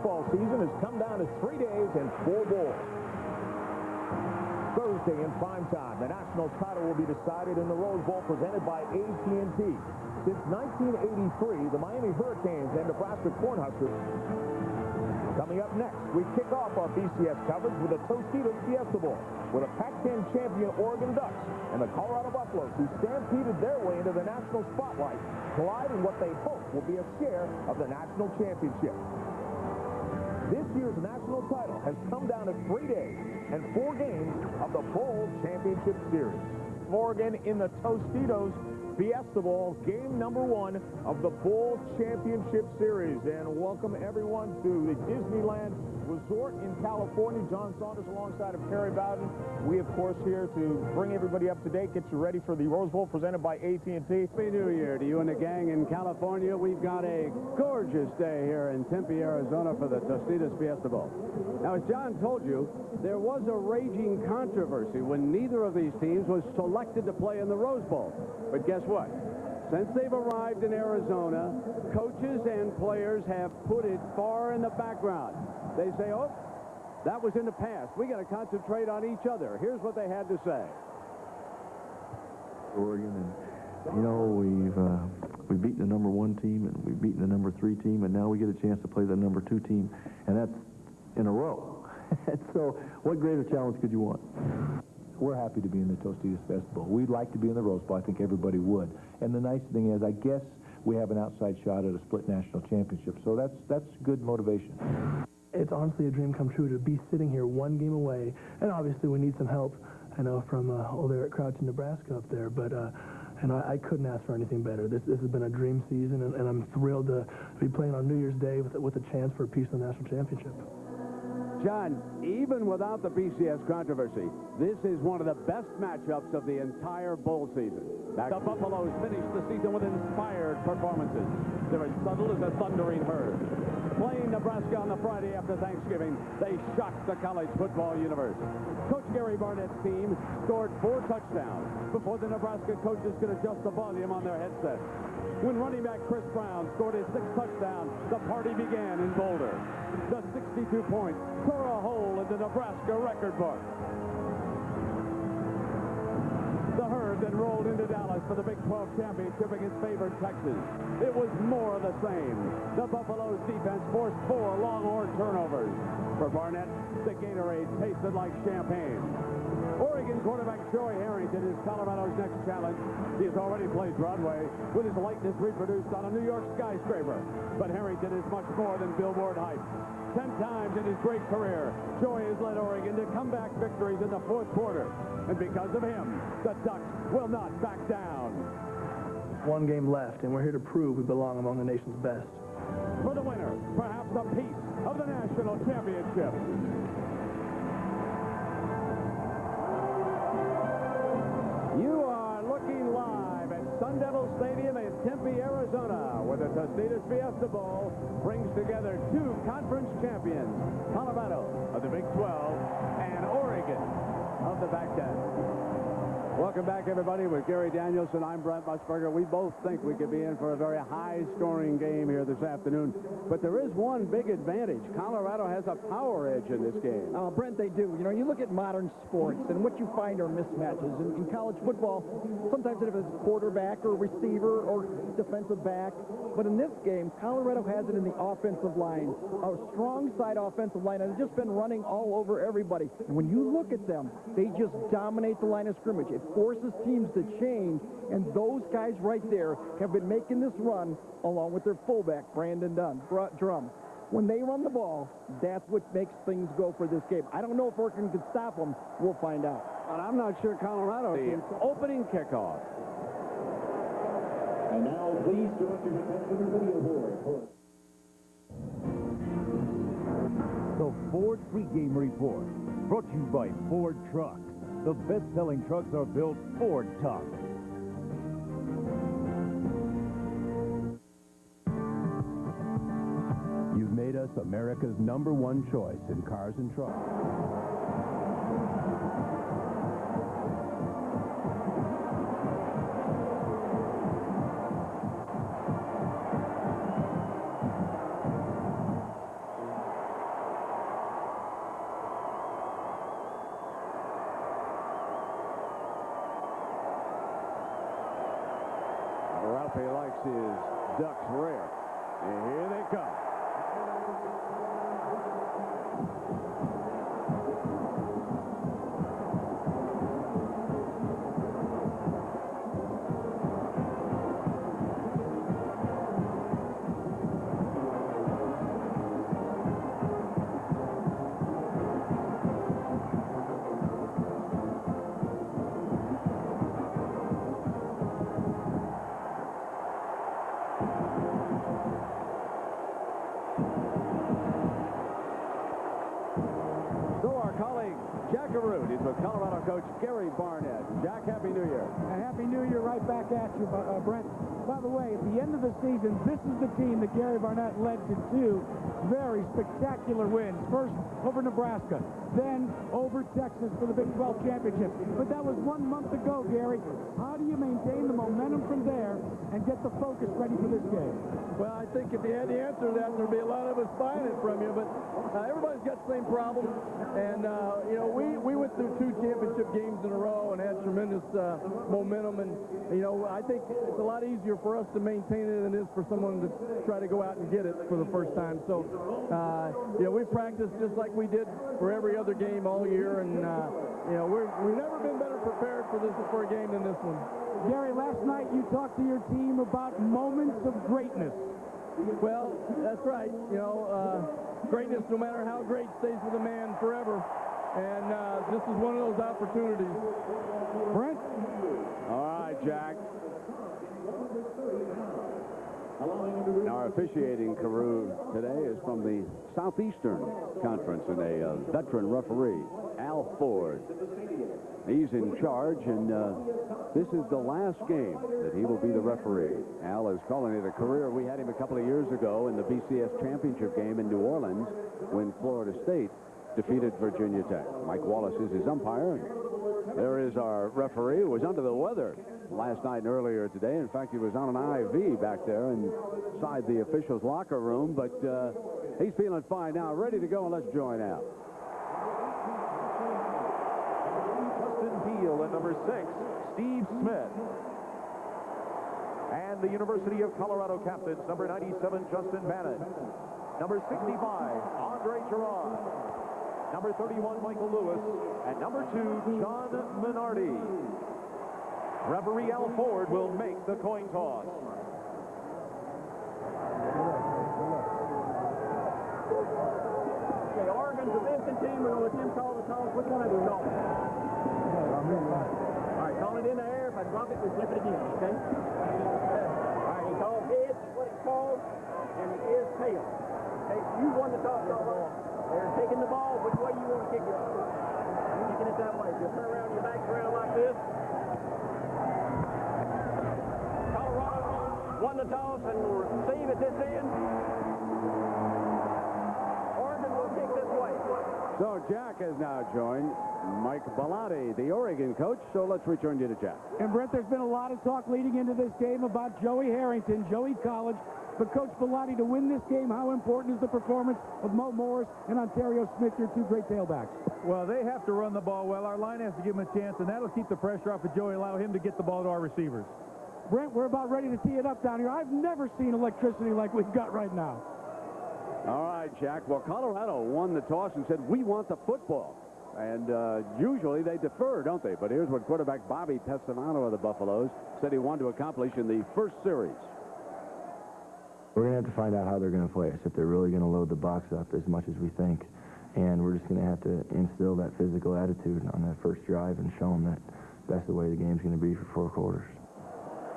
baseball season has come down to 3 days and 4 bowls. Thursday in prime time, the national title will be decided in the Rose Bowl presented by AT&T. Since 1983, the Miami Hurricanes and Nebraska Cornhuskers. Coming up next, we kick off our BCS coverage with the Tostitos Fiesta Bowl, with a Pac-10 champion Oregon Ducks and the Colorado Buffaloes, who stampeded their way into the national spotlight, collide in what they hope will be a share of the national championship. This year's national title has come down to 3 days and 4 games of the Bowl Championship Series. Oregon in the Tostitos Fiesta Bowl, game number 1 of the Bowl Championship Series. And welcome everyone to the Disneyland Resort in California. John Saunders alongside of Kerry Bowden. We, of course, here to bring everybody up to date, get you ready for the Rose Bowl presented by AT&T. Happy New Year to you and the gang in California. We've got a gorgeous day here in Tempe, Arizona for the Tostitos Fiesta Bowl. Now, as John told you, there was a raging controversy when neither of these teams was selected to play in the Rose Bowl. But guess what? Since they've arrived in Arizona, coaches and players have put it far in the background. They say, oh, that was in the past. We got to concentrate on each other. Here's what they had to say. Oregon, and you know, we've beaten the number 1 team, and we've beaten the number 3 team, and now we get a chance to play the number 2 team, and that's in a row. So what greater challenge could you want? We're happy to be in the Tostitos Fiesta Bowl. We'd like to be in the Rose Bowl. I think everybody would. And the nice thing is, I guess we have an outside shot at a split national championship. So that's good motivation. It's honestly a dream come true to be sitting here 1 game away. And obviously we need some help, I know, from old Eric Crouch in Nebraska up there. But and I couldn't ask for anything better. This has been a dream season, and I'm thrilled to be playing on New Year's Day with a chance for a piece of the national championship. John, even without the BCS controversy, this is one of the best matchups of the entire bowl season. The Buffaloes finished the season with inspired performances. They're as subtle as a thundering herd. Playing Nebraska on the Friday after Thanksgiving, they shocked the college football universe. Coach Gary Barnett's team scored 4 touchdowns before the Nebraska coaches could adjust the volume on their headsets. When running back Chris Brown scored his 6th touchdown, the party began in Boulder. The 62 points tore a hole in the Nebraska record book. The herd then rolled into Dallas for the Big 12 championship against favored Texas. It was more of the same. The Buffaloes defense forced 4 Longhorn turnovers. For Barnett, the Gatorade tasted like champagne. Oregon quarterback Troy Harrington is Colorado's next challenge. He has already played Broadway with his likeness reproduced on a New York skyscraper. But Harrington is much more than billboard hype. 10 times in his great career, Troy has led Oregon to comeback victories in the 4th quarter. And because of him, the Ducks will not back down. 1 game left, and we're here to prove we belong among the nation's best. For the winner, perhaps a piece of the national championship. You are looking live at Sun Devil Stadium in Tempe, Arizona, where the Tostitos Fiesta Bowl brings together 2 conference champions, Colorado of the Big 12 and Oregon of the Pac-10. Welcome back, everybody. With Gary Danielson, I'm Brent Musburger. We both think we could be in for a very high-scoring game here this afternoon. But there is one big advantage. Colorado has a power edge in this game. Brent, they do. You know, you look at modern sports, and what you find are mismatches. In college football, sometimes it is quarterback or receiver or defensive back. But in this game, Colorado has it in the offensive line. A strong side offensive line, and it's just been running all over everybody. And when you look at them, they just dominate the line of scrimmage. It forces teams to change, and those guys right there have been making this run along with their fullback, Brandon Drum. When they run the ball, that's what makes things go for this game. I don't know if Oregon can stop them. We'll find out. And I'm not sure Colorado can. Opening kickoff. And now, please direct your attention to the video board. The Ford pregame report, brought to you by Ford Trucks. The best-selling trucks are built Ford tough. You've made us America's #1 choice in cars and trucks. Ralphie likes his ducks rare. And here they come. He's with Colorado coach Gary Barnett. Jack, Happy New Year. A Happy New Year right back at you, Brent. By the way, at the end of the season, this is the team that Gary Barnett led to 2 very spectacular wins. First over Nebraska, then over Texas for the Big 12 championship. But that was 1 month ago, Gary. How do you maintain the momentum from there and get the focus ready for this game? Well, I think if you had the answer to that, there'd be a lot of us buying it from you. But everybody's got the same problem. And, you know, we went through 2 championship games in a row and had tremendous momentum. And, you know, I think it's a lot easier for us to maintain it than it is for someone to try to go out and get it for the first time. So, you know, we practiced just like we did for every other game all year. And, you know, we've never been better prepared for a game than this one. Gary, last night you talked to your team about moments of greatness. Well, that's right. You know, greatness, no matter how great, stays with a man forever. And this is one of those opportunities. Brent? All right, Jack. Now, our officiating crew today is from the Southeastern Conference and a veteran referee, Al Ford. He's in charge, and this is the last game that he will be the referee. Al is calling it a career. We had him a couple of years ago in the BCS championship game in New Orleans when Florida State defeated Virginia Tech. Mike Wallace is his umpire. There is our referee who was under the weather last night and earlier today. In fact, he was on an IV back there inside the officials' locker room, but he's feeling fine now, ready to go, and let's join Al. Justin Peele and number 6, Steve Smith. And the University of Colorado captains, number 97, Justin Bannon. Number 65, Andre Gerard. Number 31, Michael Lewis. And number 2, John Minardi. Referee Al Ford will make the coin toss. Okay, Oregon's the visiting team. We're going to let them call the toss. Which one of you call it? All right, call it in the air. If I drop it, we flip it again, okay? All right, he called heads, what it's called, and it is tail. Okay, you won the toss all along. They're taking the ball. Which way you want to kick it? You're kicking it that way. Just turn around your back around like this. Colorado won the toss, and we'll receive at this end. Oregon will kick this way. So Jack has now joined Mike Bellotti, the Oregon coach. So let's return you to Jack. And Brent, there's been a lot of talk leading into this game about Joey Harrington, Joey College. But Coach Bellotti, to win this game, how important is the performance of Mo Morris and Ontario Smith, your 2 great tailbacks? Well, they have to run the ball well. Our line has to give him a chance, and that'll keep the pressure off of Joey, allow him to get the ball to our receivers. Brent, we're about ready to tee it up down here. I've never seen electricity like we've got right now. All right, Jack. Well, Colorado won the toss and said, we want the football. And usually they defer, don't they? But here's what quarterback Bobby Pesavano of the Buffaloes said he wanted to accomplish in the first series. We're going to have to find out how they're going to play us, if they're really going to load the box up as much as we think. And we're just going to have to instill that physical attitude on that first drive and show them that that's the way the game's going to be for 4 quarters.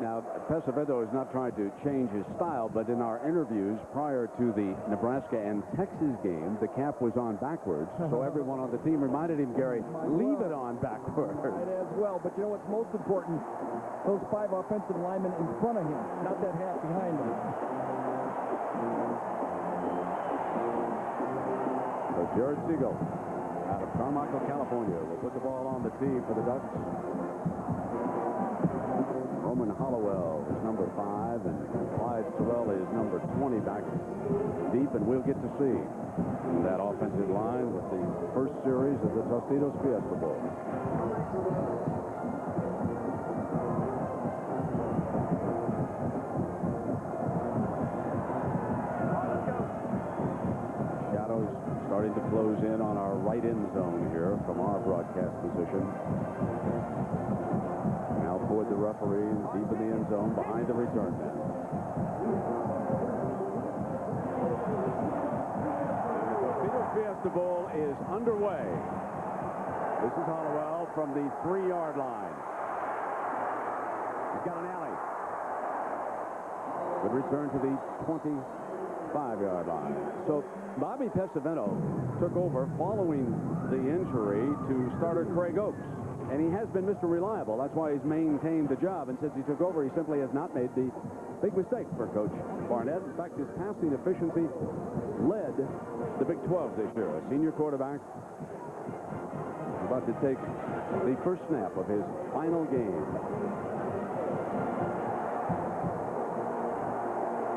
Now, Pesavento is not trying to change his style, but in our interviews prior to the Nebraska and Texas game, the cap was on backwards. So everyone on the team reminded him, Gary, leave it on backwards. Right as well. But you know what's most important? Those 5 offensive linemen in front of him, not that half behind him. So Jared Siegel out of Carmichael, California, will put the ball on the tee for the Ducks. Roman Hollowell is number 5, and Clyde Sewell is number 20 back deep, and we'll get to see that offensive line with the first series of the Tostitos Fiesta Bowl. Starting to close in on our right end zone here from our broadcast position. Now toward the referee, deep in the end zone, behind the return man. The Fiesta Bowl is underway. This is Hollowell from the 3-yard line. He's got an alley. Good return to the 25-yard line. So Bobby Pesavento took over following the injury to starter Craig Oaks. And he has been Mr. Reliable. That's why he's maintained the job. And since he took over, he simply has not made the big mistake for Coach Barnett. In fact, his passing efficiency led the Big 12 this year. A senior quarterback about to take the first snap of his final game.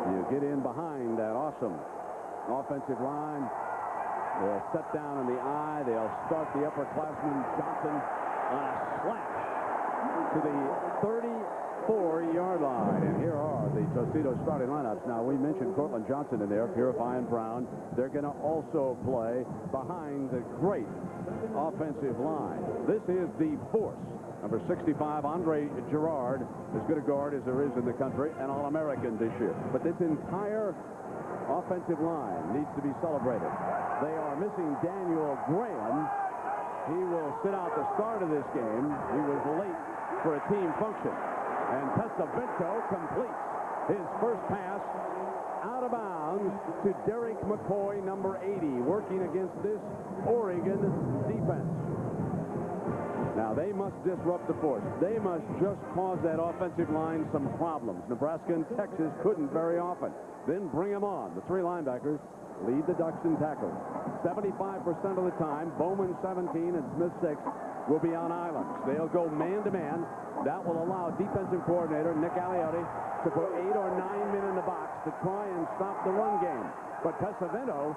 You get in behind that awesome offensive line. They'll set down in the eye. They'll start the upperclassman Johnson on a slash to the 34-yard line. And here are the Tostitos starting lineups. Now, we mentioned Cortland Johnson in there, Purify and Brown. They're going to also play behind the great offensive line. This is the force. Number 65, Andre Girard, as good a guard as there is in the country, an All-American this year. But this entire offensive line needs to be celebrated. They are missing Daniel Graham. He will sit out the start of this game. He was late for a team function. And Pesavento completes his first pass out of bounds to Derek McCoy, number 80, working against this Oregon defense. Now, they must disrupt the force. They must just cause that offensive line some problems. Nebraska and Texas couldn't very often. Then bring them on. The 3 linebackers lead the Ducks in tackles. 75% of the time, Bowman 17 and Smith 6 will be on islands. They'll go man-to-man. That will allow defensive coordinator Nick Aliotti to put 8 or 9 men in the box to try and stop the run game. But Pesavento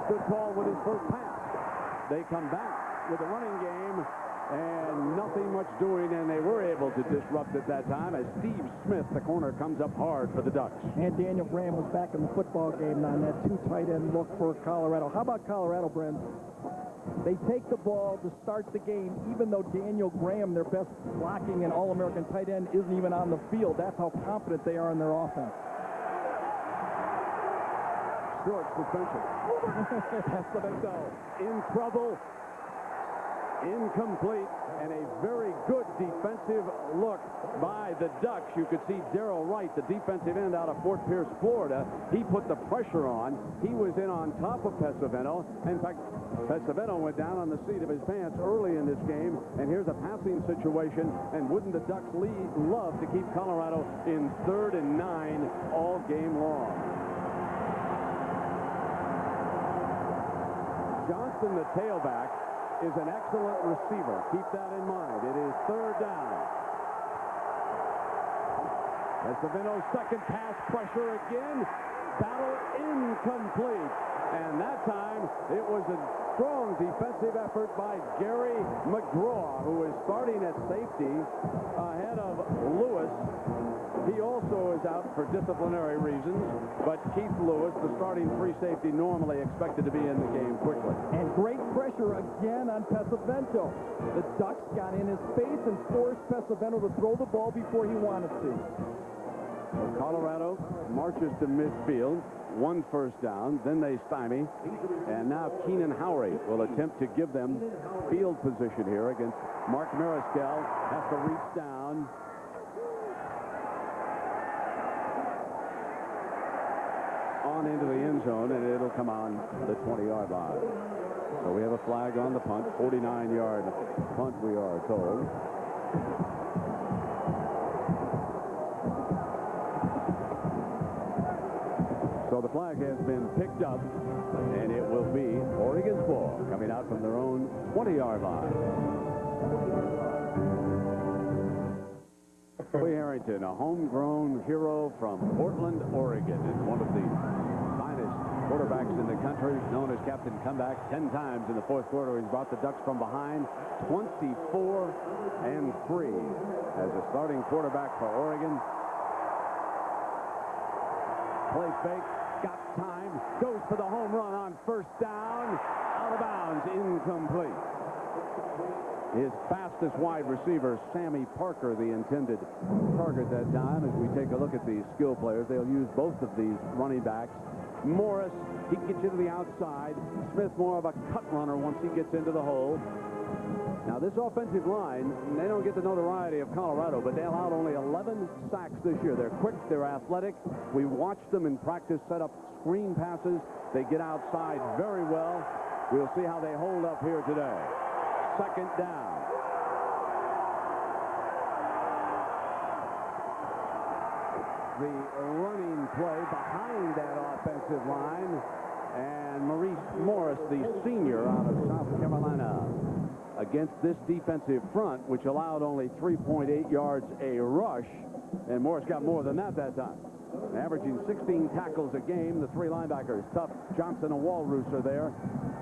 stood tall with his first pass. They come back with the running game, and nothing much doing, and they were able to disrupt at that time as Steve Smith, the corner, comes up hard for the Ducks. And Daniel Graham was back in the football game on that 2 tight end look for Colorado. How about Colorado, Brent? They take the ball to start the game, even though Daniel Graham, their best blocking and All-American tight end, isn't even on the field. That's how confident they are in their offense. Short suspension. Pesavento in trouble. Incomplete, and a very good defensive look by the Ducks. You could see Darrell Wright, the defensive end out of Fort Pierce, Florida. He put the pressure on. He was in on top of Pesavento. In fact, Pesavento went down on the seat of his pants early in this game, and here's a passing situation, and wouldn't the Ducks love to keep Colorado in 3rd and 9 all game long. Johnson, the tailback, is an excellent receiver. Keep that in mind. It is 3rd down. Pesavento's second pass, pressure again. Battle incomplete. And that time, it was a strong defensive effort by Gary McGraw, who is starting at safety ahead of Lewis. He also is out for disciplinary reasons, but Keith Lewis, the starting free safety, normally expected to be in the game quickly. And great pressure again on Pesavento. The Ducks got in his face and forced Pesavento to throw the ball before he wanted to. Colorado marches to midfield, 1 first down, then they stymie, and now Keenan Howry will attempt to give them field position here against Mark Mariscal. Has to reach down. On into the end zone, and it'll come on the 20-yard line. So we have a flag on the punt, 49-yard punt, we are told. So the flag has been picked up, and it will be Oregon's ball coming out from their own 20-yard line. Harrington, a homegrown hero from Portland, Oregon, and one of the finest quarterbacks in the country, known as Captain Comeback. 10 times in the 4th quarter, he's brought the Ducks from behind, 24-3 as a starting quarterback for Oregon. Play fake, got time, goes for the home run on first down, out of bounds, incomplete. His fastest wide receiver, Sammy Parker, the intended target that time. As we take a look at these skill players, they'll use both of these running backs. Morris, he gets you to the outside. Smith, more of a cut runner once he gets into the hole. Now, this offensive line, they don't get the notoriety of Colorado, but they allowed only 11 sacks this year. They're quick, they're athletic. We watched them in practice set up screen passes. They get outside very well. We'll see how they hold up here today. Second down. The running play behind that offensive line. And Maurice Morris, the senior out of South Carolina, against this defensive front, which allowed only 3.8 yards a rush. And Morris got more than that time. Averaging 16 tackles a game. The three linebackers, Tuff, Johnson, and Walrus are there.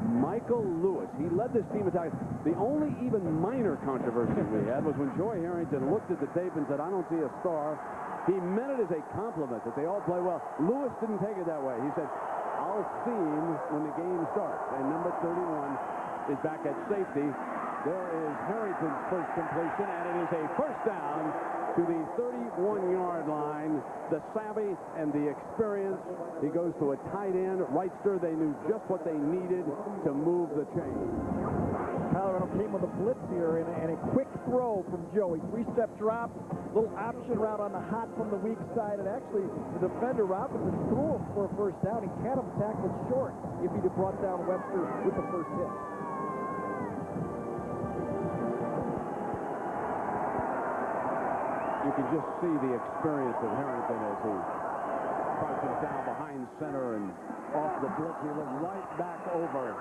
Michael Lewis, he led this team in tackles. The only even minor controversy we had was when Joy Harrington looked at the tape and said, I don't see a star. He meant it as a compliment that they all play well. Lewis didn't take it that way. He said, I'll see him when the game starts. And number 31 is back at safety. There is Harrington's first completion, and it is a first down to the 31-yard line. The savvy and the experience. He goes to a tight end. Wrightster, they knew just what they needed to move the chain. Colorado came with a blitz here and a quick throw from Joey. Three-step drop, little option route on the hot from the weak side, and actually the defender Robinson threw him for a first down. He had him tackled short if he'd have brought down Webster with the first hit. You can just see the experience of Harrington as he crouches down behind center and off the blitz. He looked right back over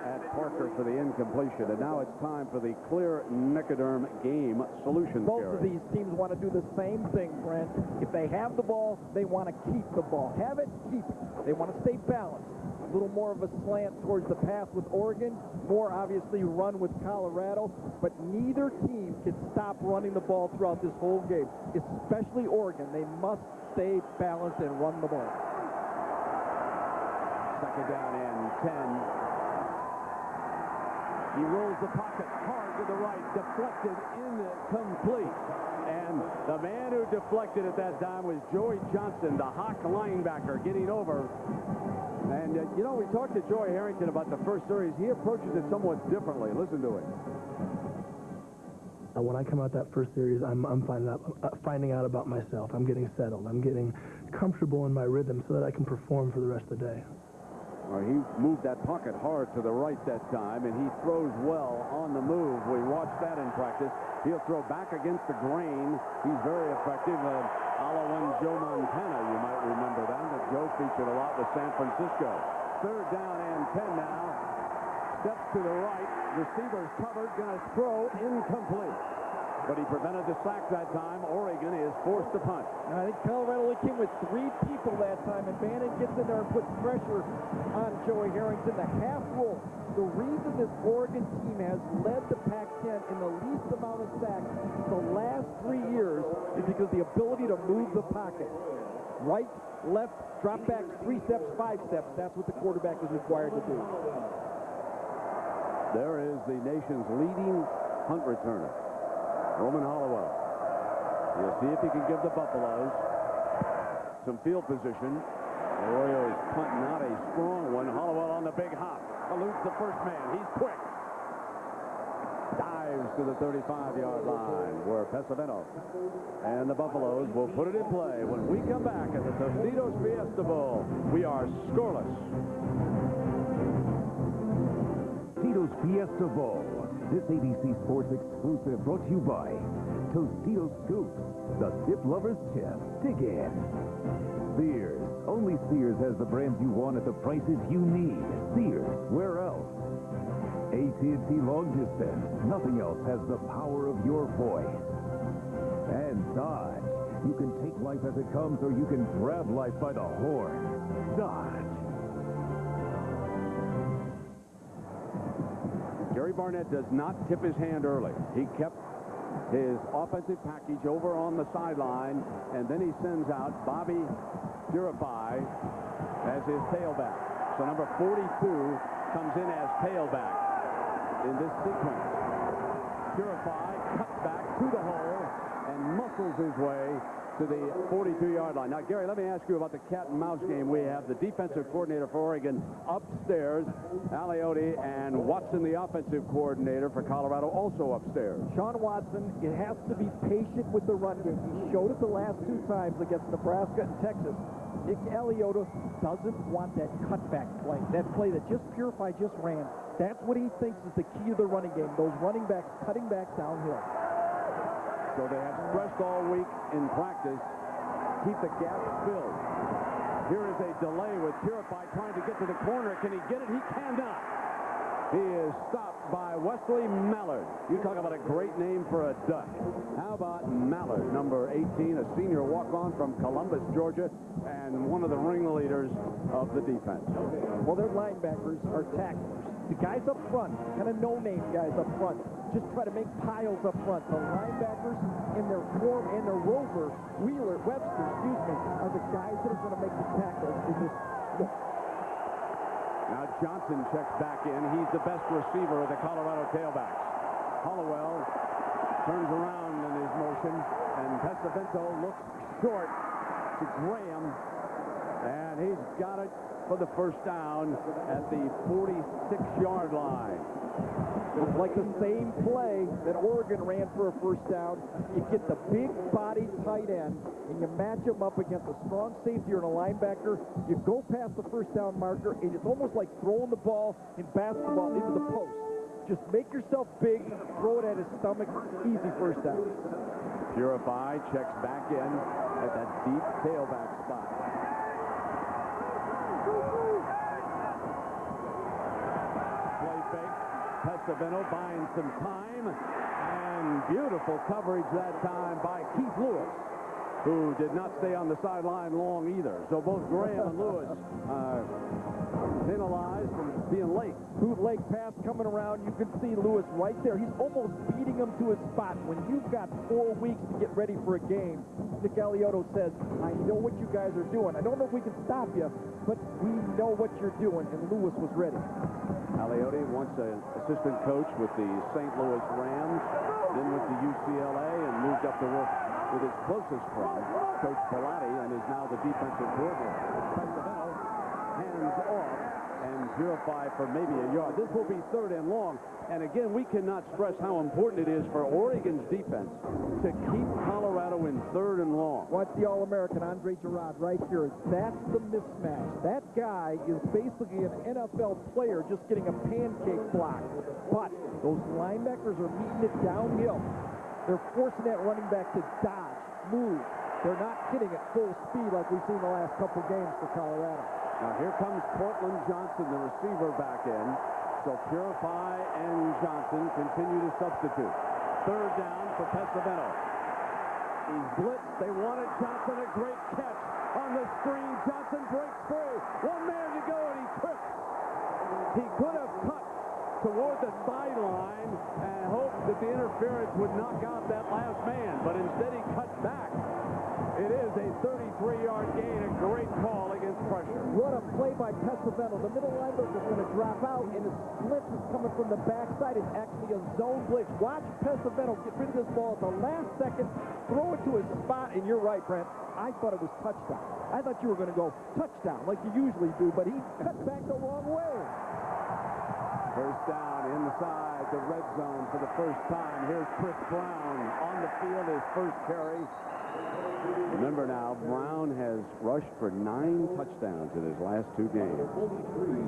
at Parker for the incompletion. And now it's time for the clear Nicoderm game solution. Both of these teams want to do the same thing, Brent. If they have the ball, they want to keep the ball. Have it, keep it. They want to stay balanced. A little more of a slant towards the pass with Oregon, more obviously run with Colorado, but neither team can stop running the ball throughout this whole game, especially Oregon. They must stay balanced and run the ball. Second down and 10. He rolls the pocket hard to the right, deflected, incomplete. And the man who deflected at that time was Joey Johnson, the Hawk linebacker, getting over. And, you know, we talked to Joy Harrington about the first series. He approaches it somewhat differently. Listen to it. When I come out that first series, I'm finding out about myself. I'm getting settled. I'm getting comfortable in my rhythm so that I can perform for the rest of the day. Well, he moved that pocket hard to the right that time, and he throws well on the move. We watched that in practice. He'll throw back against the grain. He's very effective. A la one Joe Montana, you might remember that. Joe featured a lot with San Francisco. Third down and 10 now. Steps to the right. Receivers covered. Going to throw incomplete. But he prevented the sack that time. Oregon is forced to punt. Now, I think Colorado only came with 3 people that time, and Bannon gets in there and puts pressure on Joey Harrington. The half roll. The reason this Oregon team has led the Pac-10 in the least amount of sacks the last 3 years is because the ability to move the pocket. Right, left, drop back, 3 steps, 5 steps. That's what the quarterback is required to do. There is the nation's leading punt returner, Roman Hollowell. We'll see if he can give the Buffaloes some field position. Arroyo is punting out a strong one. Hollowell on the big hop. Eludes the first man. He's quick. Dives to the 35-yard line where Pesavento and the Buffaloes will put it in play when we come back at the Tostitos Fiesta Bowl. We are scoreless. Tostitos Fiesta Bowl. This ABC Sports exclusive brought to you by Tostitos Scoops, the dip lover's tip. Dig in. Sears. Only Sears has the brands you want at the prices you need. Sears. Where else? AT&T Long Distance. Nothing else has the power of your voice. And Dodge. You can take life as it comes, or you can grab life by the horn. Dodge. Gary Barnett does not tip his hand early. He kept his offensive package over on the sideline, and then he sends out Bobby Purify as his tailback. So number 42 comes in as tailback in this sequence. Purify cuts back to the hole and muscles his way to the 42-yard line. Now, Gary, let me ask you about the cat and mouse game. We have the defensive coordinator for Oregon upstairs, Aliotti, and Watson, the offensive coordinator for Colorado, also upstairs. Sean Watson, it has to be patient with the run game. He showed it the last 2 times against Nebraska and Texas. Nick Aliotti doesn't want that cutback play, that play that just Purify just ran. That's what he thinks is the key to the running game, those running backs cutting back downhill. So they have stressed all week in practice, keep the gaps filled. Here is a delay with Purify trying to get to the corner. Can he get it? He cannot. He is stopped by Wesley Mallard. You talk about a great name for a duck. How about Mallard, number 18, a senior walk-on from Columbus, Georgia, and one of the ringleaders of the defense. Well, their linebackers are tacklers. The guys up front, kind of no-name guys up front, just try to make piles up front. The linebackers in their form and their rover, Webster, are the guys that are going to make the tackles. Now Johnson checks back in. He's the best receiver of the Colorado tailbacks. Hollowell turns around in his motion, and Pesavento looks short to Graham, and he's got it for the first down at the 46-yard line. It's like the same play that Oregon ran for a first down. You get the big body tight end, and you match him up against a strong safety or a linebacker. You go past the first down marker, and it's almost like throwing the ball in basketball into the post. Just make yourself big, throw it at his stomach, easy first down. Purify checks back in at that deep tailback spot. Play fake. Pesavento buying some time, and beautiful coverage that time by Keith Lewis, who did not stay on the sideline long either. So both Graham and Lewis penalized for being late. Bootleg pass coming around. You can see Lewis right there. He's almost beating him to his spot. When you've got 4 weeks to get ready for a game, Nick Aliotti says, I know what you guys are doing. I don't know if we can stop you, but we know what you're doing, and Lewis was ready. Aliotti, once an assistant coach with the St. Louis Rams, then with the UCLA, and moved up to work with his closest friend, Coach Pilati, and is now the defensive coordinator. Pesavento hands off and Purify for maybe a yard. This will be 3rd and long. And again, we cannot stress how important it is for Oregon's defense to keep Colorado in 3rd and long. Watch the All-American Andre Gerard right here. That's the mismatch. That guy is basically an NFL player just getting a pancake block. But those linebackers are meeting it downhill. They're forcing that running back to dodge, move. They're not hitting at full speed like we've seen the last couple games for Colorado. Now here comes Portland Johnson, the receiver, back in. So Purify and Johnson continue to substitute. 3rd down for Pesavento. He's blitzed. They wanted Johnson, a great catch on the screen. Johnson breaks through. 1 man to go, and he trips. He could have cut toward the sideline and hoped that the interference would knock out that last man, but instead he cut back. It is a 33-yard gain, a great call against pressure. What a play by Pesavento. The middle linebacker is going to drop out, and his blitz is coming from the backside. It's actually a zone blitz. Watch Pesavento get rid of this ball at the last second, throw it to his spot, and you're right, Brent. I thought it was touchdown. I thought you were going to go touchdown like you usually do, but he cut back the wrong way. First down inside the red zone for the first time. Here's Chris Brown on the field, his first carry. Remember now, Brown has rushed for 9 touchdowns in his last 2 games.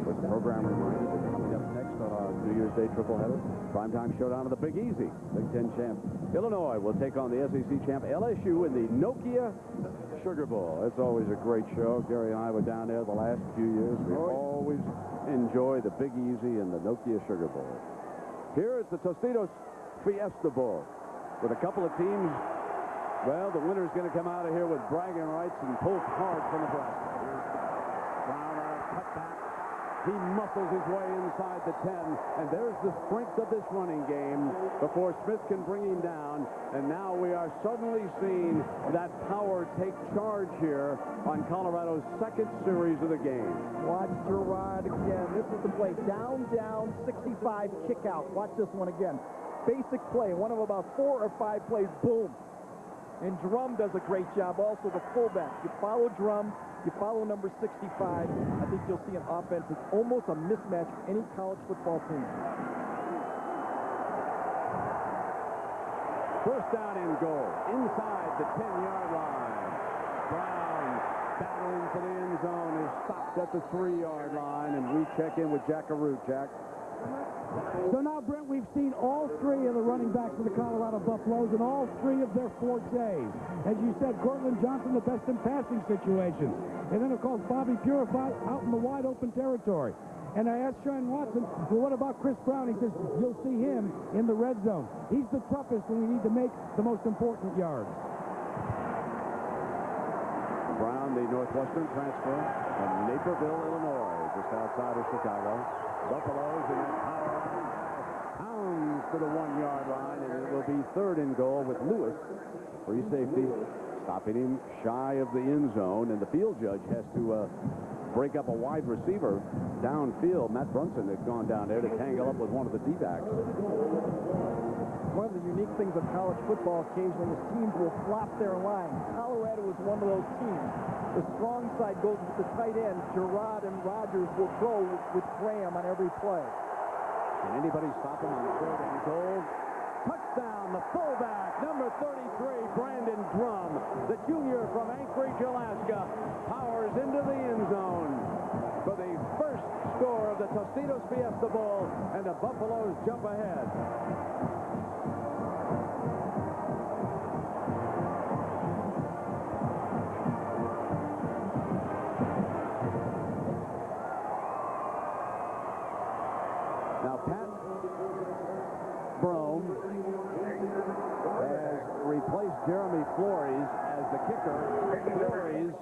With the program reminded that coming up next on our New Year's Day triple-header, primetime showdown of the Big Easy. Big Ten champ Illinois will take on the SEC champ LSU in the Nokia Sugar Bowl. It's always a great show. Gary and I were down there the last few years. We've always enjoyed the Big Easy and the Nokia Sugar Bowl. Here is the Tostitos Fiesta Bowl with a couple of teams. Well, the winner's going to come out of here with bragging rights and pull hard from Nebraska. Brown cut back. He muscles his way inside the 10, and there's the strength of this running game before Smith can bring him down. And now we are suddenly seeing that power take charge here on Colorado's second series of the game. Watch Gerard again. This is the play. Down, 65, kick out. Watch this one again. Basic play, one of about 4 or 5 plays, boom. And Drum does a great job also, the fullback. You follow Drum, you follow number 65, I think you'll see an offense that's almost a mismatch for any college football team. First down and goal, inside the 10-yard line. Brown battling for the end zone is stopped at the 3-yard line, and we check in with Jack Arute. Jack. So now, Brent, we've seen all 3 of the running backs for the Colorado Buffaloes and all 3 of their fortes. As you said, Cortland Johnson the best in passing situations. And then, of course, Bobby Purify out in the wide-open territory. And I asked Sean Watson, well, what about Chris Brown? He says, you'll see him in the red zone. He's the toughest when we need to make the most important yards. Brown, the Northwestern transfer from Naperville, Illinois, just outside of Chicago. Buffaloes in that power pounds to the 1-yard line, and it will be 3rd and goal with Lewis, free safety, stopping him shy of the end zone, and the field judge has to break up a wide receiver downfield. Matt Brunson has gone down there to tangle up with one of the D-backs. One of the unique things of college football, occasionally, is teams will flop their line. Colorado is one of those teams. The strong side goes with the tight end. Gerard and Rogers will go with Graham on every play. Can anybody stop him on 3rd and goal? Touchdown, the fullback, number 33, Brandon Drum, the junior from Anchorage, Alaska, powers into the end zone for the first score of the Tostitos Fiesta Bowl, and the Buffaloes jump ahead. Now, Pat Brome has replaced Jeremy Flores as the kicker. Flores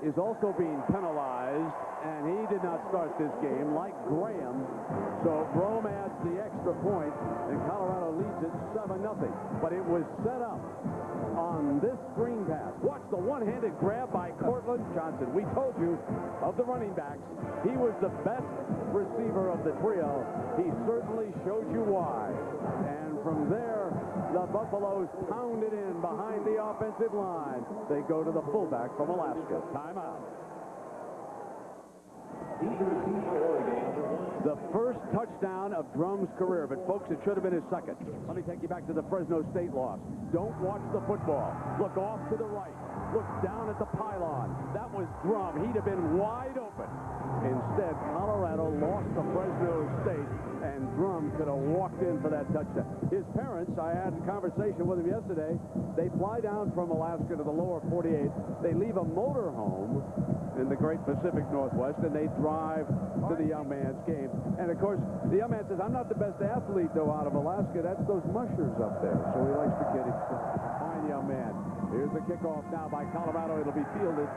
is also being penalized, and he did not start this game like Graham. So Brome adds the extra point, and Colorado leads it 7-0. But it was set up on this screen pass. Watch the one-handed grab by Cortland Johnson. We told you of the running backs, he was the best receiver of the trio. He certainly showed you why. And from there, the Buffaloes pounded in behind the offensive line. They go to the fullback from Alaska. Timeout. The first touchdown of Drum's career, but folks, it should have been his second. Let me take you back to the Fresno State loss. Don't watch the football. Look off to the right. Look down at the pylon. That was Drum. He'd have been wide open. Instead, Colorado lost to Fresno State, and Drum could have walked in for that touchdown. His parents, I had a conversation with him yesterday. They fly down from Alaska to the lower 48. They leave a motor home in the great Pacific Northwest, and they drive to the young man's game. And, of course, the young man says, I'm not the best athlete, though, out of Alaska. That's those mushers up there. So he likes to kid. He's a fine young man. Here's the kickoff now by Colorado. It'll be fielded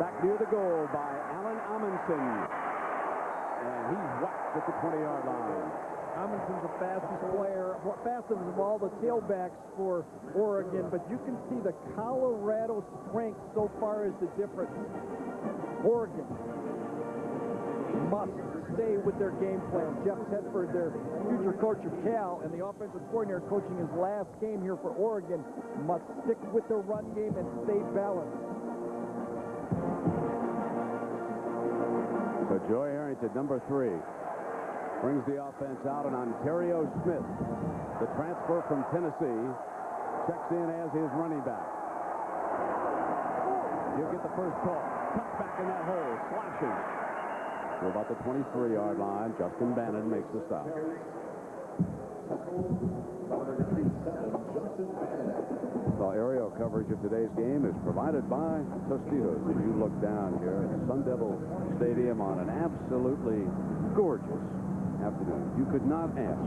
back near the goal by Alan Amundsen. And he's whacked at the 20-yard line. Amundsen's the fastest player, fastest of all the tailbacks for Oregon, but you can see the Colorado strength so far is the difference. Oregon must stay with their game plan. Jeff Tedford, their future coach of Cal, and the offensive coordinator coaching his last game here for Oregon, must stick with the run game and stay balanced. So Joey Harrington, number 3, brings the offense out, and Ontario Smith, the transfer from Tennessee, checks in as his running back. He'll get the first call. Tucked back in that hole, slashing. To about the 23-yard line, Justin Bannon makes the stop. Well, aerial coverage of today's game is provided by Tostitos. As you look down here at Sun Devil Stadium on an absolutely gorgeous afternoon. You could not ask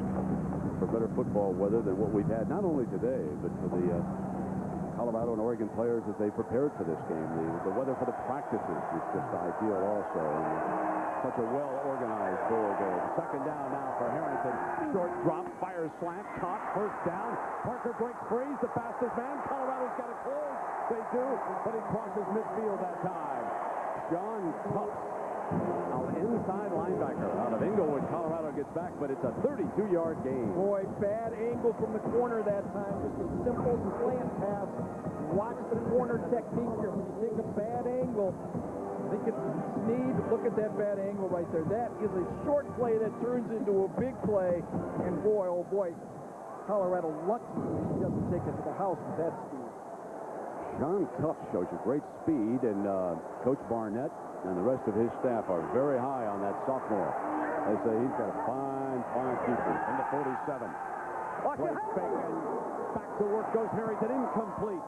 for better football weather than what we've had, not only today, but for the Colorado and Oregon players as they prepared for this game. The weather for the practices was just ideal also. And such a well-organized bowl game. Second down now for Harrington. Short drop, fires slant, caught, first down. Parker breaks free, the fastest man. Colorado's got it close. They do, but he crosses midfield that time. John Tufts, our inside linebacker out of Inglewood, Colorado gets back, but it's a 32-yard gain. Boy, bad angle from the corner that time. Just a simple slant pass. Watch the corner technique here. When you take a bad angle, I think it's Sneed. Look at that bad angle right there. That is a short play that turns into a big play. And boy, oh boy, Colorado lucky he doesn't take it to the house with that speed. John Tufts shows you great speed, and Coach Barnett and the rest of his staff are very high on that sophomore. They say he's got a fine future. In the 47. Play fake, and back to work goes Harrington, incomplete.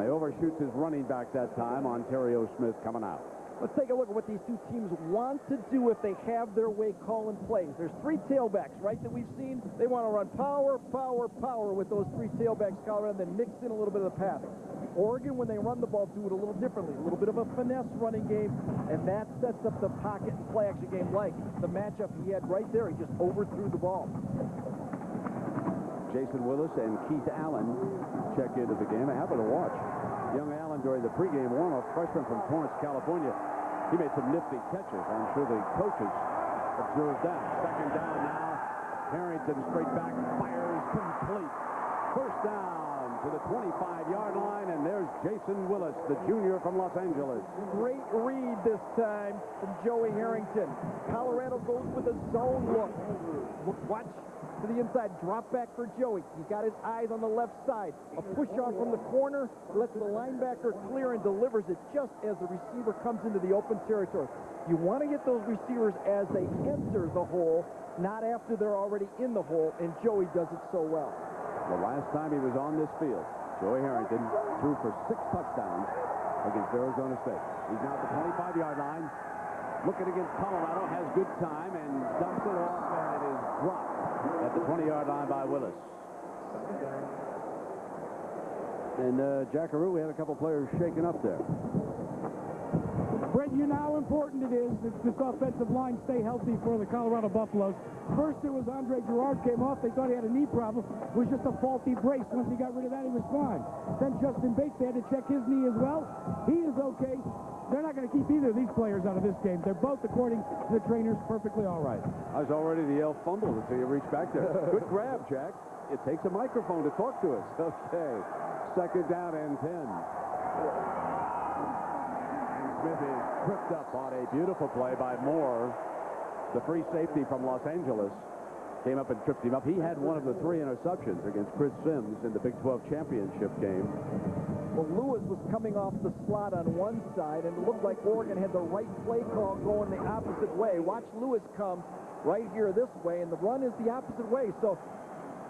He overshoots his running back that time. Ontario Smith coming out. Let's take a look at what these two teams want to do if they have their way calling plays. There's three tailbacks, right, that we've seen. They want to run power, power, power with those three tailbacks, Colorado, and then mix in a little bit of the passing. Oregon, when they run the ball, do it a little differently. A little bit of a finesse running game, and that sets up the pocket and play-action game like the matchup he had right there. He just overthrew the ball. Jason Willis and Keith Allen check into the game. I happen to watch young Allen during the pregame warm-up, freshman from Torrance, California. He made some nifty catches. I'm sure the coaches observed that. Second down now. Harrington straight back, fires complete. First down to the 25-yard line, and there's Jason Willis, the junior from Los Angeles. Great read this time from Joey Harrington. Colorado goes with a zone look. Watch to the inside, drop back for Joey. He's got his eyes on the left side. A push on from the corner, lets the linebacker clear and delivers it just as the receiver comes into the open territory. You want to get those receivers as they enter the hole, not after they're already in the hole, and Joey does it so well. The last time he was on this field, Joey Harrington threw for 6 touchdowns against Arizona State. He's now at the 25-yard line. Looking against Colorado, has good time, and dumps it off, and it is dropped at the 20-yard line by Willis. And Jackaroo, we had a couple players shaken up there. Brent, you know how important it is that this offensive line stay healthy for the Colorado Buffaloes. First, it was Andre Girard came off. They thought he had a knee problem. It was just a faulty brace. Once he got rid of that, he was fine. Then Justin Bates, they had to check his knee as well. He is okay. They're not going to keep either of these players out of this game. They're both, according to the trainers, perfectly all right. I was already the elf fumble until you reach back there. Good grab, Jack. It takes a microphone to talk to us. Okay. Second down and 10. Smith is tripped up on a beautiful play by Moore, the free safety from Los Angeles. Came up and tripped him up. He had one of the 3 interceptions against Chris Sims in the Big 12 championship game. Well, Lewis was coming off the slot on one side, and it looked like Oregon had the right play call going the opposite way. Watch Lewis come right here this way, and the run is the opposite way. So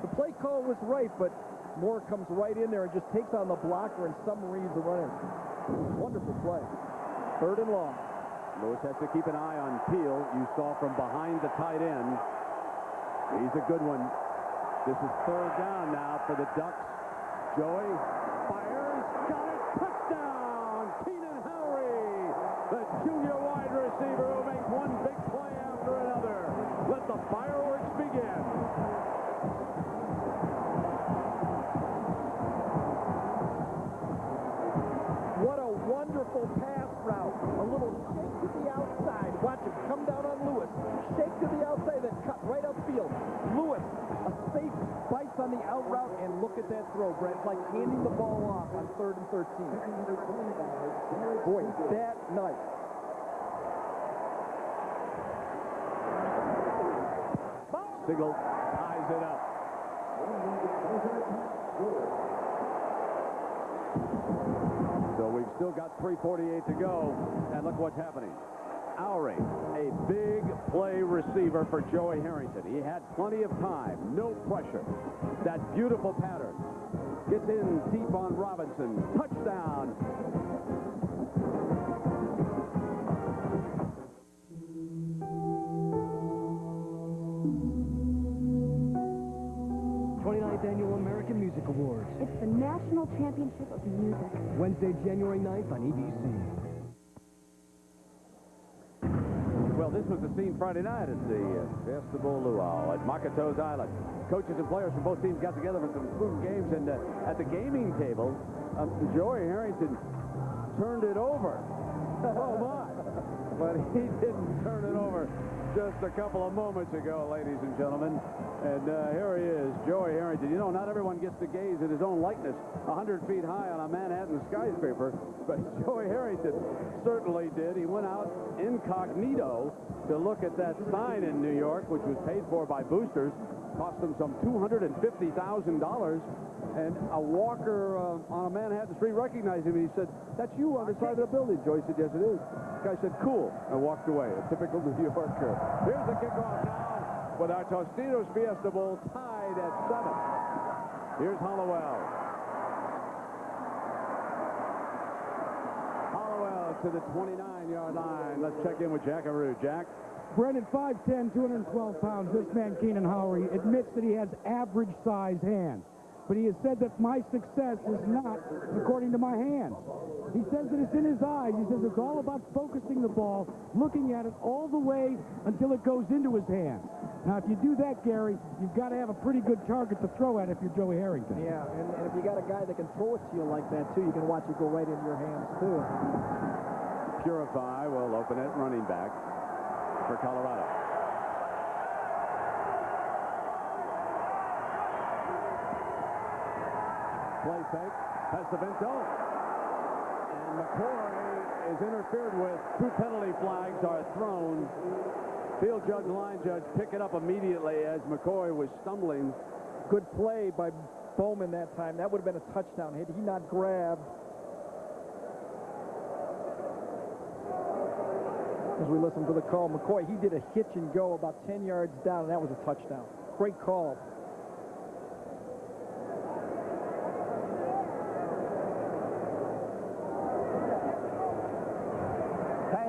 the play call was right, but Moore comes right in there and just takes on the blocker and submarines the runner. Wonderful play. Third and long. Lewis has to keep an eye on Peel. You saw from behind the tight end. He's a good one. This is third down now for the Ducks. Joey fires, got it, touchdown! Keenan Howry, the junior wide receiver who makes one big play after another. Let the fireworks begin. What a wonderful pass route. A little shake to the outside. Watch him come down on Lewis. Shake to the outside, then cut right upfield. Lewis, a safe bites on the out route, and look at that throw, Brett. It's like handing the ball off on 3rd and 13. Boy, that nice. Sigel ties it up. So we've still got 3:48 to go, and look what's happening. Howry, a big play receiver for Joey Harrington. He had plenty of time, no pressure. That beautiful pattern. Gets in deep on Robinson. Touchdown. Annual American Music Awards. It's the national Wednesday, January 9th on ABC. Well, this was the scene Friday night at the Fiesta Bowl Luau at Makato's Island. Coaches and players from both teams got together for some food and games, and at the gaming table, Joey Harrington turned it over. Oh, my. But he didn't turn it over just a couple of moments ago, ladies and gentlemen. And here he is, Joey Harrington. You know, not everyone gets to gaze at his own likeness 100 feet high on a Manhattan skyscraper, but Joey Harrington certainly did. He went out incognito to look at that sign in New York, which was paid for by boosters. Cost them some $250,000. And a walker on a Manhattan street recognized him, and he said, "That's you on the side of the building." Joey said, "Yes, it is." The guy said, "Cool," and walked away. A typical New Yorker. Here's the kickoff now with our Tostitos Fiesta Bowl tied at 7. Here's Hollowell. Hollowell to the 29-yard line. Let's check in with Jackaroo. Jack? Brendan, 5'10", 212 pounds. This man, Keenan Howery, admits that he has average-sized hands. But he has said that my success is not according to my hands. He says that it's in his eyes. He says it's all about focusing the ball, looking at it all the way until it goes into his hands. Now, if you do that, Gary, you've got to have a pretty good target to throw at if you're Joey Harrington. Yeah, and if you got a guy that can throw it to you like that, too, you can watch it go right into your hands, too. Purify will open it running back for Colorado. Play fake, Pesavento, and McCoy is interfered with. 2 penalty flags are thrown. Field judge, line judge pick it up immediately as McCoy was stumbling. Good play by Bowman that time. That would have been a touchdown. Had he not grabbed. As we listen to the call, McCoy, he did a hitch and go about 10 yards down, and that was a touchdown. Great call.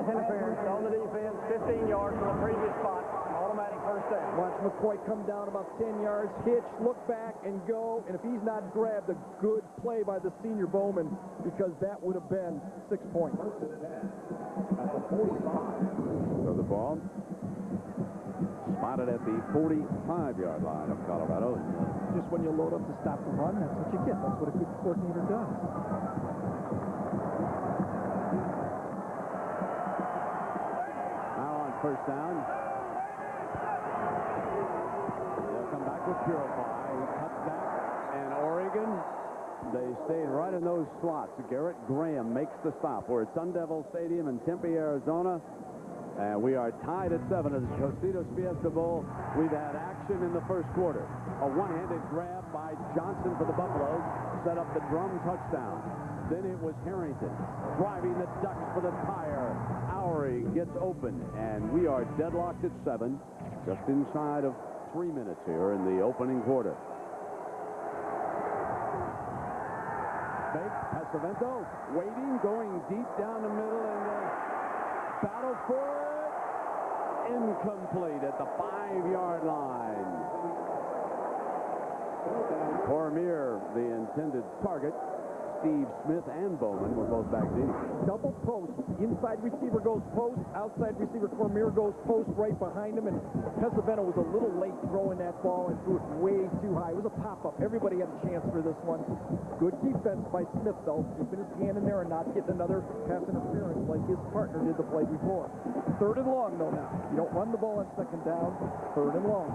Interference on the defense, 15 yards from the previous spot, automatic first down. Watch McCoy come down about 10 yards, hitch, look back, and go. And if he's not grabbed, a good play by the senior Bowman, because that would have been 6 points. At the 45. So the ball spotted at the 45-yard line of Colorado. Just when you load up to stop the run, that's what you get. That's what a good coordinator does. First down. They'll come back with Purify. He cuts back, and Oregon, they stayed right in those slots. Garrett Graham makes the stop. We're at Sun Devil Stadium in Tempe, Arizona, and we are tied at 7 at the Tostitos Fiesta Bowl. We've had action in the first quarter. A one-handed grab by Johnson for the Buffaloes set up the drum touchdown. Then it was Harrington driving the Ducks for the tire. Howery gets open, and we are deadlocked at 7, just inside of 3 minutes here in the opening quarter. Fake, Pesavento waiting, going deep down the middle, and battle for it. Incomplete at the 5-yard line. Cormier, the intended target. Steve Smith and Bowman were both back deep. Double post. Inside receiver goes post. Outside receiver Cormier goes post right behind him. And Pesavento was a little late throwing that ball and threw it way too high. It was a pop-up. Everybody had a chance for this one. Good defense by Smith, though. Keeping his hand in there and not getting another pass interference like his partner did the play before. 3rd and long, though, now. You don't run the ball on 2nd down. 3rd and long.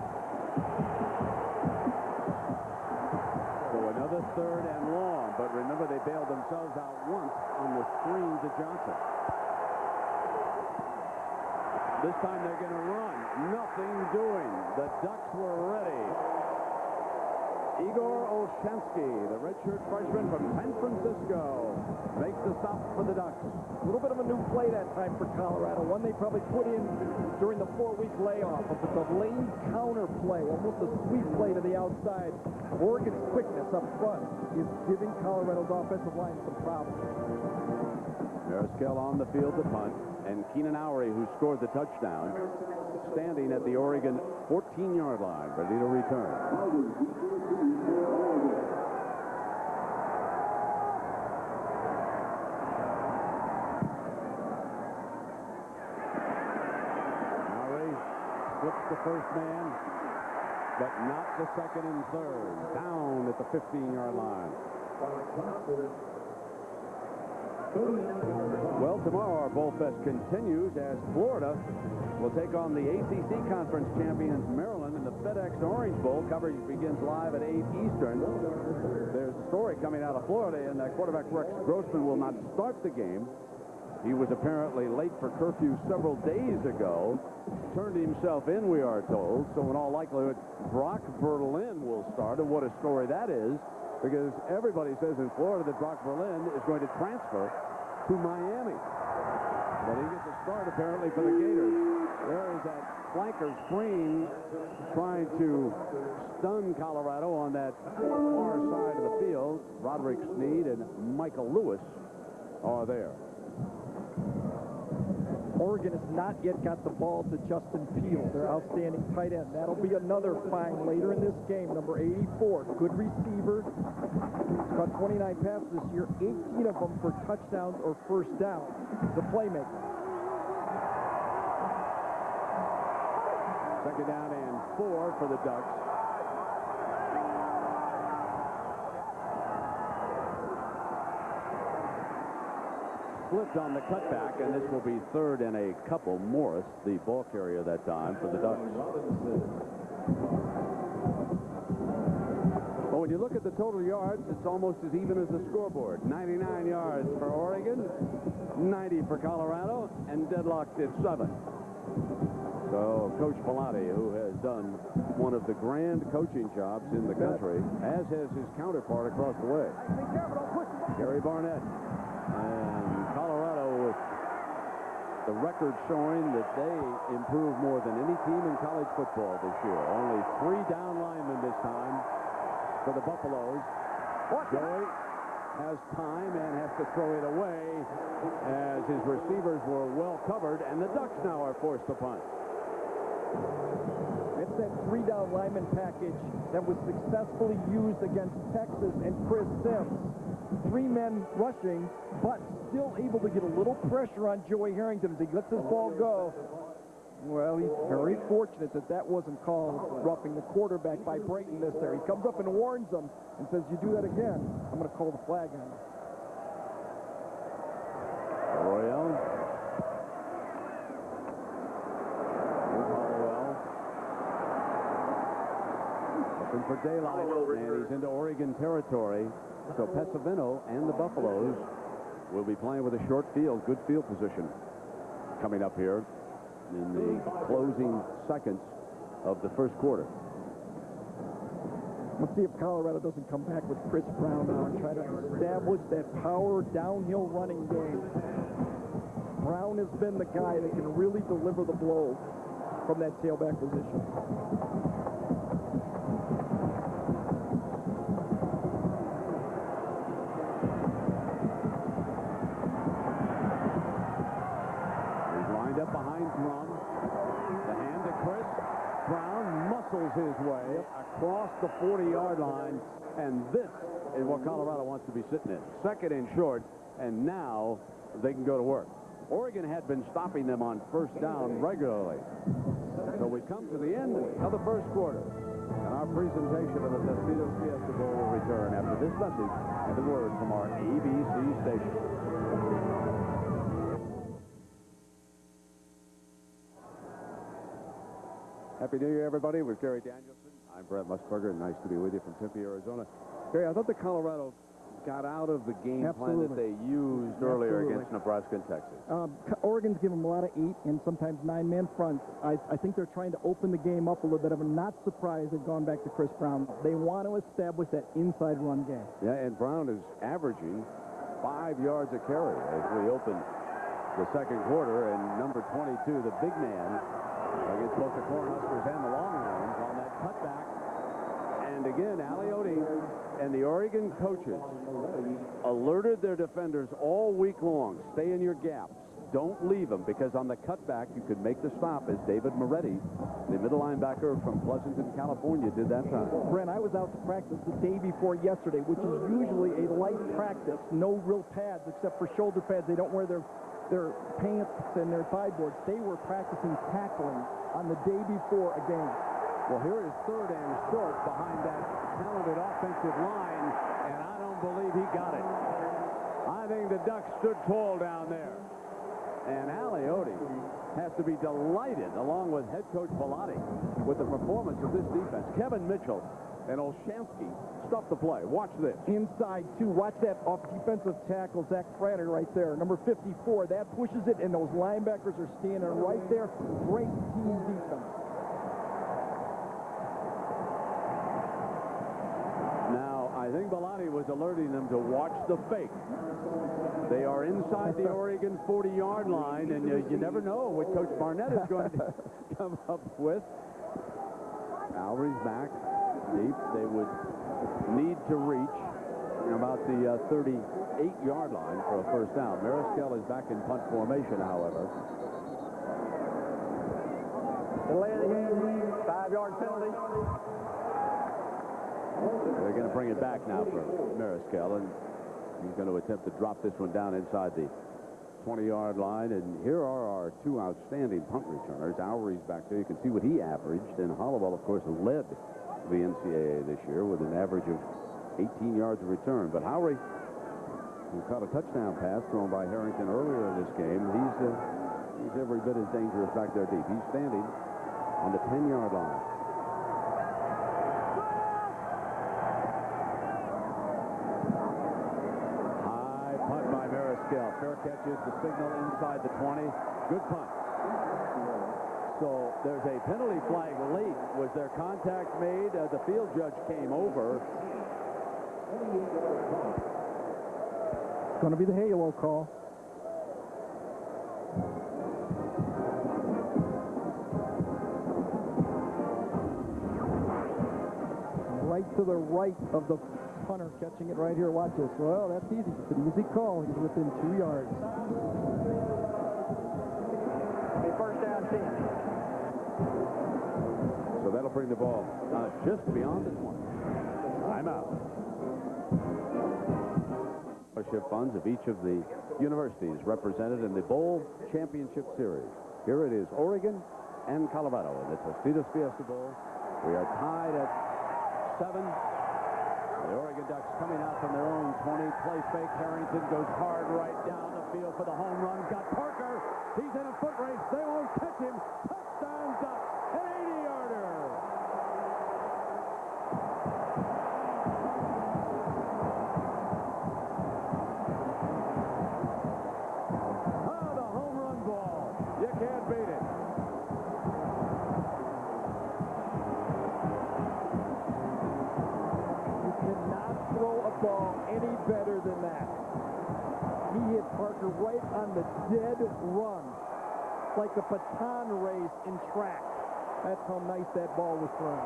So another 3rd and long. But remember, they bailed themselves out once on the screen to Johnson. This time they're going to run. Nothing doing. The Ducks were ready. Igor Olshansky, the redshirt freshman from San Francisco, makes the stop for the Ducks. A little bit of a new play that time for Colorado. One they probably put in during the 4-week layoff. It's a lane counter play, almost a sweep play to the outside. Oregon's quickness up front is giving Colorado's offensive line some problems. Mariscal on the field to punt, and Keenan Howery, who scored the touchdown, standing at the Oregon 14-yard line, ready to return. Flips the first man, but not the second and third. Down at the 15-yard line. Well, tomorrow our Bowl Fest continues as Florida will take on the ACC Conference champions Maryland in the FedEx Orange Bowl. Coverage begins live at 8 Eastern. There's a story coming out of Florida, and that quarterback Rex Grossman will not start the game. He was apparently late for curfew several days ago. Turned himself in, we are told. So in all likelihood, Brock Berlin will start. And what a story that is, because everybody says in Florida that Brock Berlin is going to transfer to Miami. But he gets a start apparently for the Gators. There is that flanker screen trying to stun Colorado on that far side of the field. Roderick Sneed and Michael Lewis are there. Oregon has not yet got the ball to Justin Peele, their outstanding tight end. That'll be another find later in this game. Number 84, good receiver. He's caught 29 passes this year, 18 of them for touchdowns or first down. The playmaker. Second down and 4 for the Ducks. Flipped on the cutback, and this will be third and a couple. Morris, the ball carrier that time for the Ducks. Well, when you look at the total yards, it's almost as even as the scoreboard. 99 yards for Oregon, 90 for Colorado, and deadlocked at 7. So Coach Pilati, who has done one of the grand coaching jobs in the country, as has his counterpart across the way, Gary Barnett. And Colorado with the record showing that they improved more than any team in college football this year. Only 3 down linemen this time for the Buffaloes. Joey has time and has to throw it away as his receivers were well covered, and the Ducks now are forced to punt. It's that 3 down lineman package that was successfully used against Texas and Chris Sims. 3 men rushing, but still able to get a little pressure on Joey Harrington as he lets his ball go. Well, he's very fortunate that that wasn't called roughing the quarterback by breaking this there. He comes up and warns him and says, you do that again, I'm going to call the flag on you. Royale. Looking for daylight, and he's into Oregon territory. So Pesavino and the Buffaloes will be playing with a short field, good field position coming up here in the closing seconds of the first quarter. Let's see if Colorado doesn't come back with Chris Brown now and try to establish that power downhill running game. Brown has been the guy that can really deliver the blow from that tailback position. His way across the 40-yard line, and this is what Colorado wants to be sitting in. Second and short, and now they can go to work. Oregon had been stopping them on first down regularly. So we come to the end of the first quarter, and our presentation of the Tostitos Fiesta Bowl will return after this message and the word from our ABC station. Happy New Year, everybody. With Gary Danielson. I'm Brett Musburger. Nice to be with you from Tempe, Arizona. Gary, I thought the Colorado got out of the game plan that they used earlier against Nebraska and Texas. Oregon's given them a lot of 8 and sometimes 9-man fronts. I think they're trying to open the game up a little bit. I'm not surprised they've gone back to Chris Brown. They want to establish that inside run game. Yeah, and Brown is averaging 5 yards a carry as we open the second quarter, and number 22, the big man, against both the Cornhuskers and the Longhorns on that cutback. And again, Alioti and the Oregon coaches alerted their defenders all week long. Stay in your gaps. Don't leave them, because on the cutback you could make the stop, as David Moretti, the middle linebacker from Pleasanton, California, did that time. Brent, I was out to practice the day before yesterday, which is usually a light practice. No real pads except for shoulder pads. They don't wear their their pants and their thigh boards. They were practicing tackling on the day before a game. Well, here is third and short behind that talented offensive line, and I don't believe he got it. I think the Ducks stood tall down there. And Aliotti has to be delighted, along with head coach Bellotti, with the performance of this defense. Kevin Mitchell and Olshansky stopped the play. Watch this. Inside, too. Watch that off defensive tackle, Zach Frater right there. Number 54, that pushes it, and those linebackers are standing right there. Great team defense. Now, I think Bellotti was alerting them to watch the fake. They are inside the Oregon 40-yard line, and you never know what Coach Barnett is going to come up with. Lowry's back deep. They would need to reach about the 38-yard line for a first down. Mariscal is back in punt formation, however. Delay of the game, 5-yard penalty. They're going to bring it back now for Mariscal, and he's going to attempt to drop this one down inside the 20-yard line. And here are our two outstanding punt returners. Lowry's back there. You can see what he averaged. And Hollowell, of course, led the NCAA this year with an average of 18 yards of return. But Lowry, who caught a touchdown pass thrown by Harrington earlier in this game, he's every bit as dangerous back there deep. He's standing on the 10-yard line. Fair catch is the signal inside the 20. Good punt. So there's a penalty flag late. Was there contact made? The field judge came over. It's going to be the halo call. Right to the right of the punter, catching it right here. Watch this. Well, that's easy. It's an easy call. He's within 2 yards. First down 10. So that'll bring the ball just beyond the 20. Timeout. Scholarship funds of each of the universities represented in the Bowl Championship Series. Here it is, Oregon and Colorado in the Tostitos Fiesta Bowl. We are tied at 7. The Oregon Ducks coming out from their own 20. Play fake. Harrington goes hard right down the field for the home run. Got Parker. He's in a foot race. They won't catch him. Touchdown Ducks. An 80-yarder. Oh, the home run ball. You can't beat it. Throw a ball any better than that. He hit Parker right on the dead run, like a baton race in track. That's how nice that ball was thrown.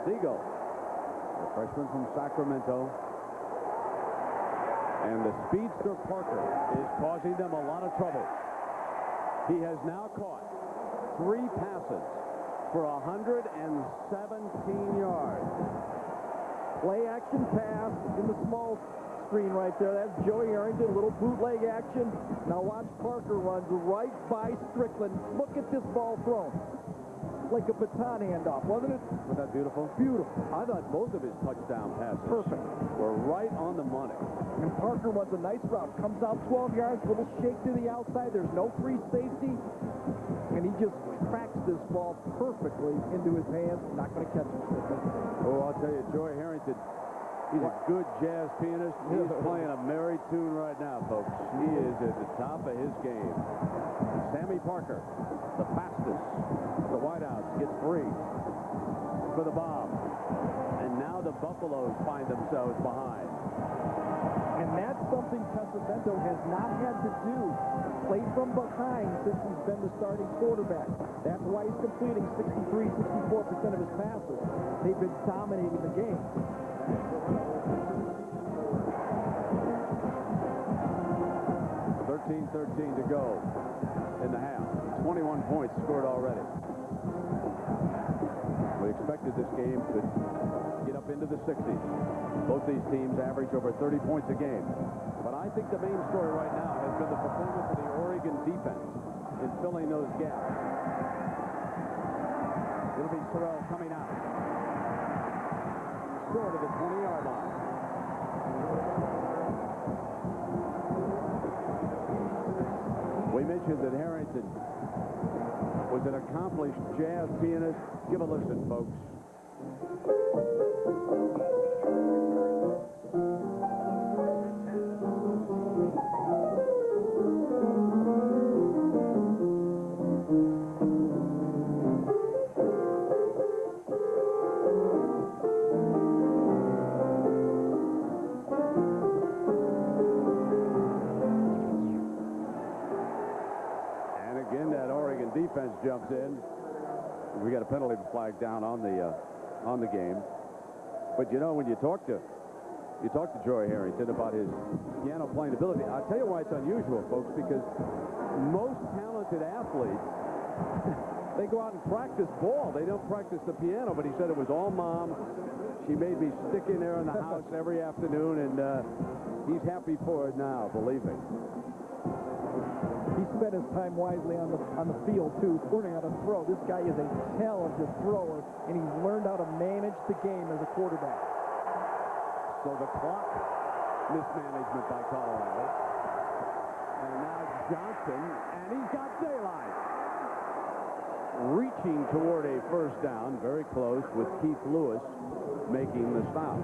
Siegel, the freshman from Sacramento. And the speedster Parker is causing them a lot of trouble. He has now caught 3 passes for 117 yards. Play action pass in the small screen right there. That's Joey Harrington, little bootleg action. Now watch Parker runs right by Strickland. Look at this ball thrown. Like a baton handoff, wasn't it? Wasn't that beautiful? Beautiful. I thought both of his touchdown passes were right on the money. And Parker runs a nice route. Comes out 12 yards, little shake to the outside. There's no free safety. And he just cracks this ball perfectly into his hands. Not going to catch it. Oh, I'll tell you, Joey Harrington, he's a good jazz pianist. He's playing a merry tune right now, folks. He is at the top of his game. Sammy Parker, the fastest. The wideouts get free for the bomb. And now the Buffaloes find themselves behind. And that's something Pesavento has not had to do. Play from behind since he's been the starting quarterback. That's why he's completing 63, 64% of his passes. They've been dominating the game. .13 to go in the half. 21 points scored already. We expect expected this game could get up into the 60s. Both these teams average over 30 points a game. But I think the main story right now has been the performance of the Oregon defense in filling those gaps. It'll be Sorrell coming out. Short of the 20-yard line. We mentioned that Harrington was an accomplished jazz pianist. Give a listen, folks. Defense jumps in. We got a penalty flag down on the game. But you know, when you talk to Joey Harrington about his piano playing ability, I'll tell you why it's unusual, folks, because most talented athletes they go out and practice ball. They don't practice the piano. But he said it was all mom. She made me stick in there in the house every afternoon, and he's happy for it now, believe me. He spent his time wisely on the field, too, learning how to throw. This guy is a talented thrower, and he's learned how to manage the game as a quarterback. So the clock mismanagement by Colorado. And now Johnson, and he's got daylight. Reaching toward a first down, very close, with Keith Lewis making the stop.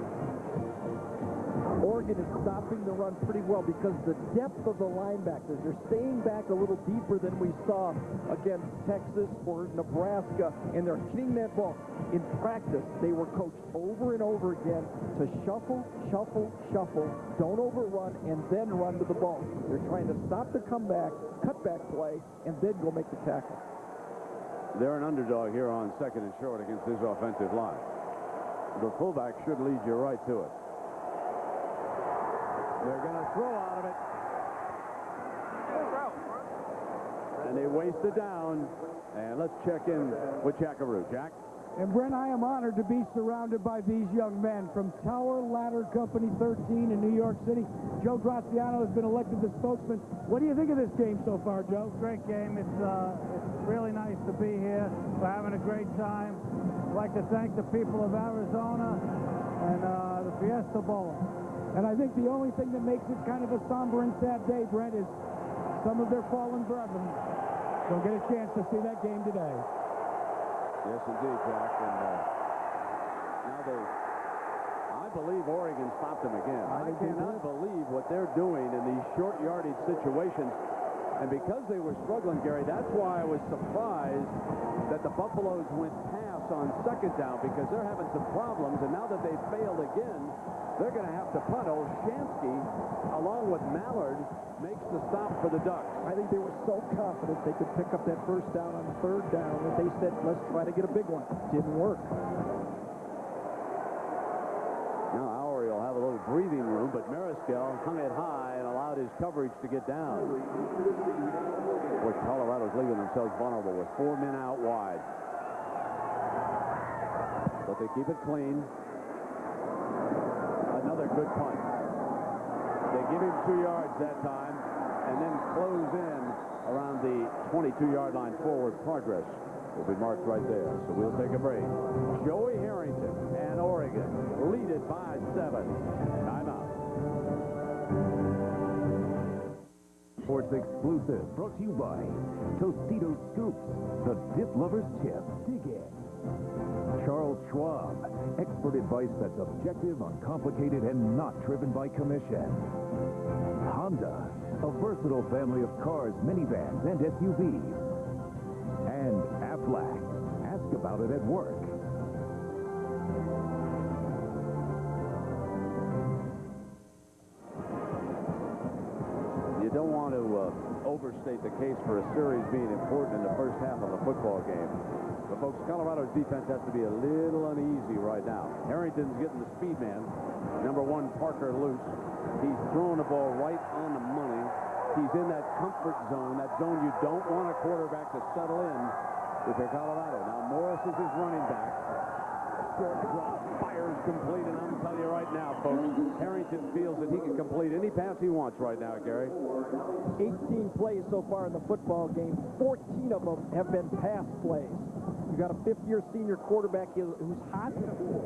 Oregon is stopping the run pretty well because the depth of the linebackers, they're staying back a little deeper than we saw against Texas or Nebraska, and they're hitting that ball. In practice, they were coached over and over again to shuffle, shuffle, shuffle, don't overrun, and then run to the ball. They're trying to stop the comeback, cutback play, and then go make the tackle. They're an underdog here on second and short against this offensive line. The fullback should lead you right to it. They're going to throw out of it. And they waste it down. And let's check in with Jackaroo. Jack? And Brent, I am honored to be surrounded by these young men from Tower Ladder Company 13 in New York City. Joe Graziano has been elected the spokesman. What do you think of this game so far, Joe? Great game. It's really nice to be here. We're having a great time. I'd like to thank the people of Arizona and the Fiesta Bowl. And I think the only thing that makes it kind of a somber and sad day, Brent, is some of their fallen brethren don't get a chance to see that game today. Yes, indeed, Jack. And now I believe Oregon stopped them again. I cannot believe what they're doing in these short yardage situations. And because they were struggling, Gary, that's why I was surprised that the Buffaloes went pass on second down, because they're having some problems. And now that they've failed again, they're going to have to punt. Olshansky, along with Mallard, makes the stop for the Ducks. I think they were so confident they could pick up that first down on third down that they said, let's try to get a big one. Didn't work. Now Auer will have a little breathing room, but Mariscal hung it high and allowed his coverage to get down. Boy, Colorado's leaving themselves vulnerable with 4 men out wide. But they keep it clean. Another good punt. They give him 2 yards that time and then close in around the 22-yard line. Forward progress will be marked right there. So we'll take a break. Joey Harrington and Oregon lead it by 7. Timeout. Sports exclusive brought to you by Tostitos Scoops, the dip lover's tip. Dig in. Charles Schwab, expert advice that's objective, uncomplicated, and not driven by commission. Honda, a versatile family of cars, minivans, and SUVs. And Aflac, ask about it at work. You don't want to overstate the case for a series being important in the first half of a football game. But, folks, Colorado's defense has to be a little uneasy right now. Harrington's getting the speed man. Number 1, Parker loose. He's throwing the ball right on the money. He's in that comfort zone, that zone you don't want a quarterback to settle in if you're Colorado. Now, Morris is his running back. short drop, fires complete, and I'm telling you right now, folks, Harrington feels that he can complete any pass he wants right now, Gary. 18 plays so far in the football game. 14 of them have been pass plays. You got a fifth-year senior quarterback who's hot.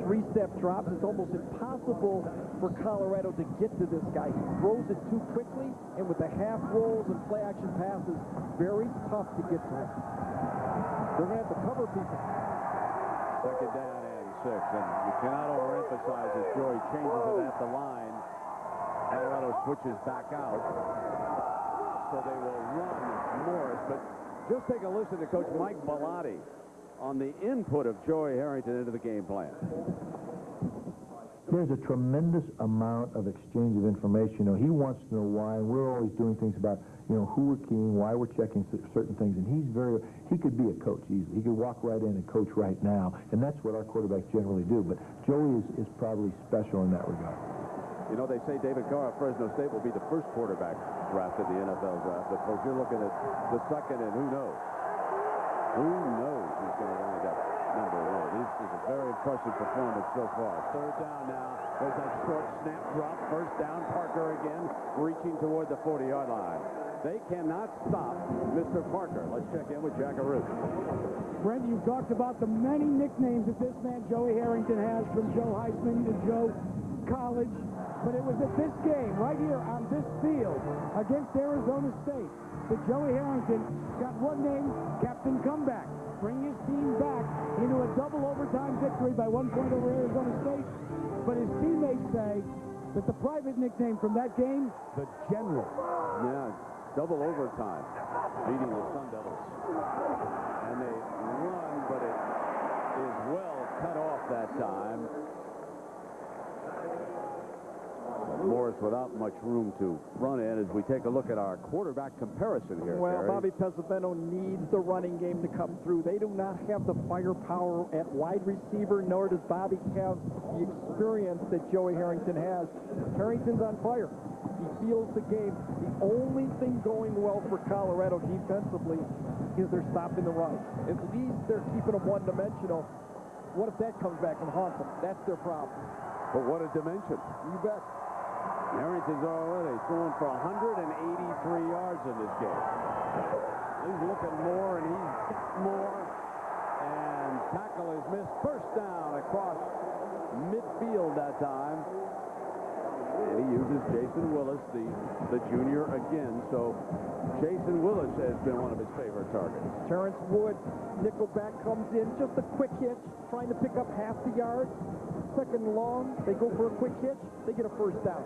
Three-step drops. It's almost impossible for Colorado to get to this guy. He throws it too quickly, and with the half rolls and play-action passes, very tough to get to him. They're going to have to cover people. Second down and 6, and you cannot overemphasize as Joey changes it at the line. Colorado switches back out, so they will run Morris. But just take a listen to Coach Mike Bellotti on the input of Joey Harrington into the game plan. There's a tremendous amount of exchange of information. He wants to know why, and we're always doing things about, who we're keying, why we're checking certain things, and he could be a coach easily. He could walk right in and coach right now, and that's what our quarterbacks generally do. But Joey is probably special in that regard. They say David Carr of Fresno State will be the first quarterback drafted in the NFL draft, but folks, you're looking at the second, and who knows? Who knows who's going to wind up number 1? This is a very impressive performance so far. Third down now. There's that short snap drop. First down, Parker again, reaching toward the 40-yard line. They cannot stop Mr. Parker. Let's check in with Jack Arute. Brent, you talked about the many nicknames that this man, Joey Harrington, has, from Joe Heisman to Joe College. But it was at this game, right here on this field, against Arizona State, that Joey Harrington got one name, Captain Comeback, bring his team back into a double overtime victory by 1 point over Arizona State. But his teammates say that the private nickname from that game, the General. Yeah, double overtime, beating the Sun Devils. And they run, but it is well cut off that time. Morris without much room to run in as we take a look at our quarterback comparison here. Well, Gary. Bobby Pesavento needs the running game to come through. They do not have the firepower at wide receiver, nor does Bobby have the experience that Joey Harrington has. Harrington's on fire. He feels the game. The only thing going well for Colorado defensively is they're stopping the run. At least they're keeping them one-dimensional. What if that comes back and haunts them? That's their problem. But what a dimension. You bet. Harrington's already thrown for 183 yards in this game. He's looking more, and he's got more. And tackle is missed. First down across midfield that time. And he uses Jason Willis, the junior, again. So Jason Willis has been one of his favorite targets. Terrence Wood, nickelback, comes in. Just a quick hitch, trying to pick up half the yard. Second and long, they go for a quick hitch, they get a first down.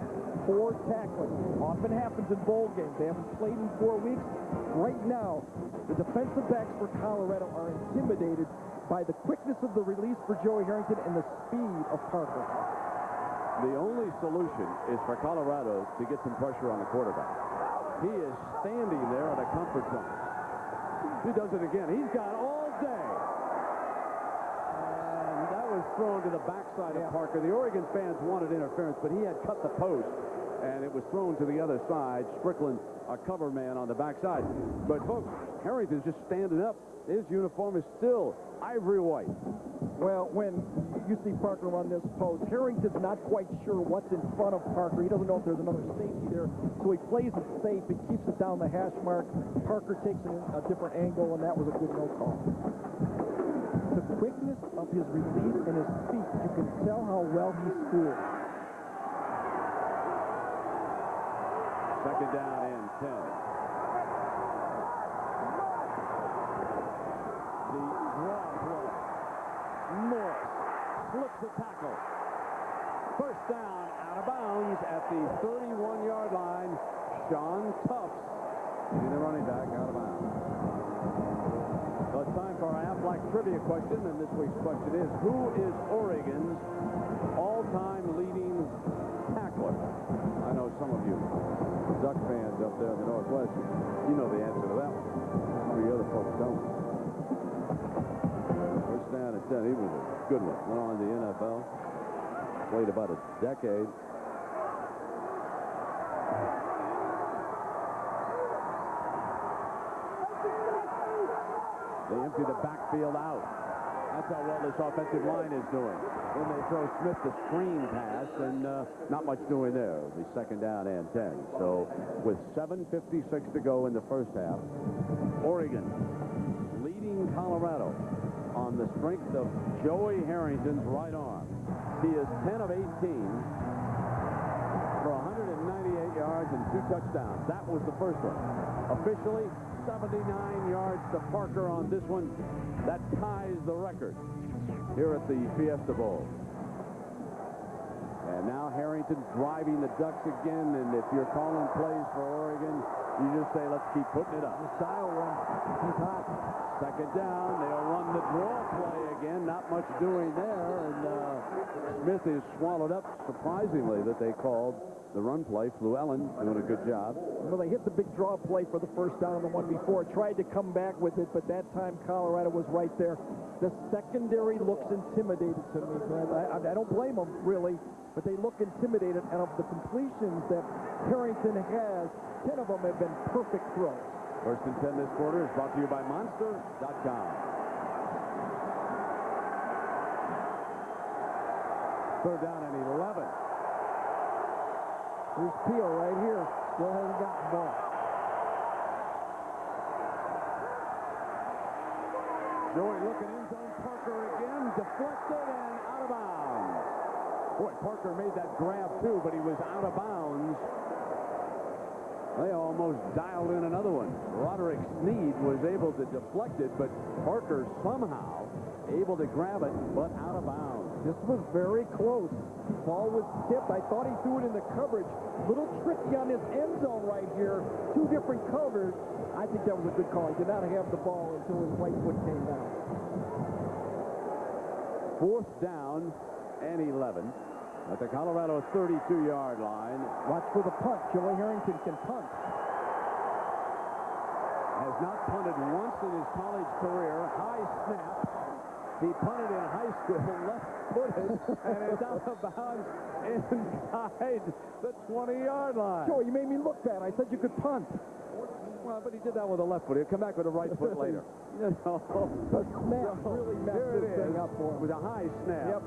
4 tackling. Often happens in bowl games. They haven't played in 4 weeks. Right now, the defensive backs for Colorado are intimidated by the quickness of the release for Joey Harrington and the speed of Parker. The only solution is for Colorado to get some pressure on the quarterback. He is standing there in a comfort zone. He does it again. He's got all day. Was thrown to the backside of Parker. The Oregon fans wanted interference, but he had cut the post, and it was thrown to the other side. Strickland, a cover man on the backside. But, folks, Harrington's just standing up. His uniform is still ivory white. Well, when you see Parker on this post, Harrington's not quite sure what's in front of Parker. He doesn't know if there's another safety there, so he plays it safe. He keeps it down the hash mark. Parker takes it in a different angle, and that was a good no call. The quickness of his release and his feet, you can tell how well he's schooled. Second down and 10. The draw play. Morris slips the tackle. First down, out of bounds at the 31-yard line. Sean Tufts, leading the running back, out of bounds. So it's time for our Aflac trivia question, and this week's question is, who is Oregon's all-time leading tackler? I know some of you Duck fans up there in the Northwest, you know the answer to that one. Some of the other folks don't. First down at 10, he was a good one. Went on to the NFL, played about a decade. They empty the backfield out. That's how well this offensive line is doing. When they throw Smith the screen pass, and not much doing there. It'll be second down and 10. So with 7:56 to go in the first half, Oregon leading Colorado on the strength of Joey Harrington's right arm. He is 10 of 18 for 198 yards and 2 touchdowns. That was the first one. Officially, 79 yards to Parker on this one. That ties the record here at the Fiesta Bowl. And now Harrington driving the Ducks again, and if you're calling plays for Oregon, you just say, let's keep putting it up. The style one. He's hot. Second down, they'll run the draw play again. Not much doing there, and Smith is swallowed up, surprisingly, that they called the run play. Llewellyn doing a good job. Well, they hit the big draw play for the first down on the one before. Tried to come back with it, but that time Colorado was right there. The secondary looks intimidated to me, man. I don't blame them, really, but they look intimidated. And of the completions that Harrington has, 10 of them have been perfect throws. First and 10 this quarter is brought to you by Monster.com. Third down and 11. Here's Peel right here. Still hasn't gotten the ball. Joey looking in zone. Parker again. Deflected and out of bounds. Boy, Parker made that grab too, but he was out of bounds. They almost dialed in another one. Roderick Sneed was able to deflect it, but Parker somehow able to grab it, but out of bounds. This was very close. Ball was tipped. I thought he threw it in the coverage. Little tricky on his end zone right here. 2 different covers. I think that was a good call. He did not have the ball until his right foot came down. Fourth down and 11 at the Colorado 32-yard line. Watch for the punt. Joey Harrington can punt. Has not punted once in his college career. High snap. He punted in high school, left-footed, and it's out of bounds inside the 20-yard line. Joey, you made me look bad. I said you could punt. Well, but he did that with a left foot. He'll come back with a right foot later. You know, the snap really messed this thing up for him. With a high snap. Yep.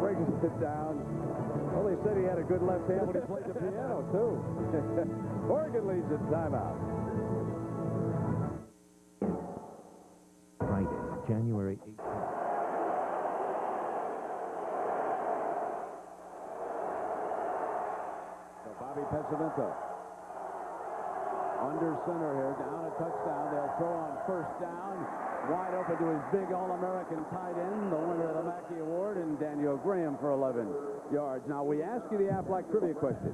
Brings it down. Well, they said he had a good left hand when he played the piano, too. Oregon leads at timeout. Friday, January 18th. So Bobby Pesavento under center here, down a touchdown. They'll throw on first down. Wide open to his big All-American tight end, the winner of the Mackey Award, and Daniel Graham for 11 yards. Now, we ask you the Aflac trivia question.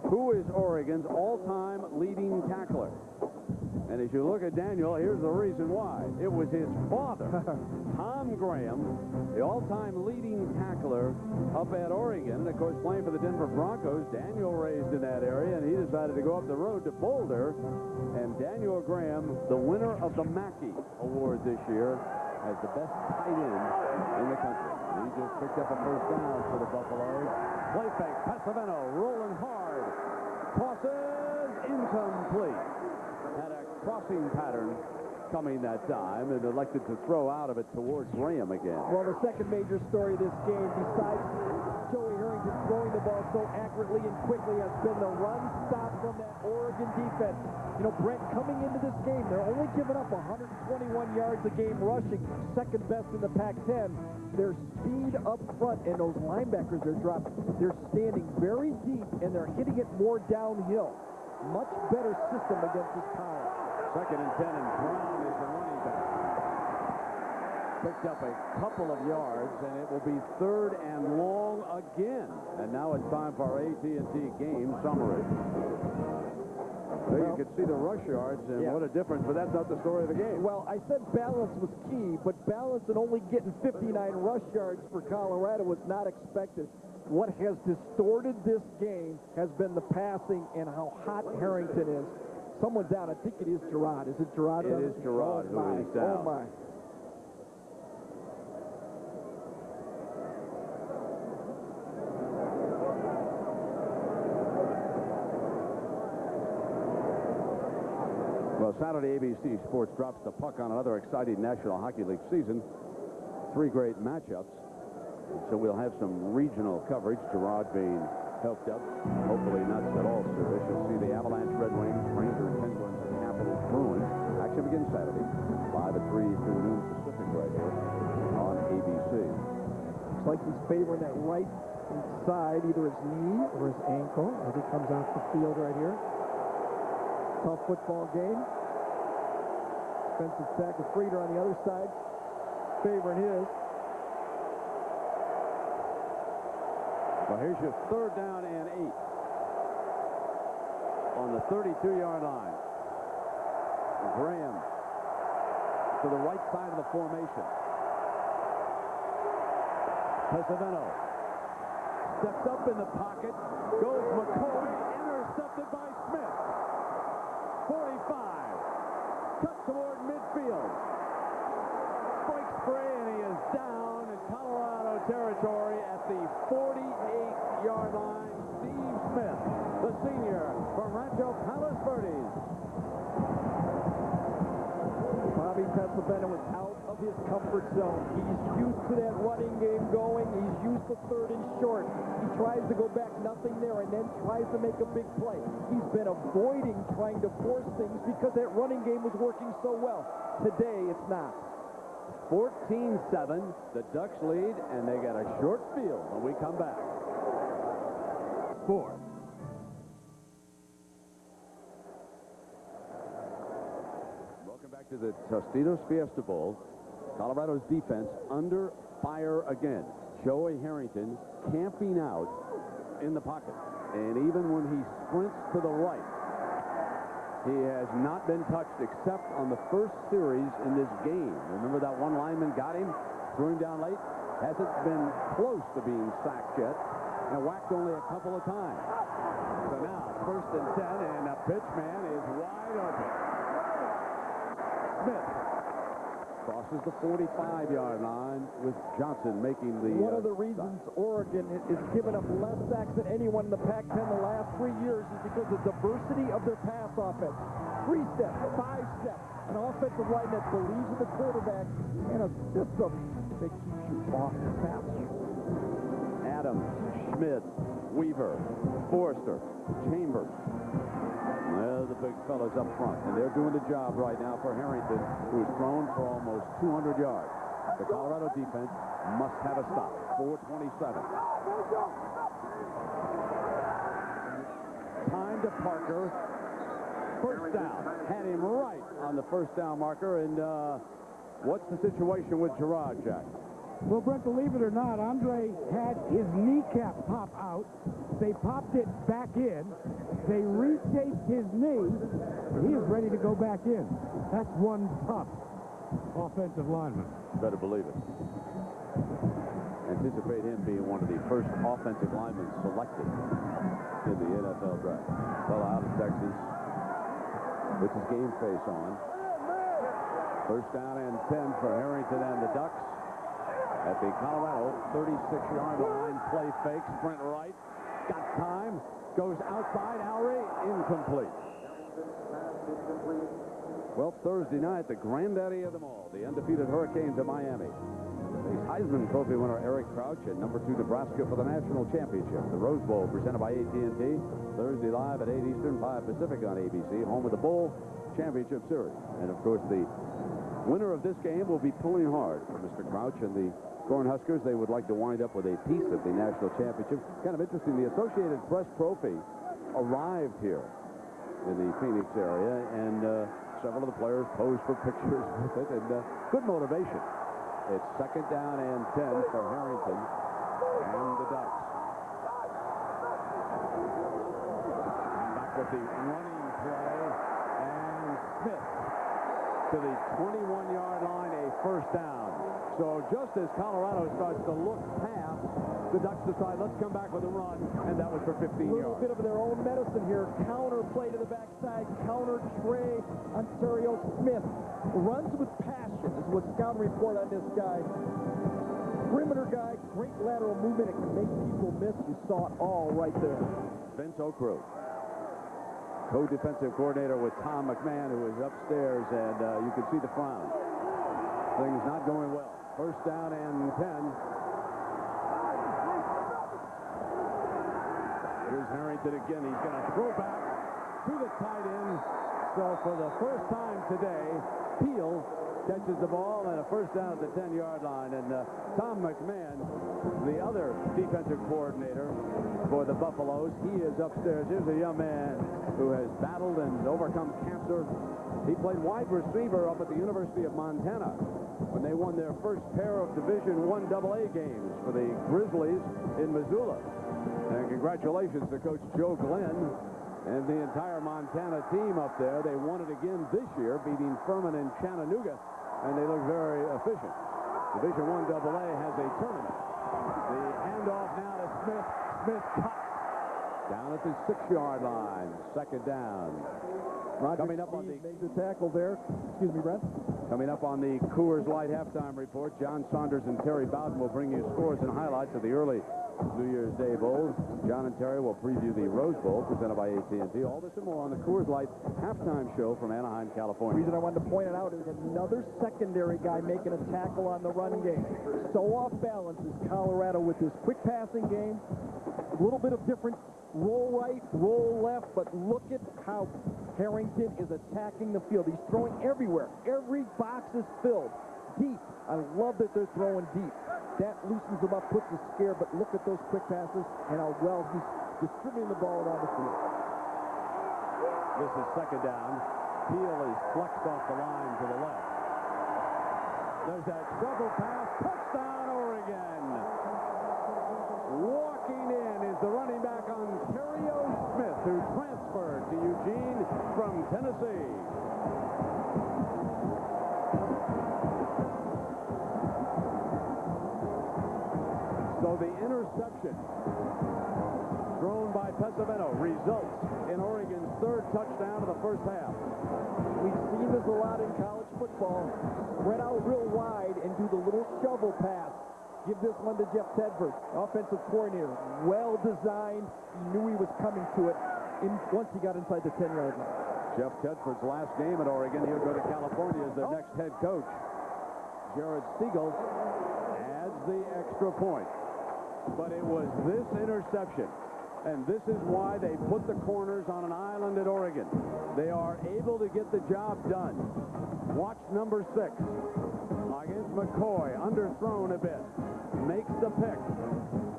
Who is Oregon's all-time leading tackler? And as you look at Daniel, here's the reason why. It was his father, Tom Graham, the all-time leading tackler up at Oregon. And, of course, playing for the Denver Broncos. Daniel raised in that area, and he decided to go up the road to Boulder. And Daniel Graham, the winner of the Mackey Award this year, as the best tight end in the country. He just picked up a first down for the Buffaloes. Play fake, Pesavento rolling hard. Tosses incomplete. Had a crossing pattern coming that time and elected to throw out of it towards Graham again. Well, the second major story of this game, besides Joey Harrington throwing the ball so accurately and quickly, has been the run stop from that Oregon defense. You know, Brent, coming into this game, they're only giving up 121 yards a game rushing, second best in the Pac-10. Their speed up front and those linebackers they're dropping, they're standing very deep and they're hitting it more downhill. Much better system against this power. Second and 10, and Brown is the running back. Picked up a couple of yards, and it will be third and long again. And now it's time for our AT&T game summary. There you can see the rush yards, and what a difference, but that's not the story of the game. Well, I said balance was key, but balance and only getting 59 rush yards for Colorado was not expected. What has distorted this game has been the passing and how hot Harrington is. Someone's down. I think it is Gerard. Is it Gerard? It is Gerard who is down. Oh, my. Well, Saturday ABC Sports drops the puck on another exciting National Hockey League season. 3 great matchups. So we'll have some regional coverage. Gerard being helped up. Hopefully not at all serious. You'll see the Avalanche, Red Wings, Rangers, Penguins, and Capitals, Bruins. Action begins Saturday, 5 at 3 through noon Pacific right here on ABC. Looks like he's favoring that right side, either his knee or his ankle as he comes off the field right here. Tough football game. Defensive tackle Frieder on the other side, favoring his. Well, here's your 3rd down and 8 on the 32-yard line. Graham to the right side of the formation. Pesavento steps up in the pocket, goes McCoy, intercepted by Smith. 45, cuts toward midfield. Breaks free, and he is down in Colorado territory at the 48-yard line. Steve Smith, the senior from Rancho Palos Verdes. Bobby Pesavento is out of his comfort zone. He's used to that running game going. He's used to 3rd and short. He tries to go back, nothing there, and then tries to make a big play. He's been avoiding trying to force things because that running game was working so well. Today, it's not. 14-7, the Ducks lead, and they got a short field when we come back. 4. Welcome back to the Tostitos Fiesta Bowl. Colorado's defense under fire again. Joey Harrington camping out in the pocket. And even when he sprints to the right, he has not been touched except on the first series in this game. Remember that one lineman got him, threw him down late? Hasn't been close to being sacked yet, and whacked only a couple of times. So now, 1st and 10, and the pitch man is wide open. Smith crosses the 45-yard line with Johnson making the one of the reasons Oregon is giving up less sacks than anyone in the Pac-10 the last 3 years is because of the diversity of their pass offense. 3 steps, 5 steps, an offensive line that believes in the quarterback, and a system that keeps you off the pass. Adams, Schmidt, Weaver, Forrester, Chambers. They're the big fellas up front, and they're doing the job right now for Harrington, who's thrown for almost 200 yards. The Colorado defense must have a stop. 4:27. Time to Parker. 1st down. Had him right on the 1st down marker, and what's the situation with Gerard, Jack? Well, Brent, believe it or not, Andre had his kneecap pop out. They popped it back in. They retaped his knee. He is ready to go back in. That's one tough offensive lineman. Better believe it. Anticipate him being one of the first offensive linemen selected in the NFL draft. Well, out of Texas. With his game face on. 1st down and 10 for Harrington and the Ducks. At the Colorado 36-yard line, play fake, sprint right, got time, goes outside, Alray, incomplete. Well, Thursday night, the granddaddy of them all, the undefeated Hurricanes of Miami. The Heisman Trophy winner Eric Crouch and number 2 Nebraska for the national championship. The Rose Bowl presented by AT&T, Thursday live at 8 Eastern, 5 Pacific on ABC, home of the Bowl Championship Series. And, of course, the winner of this game will be pulling hard for Mr. Crouch and the Cornhuskers. They would like to wind up with a piece of the national championship. Kind of interesting, the Associated Press Trophy arrived here in the Phoenix area, and several of the players posed for pictures with it, and good motivation. It's 2nd down and 10 for Harrington and the Ducks. Back with the running play, and Smith to the 21-yard line, a 1st down. So just as Colorado starts to look past, the Ducks decide, let's come back with a run, and that was for 15 yards. A little bit of their own medicine here. Counter play to the backside. Counter Trey Ontario Smith. Runs with passion is what scout report on this guy. Perimeter guy, great lateral movement. It can make people miss. You saw it all right there. Vince O'Crew. co-defensive coordinator with Tom McMahon, who is upstairs, and you can see the frown. Things not going well. First down and 10. Here's Harrington again. He's going to throw back to the tight end. So for the first time today, Peel catches the ball and a first down at the 10-yard line. And Tom McMahon, the other defensive coordinator for the Buffaloes, he is upstairs. Here's a young man who has battled and overcome cancer. He played wide receiver up at the University of Montana when they won their first pair of Division I AA games for the Grizzlies in Missoula. And congratulations to Coach Joe Glenn and the entire Montana team up there. They won it again this year, beating Furman and Chattanooga, and they look very efficient. Division I AA has a tournament. The handoff now to Smith. Smith cut down at the 6-yard line. Second down. Roger Coming up on the made the tackle there. Excuse me, Brent. Coming up on the Coors Light halftime report, John Saunders and Terry Bowden will bring you scores and highlights of the early New Year's Day Bowls. John and Terry will preview the Rose Bowl presented by AT&T. All this and more on the Coors Light halftime show from Anaheim, California. The reason I wanted to point it out is another secondary guy making a tackle on the run game. So off balance is Colorado with this quick passing game. A little bit of different roll right, roll left, but look at how Harrington is attacking the field. He's throwing everywhere. Every box is filled. Deep. I love that they're throwing deep. That loosens them up, puts a scare, but look at those quick passes and how well he's distributing the ball around the field. This is second down. Peel is flexed off the line to the left. There's that shovel pass. Touchdown, Oregon. Walking in is the running back Ontario Smith, who transferred to Eugene from Tennessee. So the interception thrown by Pesavento results in Oregon's third touchdown of the first half. We've seen this a lot in college football. Spread out real wide and do the little shovel pass. Give this one to Jeff Tedford, offensive coordinator. Well designed. He knew he was coming to it once he got inside the 10-yard line. Jeff Tedford's last game at Oregon. He'll go to California as their next head coach. Jared Siegel adds the extra point. But it was this interception, and this is why they put the corners on an island at Oregon. They are able to get the job done. Watch number 6 against McCoy, underthrown a bit, makes the pick.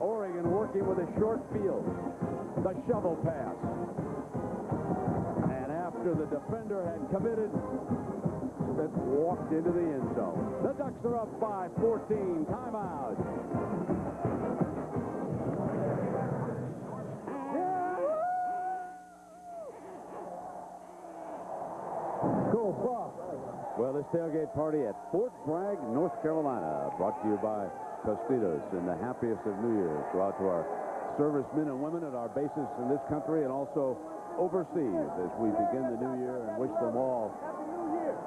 Oregon working with a short field, the shovel pass. And after the defender had committed, Smith walked into the end zone. The Ducks are up by 14. Timeout. Well, this tailgate party at Fort Bragg, North Carolina, brought to you by Tostitos, and the happiest of New Year's go out to our servicemen and women at our bases in this country and also overseas as we begin the new year and wish them all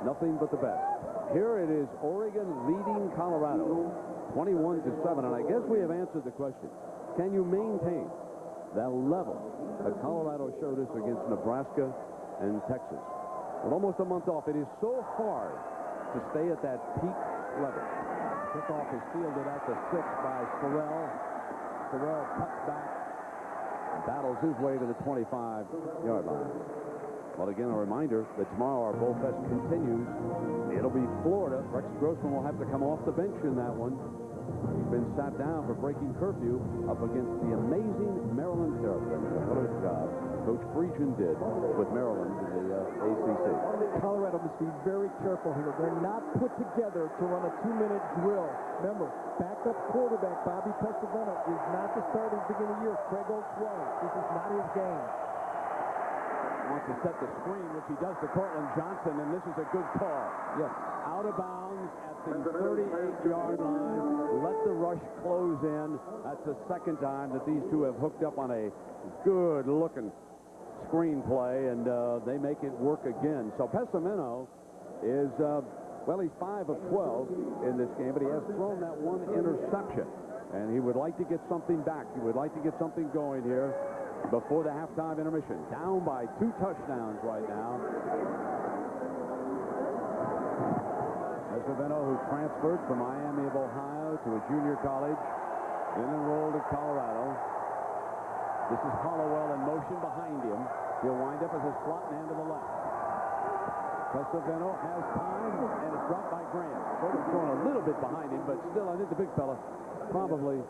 nothing but the best. Here it is, Oregon leading Colorado 21-7, and I guess we have answered the question. Can you maintain that level that Colorado showed us against Nebraska and Texas? With almost a month off, it is so hard to stay at that peak level. Kickoff is fielded at the 6 by Sorrell. Sorrell cuts back and battles his way to the 25-yard line. Well, again, a reminder that tomorrow our Bowl Fest continues. It'll be Florida. Rex Grossman will have to come off the bench in that one. He's been sat down for breaking curfew up against the amazing Maryland Terrapins. What a job Coach Friedgen did with Maryland in the ACC. Colorado must be very careful here. They're not put together to run a 2-minute drill. Remember, backup quarterback Bobby Pesavento is not the starter at the beginning of the year. Craig O'Swell. This is not his game. Wants to set the screen, which he does to Cortland Johnson, and this is a good call. Yes. Out of bounds at the 38-yard line. Let the rush close in. That's the second time that these two have hooked up on a good-looking screenplay, and they make it work again. So Pesavento is, well, he's 5 of 12 in this game, but he has thrown that one interception, and he would like to get something back. He would like to get something going here. before the halftime intermission. Down by 2 touchdowns right now. Pesavento, who transferred from Miami of Ohio to a junior college, then enrolled at Colorado. This is Hollowell in motion behind him. He'll wind up as a slot man to the left. Pesavento has time, and it's dropped by Graham. Sort of thrown a little bit behind him, but still, I think the big fella probably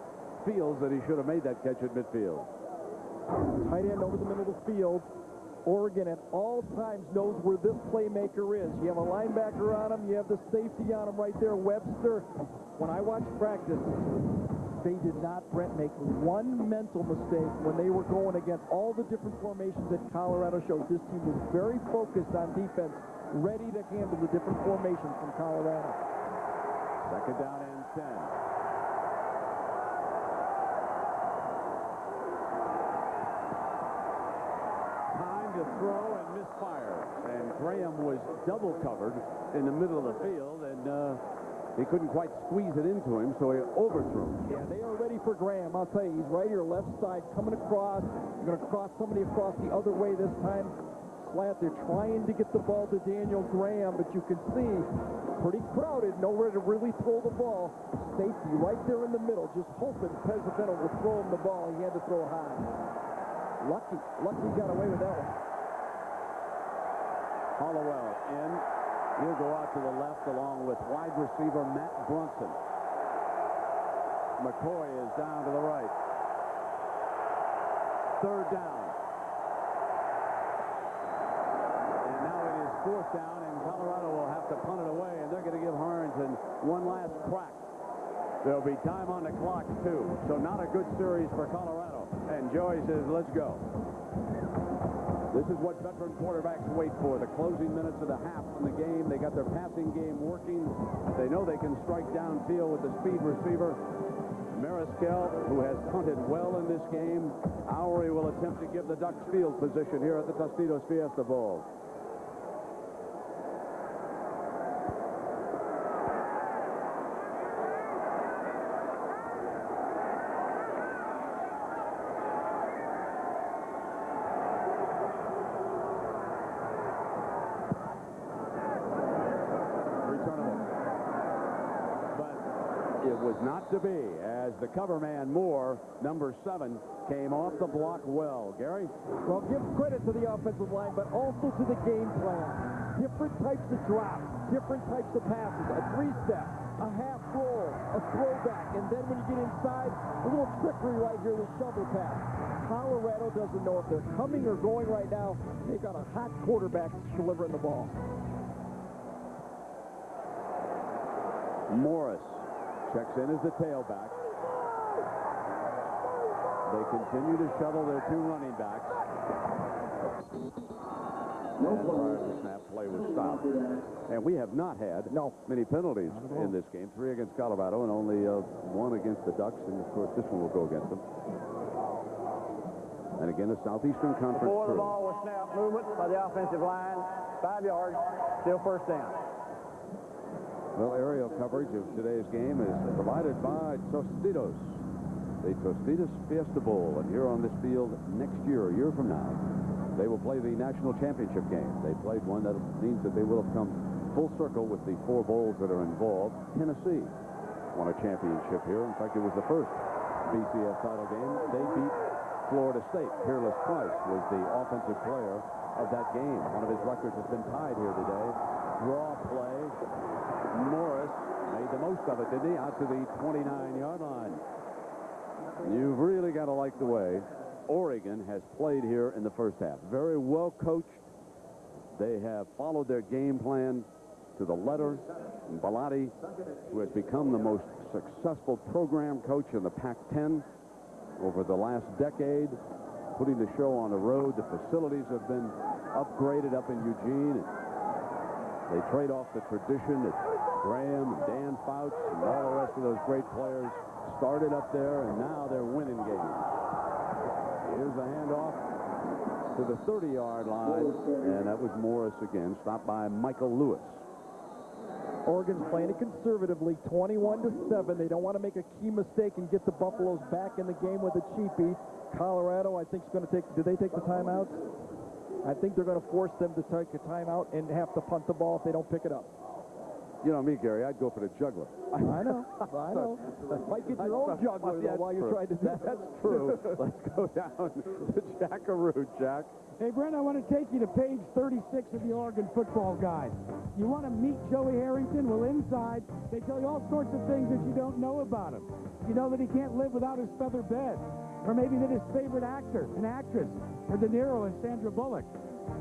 feels that he should have made that catch at midfield. Tight end over the middle of the field. Oregon at all times knows where this playmaker is. You have a linebacker on him. You have the safety on him right there, Webster. When I watched practice, they did not, Brent, make one mental mistake when they were going against all the different formations that Colorado showed. This team was very focused on defense, ready to handle the different formations from Colorado. Second down and 10. To throw and misfire, and Graham was double covered in the middle of the field, and he couldn't quite squeeze it into him, so he overthrew. Yeah, they are ready for Graham. I'll tell you, he's right here, left side, coming across. You're going to cross somebody across the other way this time. Slant, they're trying to get the ball to Daniel Graham, but you can see pretty crowded, nowhere to really throw the ball. Safety right there in the middle, just hoping Pesavento will throw him the ball. He had to throw high. Lucky got away with that one. Hollowell in. He'll go out to the left along with wide receiver Matt Brunson. McCoy is down to the right. Third down. And now it is fourth down, and Colorado will have to punt it away, and they're going to give Harrington one last crack. There'll be time on the clock, too. So not a good series for Colorado. And Joey says, let's go. This is what veteran quarterbacks wait for, the closing minutes of the half in the game. They got their passing game working. They know they can strike downfield with the speed receiver. Mariscal, who has punted well in this game. Owery will attempt to give the Ducks field position here at the Tostitos Fiesta Bowl. Not to be, as the cover man Moore, number 7, came off the block well. Gary? Well, give credit to the offensive line, but also to the game plan. Different types of drops, different types of passes, a 3-step, a half roll, a throwback, and then when you get inside, a little trickery right here, the shovel pass. Colorado doesn't know if they're coming or going right now. They've got a hot quarterback delivering the ball. Morris checks in as the tailback. They continue to shuttle their 2 running backs. And prior to snap, play was stopped. And we have not had many penalties in this game. 3 against Colorado and only 1 against the Ducks. And, of course, this one will go against them. And again, a Southeastern Conference Before the ball was snap, movement by the offensive line. 5 yards, still first down. Well, aerial coverage of today's game is provided by Tostitos, the Tostitos Fiesta Bowl. And here on this field next year, a year from now, they will play the national championship game. They played one. That means that they will have come full circle with the 4 bowls that are involved. Tennessee won a championship here. In fact, it was the first BCS title game. They beat Florida State. Peerless Price was the offensive player of that game. One of his records has been tied here today. Draw play. Morris made the most of it, didn't he? Out to the 29-yard line. You've really got to like the way Oregon has played here in the first half. Very well coached. They have followed their game plan to the letter. And Bellotti, who has become the most successful program coach in the Pac-10 over the last decade, putting the show on the road. The facilities have been upgraded up in Eugene. They trade off the tradition that Graham and Dan Fouts and all the rest of those great players started up there, and now they're winning games. Here's the handoff to the 30-yard line, and that was Morris again, stopped by Michael Lewis. Oregon's playing it conservatively, 21-7. They don't want to make a key mistake and get the Buffaloes back in the game with a cheapie. Colorado, I think, is going to take... Do they take the timeouts? I think they're going to force them to take a timeout and have to punt the ball if they don't pick it up. You know me, Gary, I'd go for the juggler. I know. Might get your own juggler though, while you're trying to do that. That's true. Let's go down to Jackaroo, Jack. Hey, Brent, I want to take you to page 36 of the Oregon Football Guide. You want to meet Joey Harrington? Well, inside, they tell you all sorts of things that you don't know about him. You know that he can't live without his feather bed. Or maybe that his favorite actor and actress are De Niro and Sandra Bullock.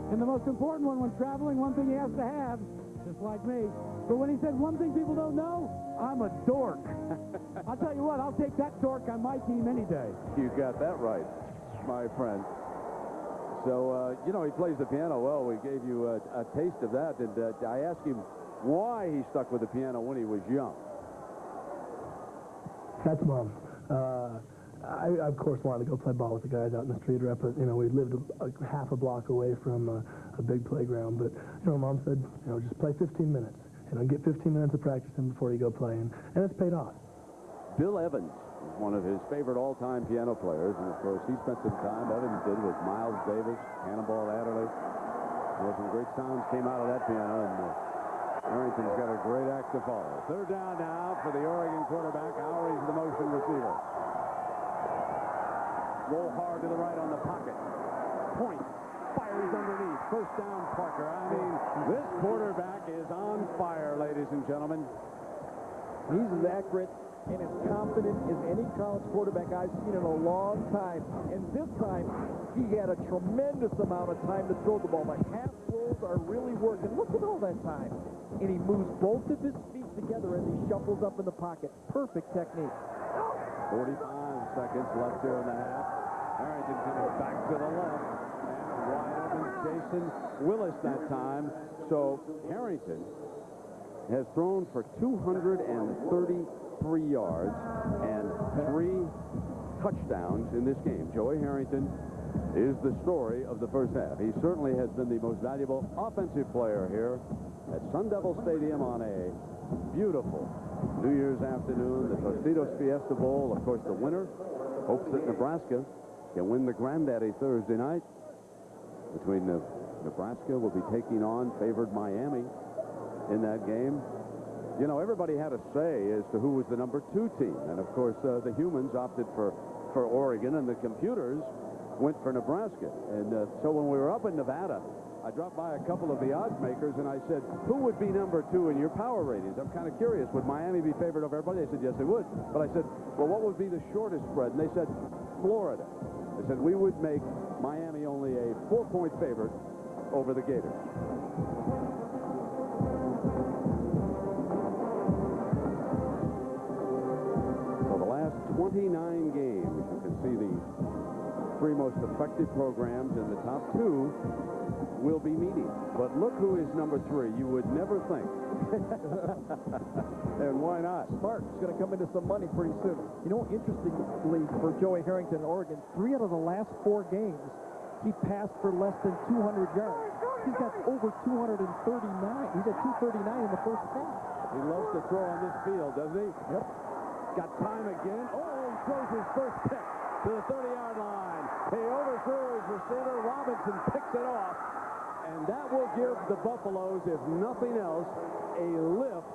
And the most important one when traveling, one thing he has to have, just like me. But when he said one thing people don't know, I'm a dork. I'll tell you what, I'll take that dork on my team any day. You got that right, my friend. So, you know, he plays the piano well. We gave you a taste of that. And I asked him why he stuck with the piano when he was young. That's Mom. I, of course, wanted to go play ball with the guys out in the street rep, but, you know, we lived half a block away from a big playground. But, you know, Mom said, you know, just play 15 minutes. You know, get 15 minutes of practicing before you go play. And it's paid off. Bill Evans is one of his favorite all-time piano players. And, of course, he spent some time, Evans did, with Miles Davis, Cannonball Adderley. Well, some great sounds came out of that piano, and Harrington's got a great act to follow. Third down now for the Oregon quarterback. Howry's the motion receiver. Roll hard to the right on the pocket. Point. Fires underneath. First down, Parker. I mean, this quarterback is on fire, ladies and gentlemen. He's as accurate and as confident as any college quarterback I've seen in a long time. And this time, he had a tremendous amount of time to throw the ball. The half rolls are really working. Look at all that time. And he moves both of his feet together as he shuffles up in the pocket. Perfect technique. 45 seconds left here in the half. Harrington coming back to the left. And wide open Jason Willis that time. So Harrington has thrown for 233 yards and 3 touchdowns in this game. Joey Harrington is the story of the first half. He certainly has been the most valuable offensive player here at Sun Devil Stadium on a beautiful New Year's afternoon. The Tostitos Fiesta Bowl, of course, the winner hopes that Nebraska can win the Granddaddy Thursday night. Between Nebraska will be taking on favored Miami in that game. You know, everybody had a say as to who was the number 2 team. And, of course, the humans opted for Oregon, and the computers went for Nebraska. And so when we were up in Nevada, I dropped by a couple of the odds makers, and I said, who would be number 2 in your power ratings? I'm kind of curious. Would Miami be favored over everybody? They said, yes, they would. But I said, well, what would be the shortest spread? And they said, Florida. They said, we would make Miami only a 4-point favorite over the Gators. So the last 29 games, you can see the 3 most effective programs in the top 2 will be meeting. But look who is number 3. You would never think. And why not? Smart. He's going to come into some money pretty soon. You know, interestingly, for Joey Harrington in Oregon, 3 out of the last 4 games, he passed for less than 200 yards. He's got over 239. He's at 239 in the first half. He loves to throw on this field, doesn't he? Yep. Got time again. Oh, he throws his first pick to the 30-yard line. He overthrew his receiver. Robinson picks it off. And that will give the Buffaloes, if nothing else, a lift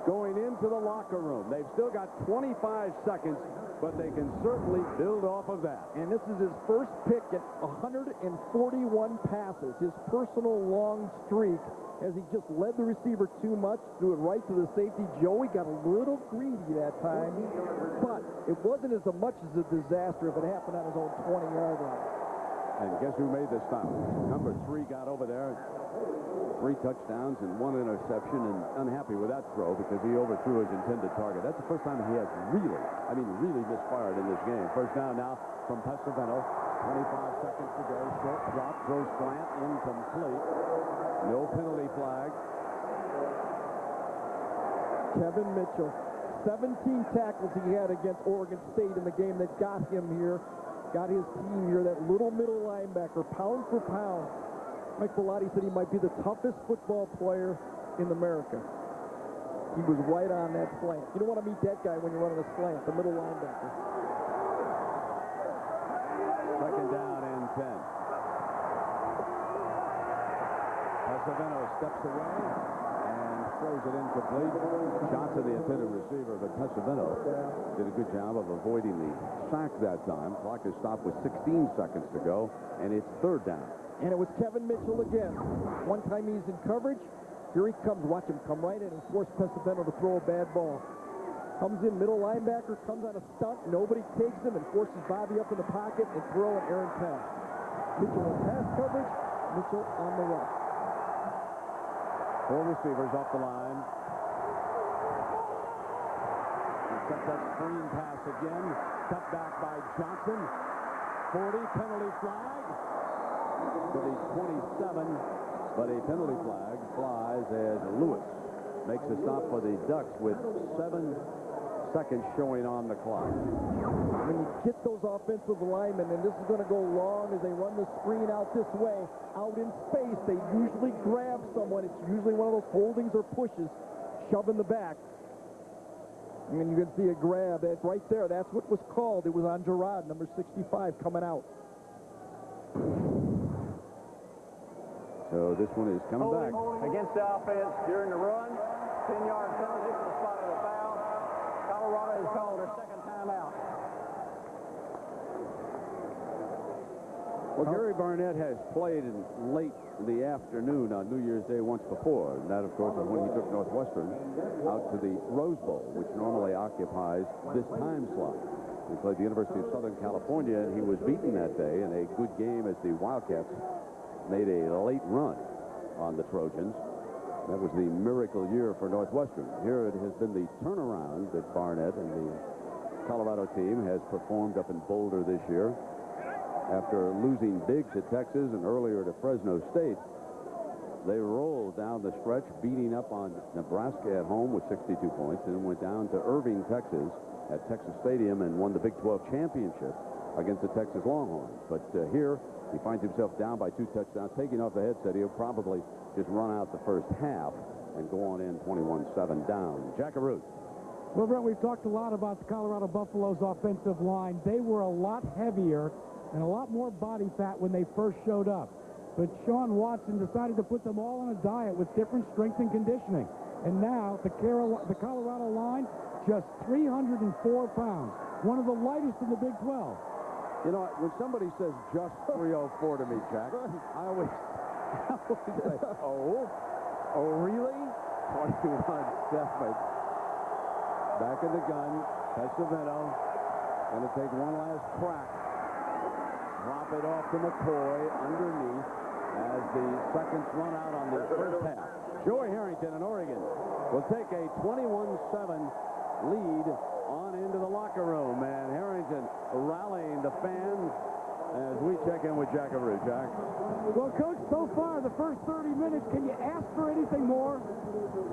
going into the locker room. They've still got 25 seconds, but they can certainly build off of that. And this is his first pick at 141 passes, his personal long streak, as he just led the receiver too much, threw it right to the safety. Joey got a little greedy that time, but it wasn't as much as a disaster if it happened on his own 20-yard line. And guess who made the stop? Number 3 got over there. 3 touchdowns and 1 interception, and unhappy with that throw because he overthrew his intended target. That's the first time he has really misfired in this game. First down now from Pesavento. 25 seconds to go. Short drop, throws slant, incomplete. No penalty flag. Kevin Mitchell, 17 tackles he had against Oregon State in the game that got him here. Got his team here, that little middle linebacker, pound for pound. Mike Bellotti said he might be the toughest football player in America. He was right on that slant. You don't want to meet that guy when you're running a slant, the middle linebacker. Second down and 10. Pasavino steps away and throws it incomplete. Johnson, the intended receiver, but Pasavino did a good job of avoiding the sack that time. Clock is stopped with 16 seconds to go, and it's third down. And it was Kevin Mitchell again. One time he's in coverage. Here he comes. Watch him come right in and force Pesavento to throw a bad ball. Comes in, middle linebacker, comes on a stunt. Nobody takes him and forces Bobby up in the pocket and throw an errant pass. Mitchell in pass coverage. Mitchell on the rush. 4 receivers off the line. Set that screen pass again. Cut back by Johnson. 40, penalty flag to the 27. But a penalty flag flies as Lewis makes a stop for the Ducks with 7 seconds showing on the clock. When you get those offensive linemen, and this is going to go long as they run the screen out this way, out in space, they usually grab someone. It's usually one of those holdings or pushes, shove in the back. And you can see a grab. That's right there. That's what was called. It was on Gerard, number 65, coming out. So this one is coming back. Against the offense during the run. 10-yard penalty for the spot of the foul. Colorado has called their second timeout. Well, Gary Barnett has played in late in the afternoon on New Year's Day once before. And that, of course, is when he took Northwestern out to the Rose Bowl, which normally occupies this time slot. He played the University of Southern California, and he was beaten that day in a good game as the Wildcats made a late run on the Trojans. That was the miracle year for Northwestern. Here it has been the turnaround that Barnett and the Colorado team has performed up in Boulder this year. After losing big to Texas and earlier to Fresno State, they rolled down the stretch, beating up on Nebraska at home with 62 points, and went down to Irving, Texas at Texas Stadium and won the Big 12 championship against the Texas Longhorns. But here, he finds himself down by 2 touchdowns. Taking off the headset, he'll probably just run out the first half and go on in 21-7 down. Jackaroo. Well, Brent, we've talked a lot about the Colorado Buffaloes offensive line. They were a lot heavier and a lot more body fat when they first showed up. But Sean Watson decided to put them all on a diet with different strength and conditioning. And now the Colorado line, just 304 pounds, one of the lightest in the Big 12. You know, when somebody says just 304 to me, Jack, I always say, oh, really? 21-7. Back in the gun, Pesavento going to take one last crack. Drop it off to McCoy underneath as the seconds run out on the first half. Joey Harrington in Oregon will take a 21-7 lead on into the locker room, and Harrington rallying the fans as we check in with Jackaroo. Jack. Well, Coach, so far, the first 30 minutes, can you ask for anything more?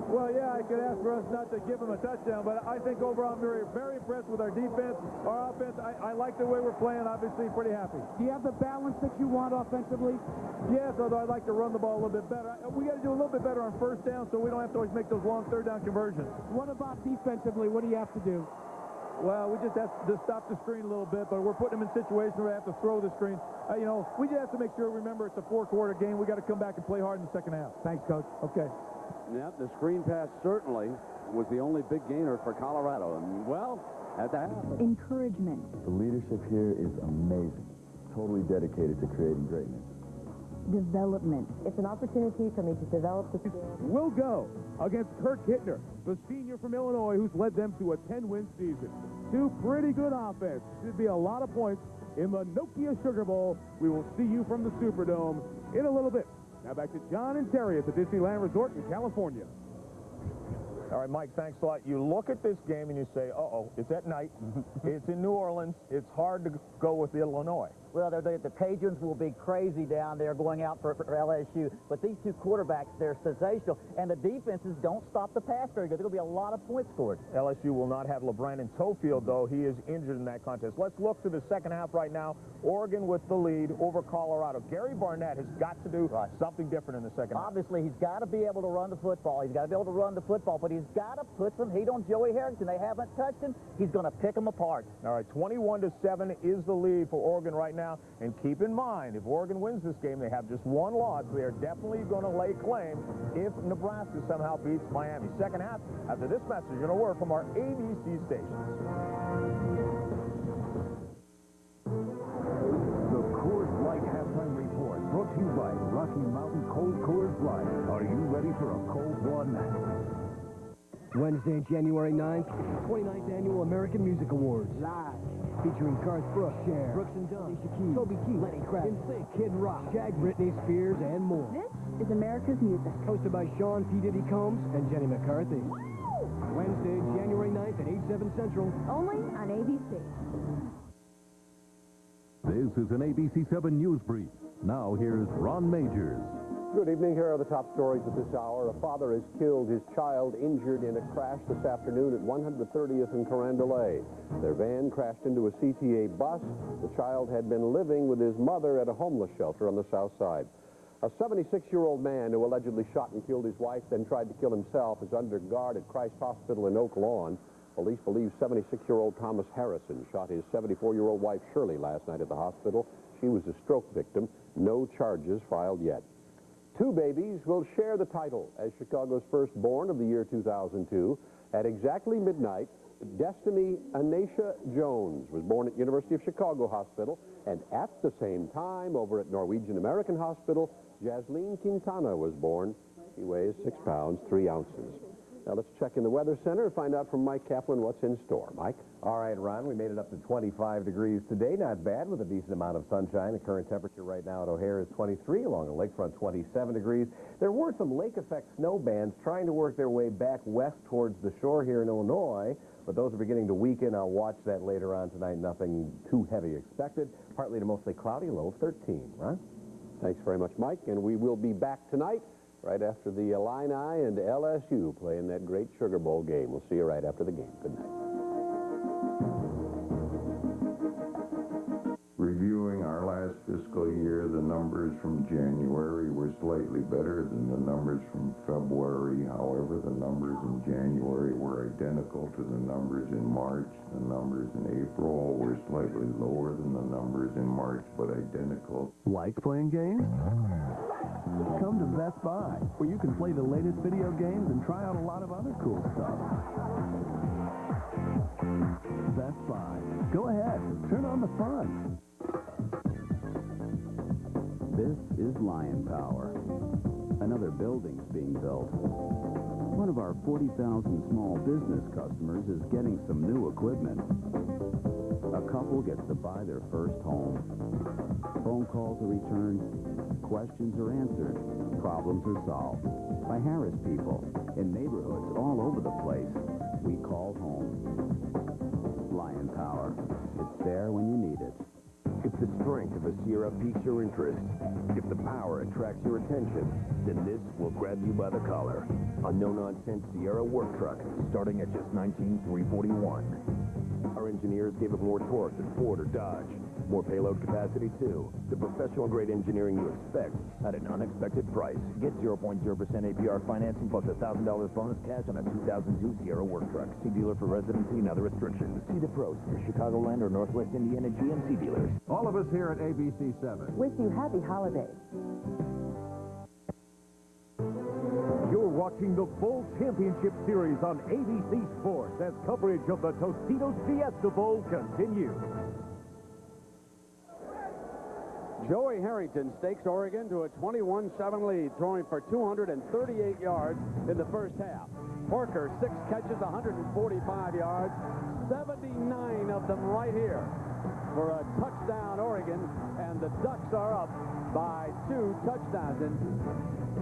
Well, yeah, I could ask for us not to give them a touchdown, but I think overall I'm very, very impressed with our defense. Our offense, I like the way we're playing, obviously pretty happy. Do you have the balance that you want offensively? Yes, although I'd like to run the ball a little bit better. We got to do a little bit better on first down so we don't have to always make those long third down conversions. What about defensively? What do you have to do? Well, we just have to stop the screen a little bit, but we're putting them in situations where we have to throw the screen. You know, we just have to make sure, remember, it's a 4-quarter game. We got to come back and play hard in the second half. Thanks, Coach. Okay. Yeah, the screen pass certainly was the only big gainer for Colorado. And, well, at that. Encouragement. The leadership here is amazing. Totally dedicated to creating greatness. Development. It's an opportunity for me to develop the skills. We'll go against Kirk Hittner, the senior from Illinois, who's led them to a 10-win season. 2 pretty good offense. Should be a lot of points in the Nokia Sugar Bowl. We will see you from the Superdome in a little bit. Now back to John and Terry at the Disneyland Resort in California. All right, Mike, thanks a lot. You look at this game and you say, uh-oh, it's at night. It's in New Orleans. It's hard to go with Illinois. well, the Cajuns will be crazy down there going out for LSU. But these two quarterbacks, they're sensational. And the defenses don't stop the pass very good. There's going to be a lot of points scored. LSU will not have LeBrandon Tofield, though. He is injured in that contest. Let's look to the second half right now. Oregon with the lead over Colorado. Gary Barnett has got to do something different in the second half. Obviously, he's got to be able to run the football. He's got to be able to run the football, but he's got to put some heat on Joey Harrington. They haven't touched him. He's going to pick them apart. All right, 21-7 is the lead for Oregon right now. And keep in mind, if Oregon wins this game, they have just one loss. They are definitely going to lay claim if Nebraska somehow beats Miami. Second half, after this message, you're going to word from our ABC stations. The Coors Light halftime report brought to you by Rocky Mountain Cold Coors Light. Are you ready for a cold one? Wednesday, January 9th, 29th Annual American Music Awards. Live. Featuring Garth Brooks, Cher, Brooks and Dunn, Alicia Keys, Toby Keith, Lenny Kravitz, NSYNC, Kid Rock, Shag, Britney Spears, and more. This is America's music. Hosted by Sean P. Diddy Combs and Jenny McCarthy. Wednesday, January 9th at 8/7 Central. Only on ABC. This is an ABC7 News Brief. Now here's Ron Majors. Good evening. Here are the top stories at this hour. A father has killed his child injured in a crash this afternoon at 130th and Carondelet. Their van crashed into a CTA bus. The child had been living with his mother at a homeless shelter on the south side. A 76-year-old man who allegedly shot and killed his wife, then tried to kill himself, is under guard at Christ Hospital in Oak Lawn. Police believe 76-year-old Thomas Harrison shot his 74-year-old wife Shirley last night at the hospital. She was a stroke victim. No charges filed yet. Two babies will share the title as Chicago's firstborn of the year 2002. At exactly midnight, Destiny Anacia Jones was born at University of Chicago Hospital, and at the same time, over at Norwegian American Hospital, Jasleen Quintana was born. She weighs 6 pounds, 3 ounces. Now let's check in the Weather Center and find out from Mike Kaplan what's in store. Mike? All right, Ron, we made it up to 25 degrees today. Not bad with a decent amount of sunshine. The current temperature right now at O'Hare is 23, along the lakefront 27 degrees. There were some lake effect snow bands trying to work their way back west towards the shore here in Illinois, but those are beginning to weaken. I'll watch that later on tonight. Nothing too heavy expected. Partly to mostly cloudy, low of 13. Ron? Thanks very much, Mike, and we will be back tonight right after the Illini and LSU play in that great Sugar Bowl game. We'll see you right after the game. Good night. Reviewing our last fiscal year, the numbers from January were slightly better than the numbers from February. However, the numbers in January were identical to the numbers in March. The numbers in April were slightly lower than the numbers in March, but identical. Like playing games? Come to Best Buy, where you can play the latest video games and try out a lot of other cool stuff. Best Buy. Go ahead, turn on the fun. This is Lion Power. Another building's being built. One of our 40,000 small business customers is getting some new equipment. A couple gets to buy their first home. Phone calls are returned, questions are answered, problems are solved by Harris people in neighborhoods all over the place. We call home. Lion Power. It's there when you need it. If the strength of a Sierra piques your interest, if the power attracts your attention, then this will grab you by the collar. A no-nonsense Sierra work truck starting at just $19,341. Our engineers gave it more torque than Ford or Dodge. More payload capacity, too. The professional-grade engineering you expect at an unexpected price. Get 0.0% APR financing plus a $1,000 bonus cash on a 2002 Sierra work truck. See dealer for residency and other restrictions. See the pros for Chicagoland or Northwest Indiana GMC dealers. All of us here at ABC7 wish you happy holidays. You're watching the Bowl Championship Series on ABC Sports as coverage of the Tostitos Fiesta Bowl continues. Joey Harrington stakes Oregon to a 21-7 lead, throwing for 238 yards in the first half. Porker, 6 catches, 145 yards, 79 of them right here for a touchdown, Oregon, and the Ducks are up by 2 touchdowns. And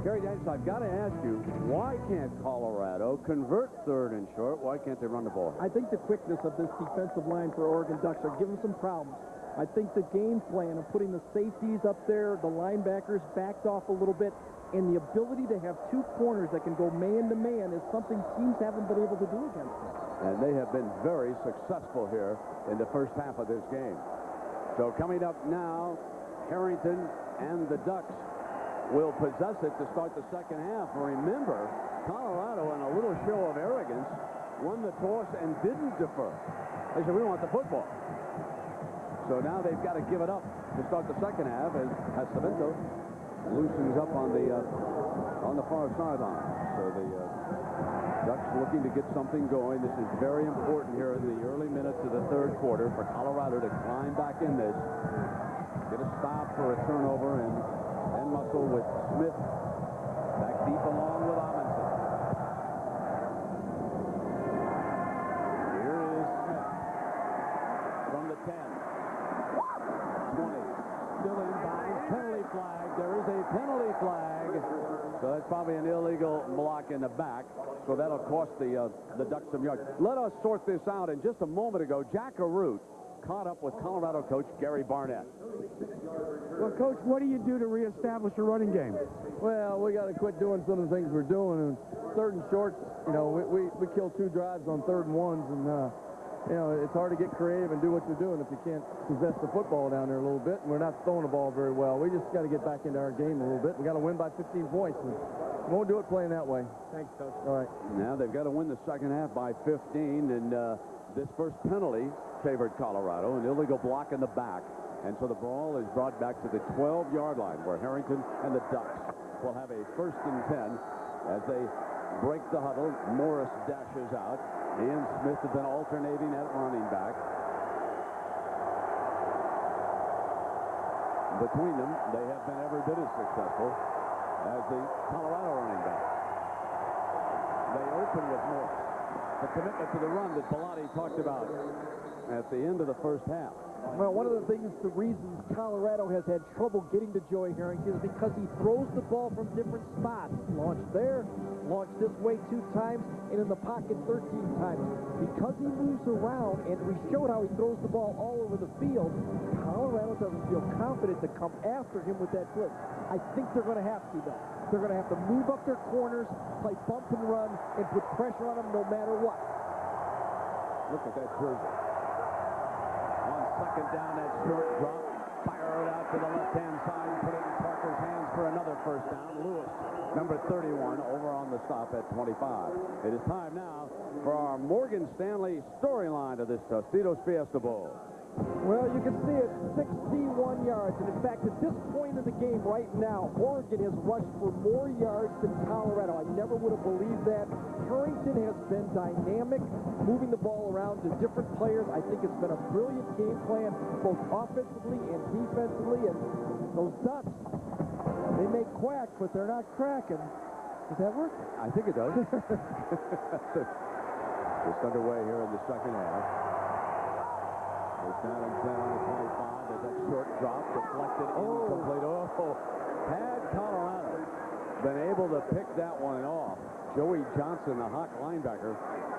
Gary Daniels, I've got to ask you, why can't Colorado convert third and short? Why can't they run the ball? I think the quickness of this defensive line for Oregon Ducks are giving some problems. I think the game plan of putting the safeties up there, the linebackers backed off a little bit, and the ability to have two corners that can go man-to-man is something teams haven't been able to do against them. And they have been very successful here in the first half of this game. So coming up now, Harrington and the Ducks will possess it to start the second half. Remember, Colorado, in a little show of arrogance, won the toss and didn't defer. They said, we want the football. So now they've got to give it up to start the second half as Cemento loosens up on the far sideline. So the Ducks looking to get something going. This is very important here in the early minutes of the third quarter for Colorado to climb back in this. Get a stop for a turnover and muscle with Smith back deep along with Amundsen. Here is Smith from the 10. 20. Still in bounds. Penalty flag. There is a penalty flag. So that's probably an illegal block in the back. So that'll cost the Ducks some yards. Let us sort this out. And just a moment ago, Jack Arute caught up with Colorado coach Gary Barnett. Well, Coach, what do you do to reestablish a running game? Well, we got to quit doing some of the things we're doing. And third and shorts, you know, we kill 2 drives on 3rd and 1s, and you know, it's hard to get creative and do what you're doing if you can't possess the football down there a little bit. And we're not throwing the ball very well. We just got to get back into our game a little bit. We got to win by 15 points. And we won't do it playing that way. Thanks, Coach. All right. Now they've got to win the second half by 15, and this first penalty favored Colorado, an illegal block in the back. And so the ball is brought back to the 12-yard line where Harrington and the Ducks will have a 1st and 10 as they break the huddle. Morris dashes out. He and Smith have been alternating at running back. Between them, they have been every bit as successful as the Colorado running back. They open with Morris. The commitment to the run that Bellotti talked about at the end of the first half. Well, one of the reasons Colorado has had trouble getting to Joey Harrington is because he throws the ball from different spots. Launched there, launched this way 2 times, and in the pocket 13 times. Because he moves around, and we showed how he throws the ball all over the field, Colorado doesn't feel confident to come after him with that blitz. I think they're going to have to, though. They're going to have to move up their corners, play bump and run, and put pressure on them no matter what. Look at that jersey. On second down, that short drop. Fire it out to the left-hand side. Put it in Parker's hands for another 1st down. Lewis, number 31, over on the stop at 25. It is time now for our Morgan Stanley storyline of this Tostitos Fiesta Bowl. Well, you can see it, 61 yards. And in fact, at this point in the game right now, Oregon has rushed for more yards than Colorado. I never would have believed that. Harrington has been dynamic, moving the ball around to different players. I think it's been a brilliant game plan, both offensively and defensively. And those Ducks, they may quack, but they're not cracking. Does that work? I think it does. Just underway here in the second half. It's down and 10 on the 25. There's that short drop, deflected, incomplete. Oh, had Colorado been able to pick that one off, Joey Johnson, the Hawk linebacker,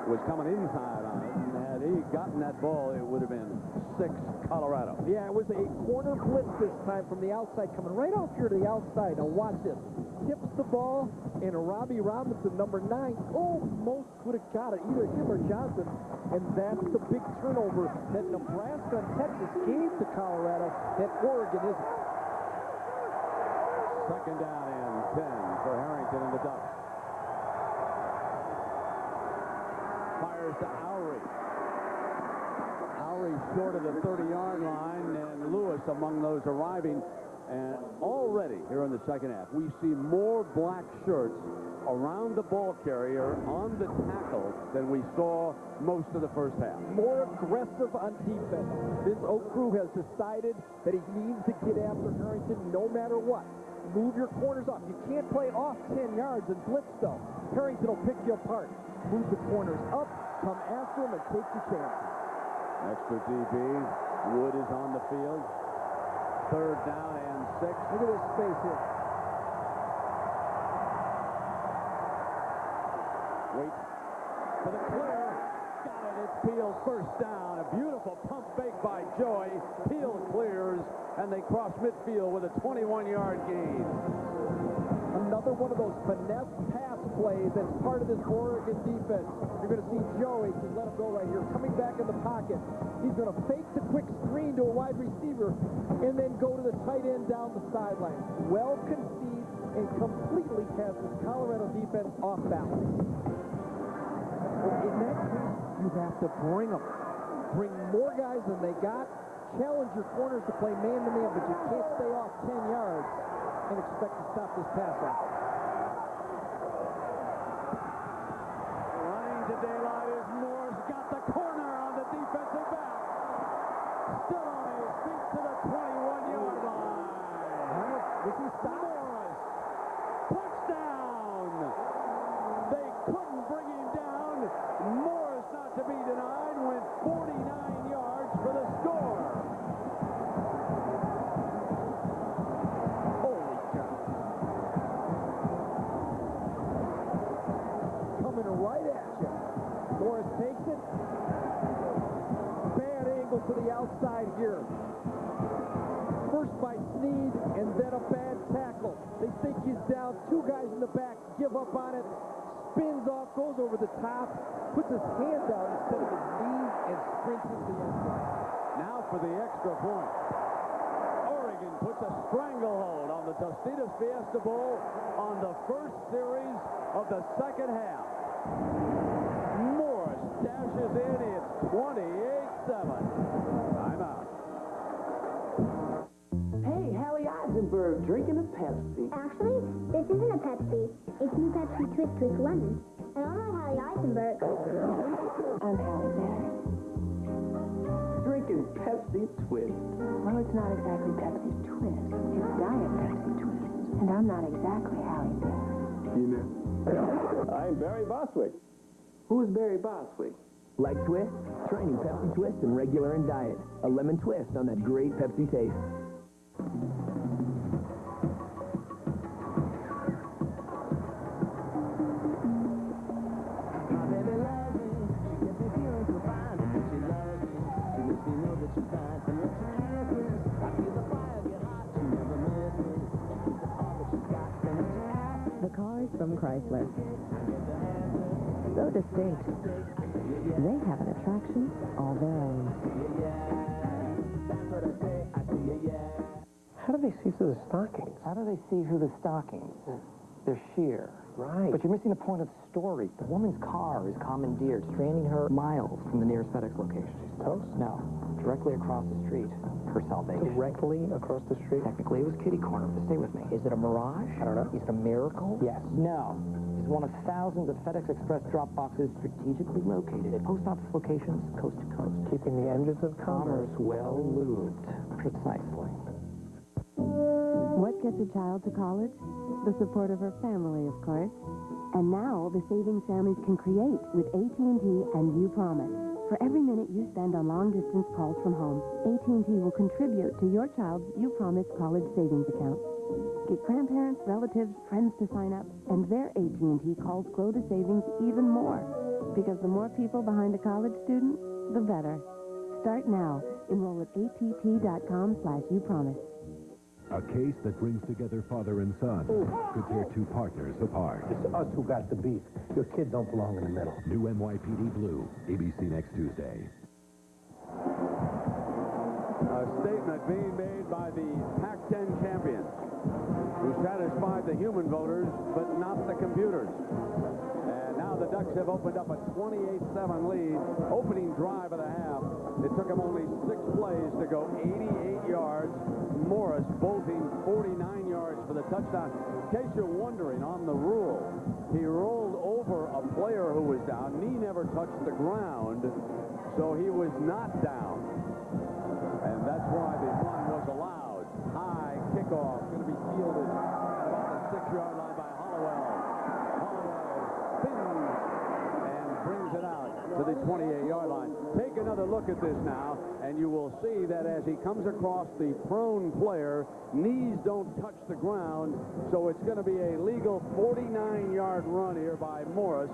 was coming inside on it. And had he gotten that ball, it would have been 6 Colorado. Yeah, it was a corner blitz this time from the outside, coming right off here to the outside. Now watch this. Tips the ball, and Robbie Robinson, number 9, almost could have got it, either him or Johnson. And that's the big turnover that Nebraska and Texas gave to Colorado that Oregon isn't. Second down and 10 for Harrington and the Ducks. Fires to Howry. Howry short of the 30-yard line, and Lewis among those arriving. And already here in the second half, we see more black shirts around the ball carrier on the tackle than we saw most of the first half. More aggressive on defense. Vince Okru has decided that he needs to get after Harrington no matter what. Move your corners up. You can't play off 10 yards and blitz, though. Harrington will pick you apart. Move the corners up, come after him, and take your chances. Extra DB. Wood is on the field. 3rd down and 6. Look at this space here. Wait for the clear. Got it. It's Fields First down, a beautiful pump fake by Joey. Peel clears, and they cross midfield with a 21-yard gain. Another one of those finesse pass plays that's part of this Oregon defense. You're going to see Joey, just let him go right here, coming back in the pocket. He's going to fake the quick screen to a wide receiver and then go to the tight end down the sideline. Well conceived and completely has this Colorado defense off balance. In that case, you have to bring them. Bring more guys than they got. Challenge your corners to play man-to-man, but you can't stay off 10 yards and expect to stop this pass out. Running to daylight is Morris. Got the corner on the defensive back. Still on his feet to the 21-yard line. Morris. Touchdown. They couldn't bring him down. Morris, not to be denied, went 49 yards for the score. Holy cow. Coming right at you. Morris takes it. Bad angle to the outside here. First by Snead, and then a bad tackle. They think he's down. Two guys in the back give up on it. Spins off, goes over the top, puts his hand down instead of his knees, and sprints into the end zone. Now for the extra point. Oregon puts a stranglehold on the Tostitos Fiesta Bowl on the first series of the second half. Morris dashes in. It's 28-7. Timeout. Hey, Hallie Eisenberg, drinking a Pepsi. Actually, this isn't a Pepsi. It's new Pepsi Twist with lemon. And I'm not Hallie Eisenberg. I'm Hallie Bear. Drinking Pepsi Twist. Well, it's not exactly Pepsi Twist. It's Diet Pepsi Twist. And I'm not exactly Hallie Bear. You know. I'm Barry Boswick. Who's Barry Boswick? Like Twist? Try new Pepsi Twist in regular and diet. A lemon twist on that great Pepsi taste. The cars from Chrysler. So distinct. They have an attraction all their own. How do they see through the stockings? How do they see through the stockings? They're sheer. Right. But you're missing the point of the story. The woman's car is commandeered, stranding her miles from the nearest FedEx location. She's toast? No. Directly across the street. Her salvation. Directly across the street? Technically, it was kitty corner, but stay with me. Is it a mirage? I don't know. Is it a miracle? Yes. No. It's one of thousands of FedEx Express drop boxes strategically located at post office locations coast to coast. Keeping the engines of commerce well lubed. Precisely. What gets a child to college? The support of her family, of course. And now, the savings families can create with AT&T and UPromise. For every minute you spend on long-distance calls from home, AT&T will contribute to your child's UPromise college savings account. Get grandparents, relatives, friends to sign up, and their AT&T calls grow the savings even more. Because the more people behind a college student, the better. Start now. Enroll at att.com/upromise. A case that brings together father and son could tear two partners apart. It's us who got the beef. Your kids don't belong in the middle. New NYPD Blue, ABC next Tuesday. A statement being made by the Pac-10 champions, who satisfied the human voters, but not the computers. And now the Ducks have opened up a 28-7 lead. Opening drive of the half. It took them only 6 plays to go 88 yards. Morris bolting 49 yards for the touchdown. In case you're wondering, on the rule, he rolled over a player who was down. Knee never touched the ground, so he was not down. And that's why the run was allowed. High kickoff, going to be fielded at about the 6-yard line by Hollowell. Hollowell spins and brings it out to the 28-yard line. Take another look at this now, and you will see that as he comes across the prone player, knees don't touch the ground, so it's going to be a legal 49-yard run here by Morris.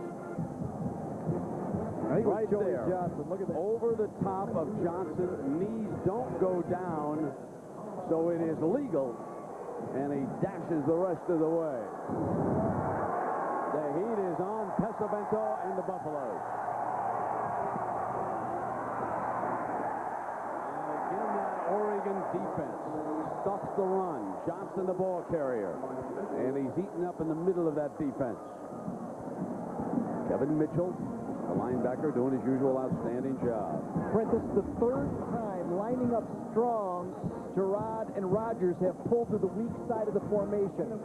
I think it was right Joey there. Johnson. Look at that. Over the top of Johnson. Knees don't go down, so it is legal. And he dashes the rest of the way. The heat is on Pesavento and the Buffaloes. And again, that Oregon defense stuffs the run. Johnson, the ball carrier. And he's eaten up in the middle of that defense. Kevin Mitchell, the linebacker, doing his usual outstanding job. Brent, this is the third time lining up strong. Gerard and Rogers have pulled to the weak side of the formation.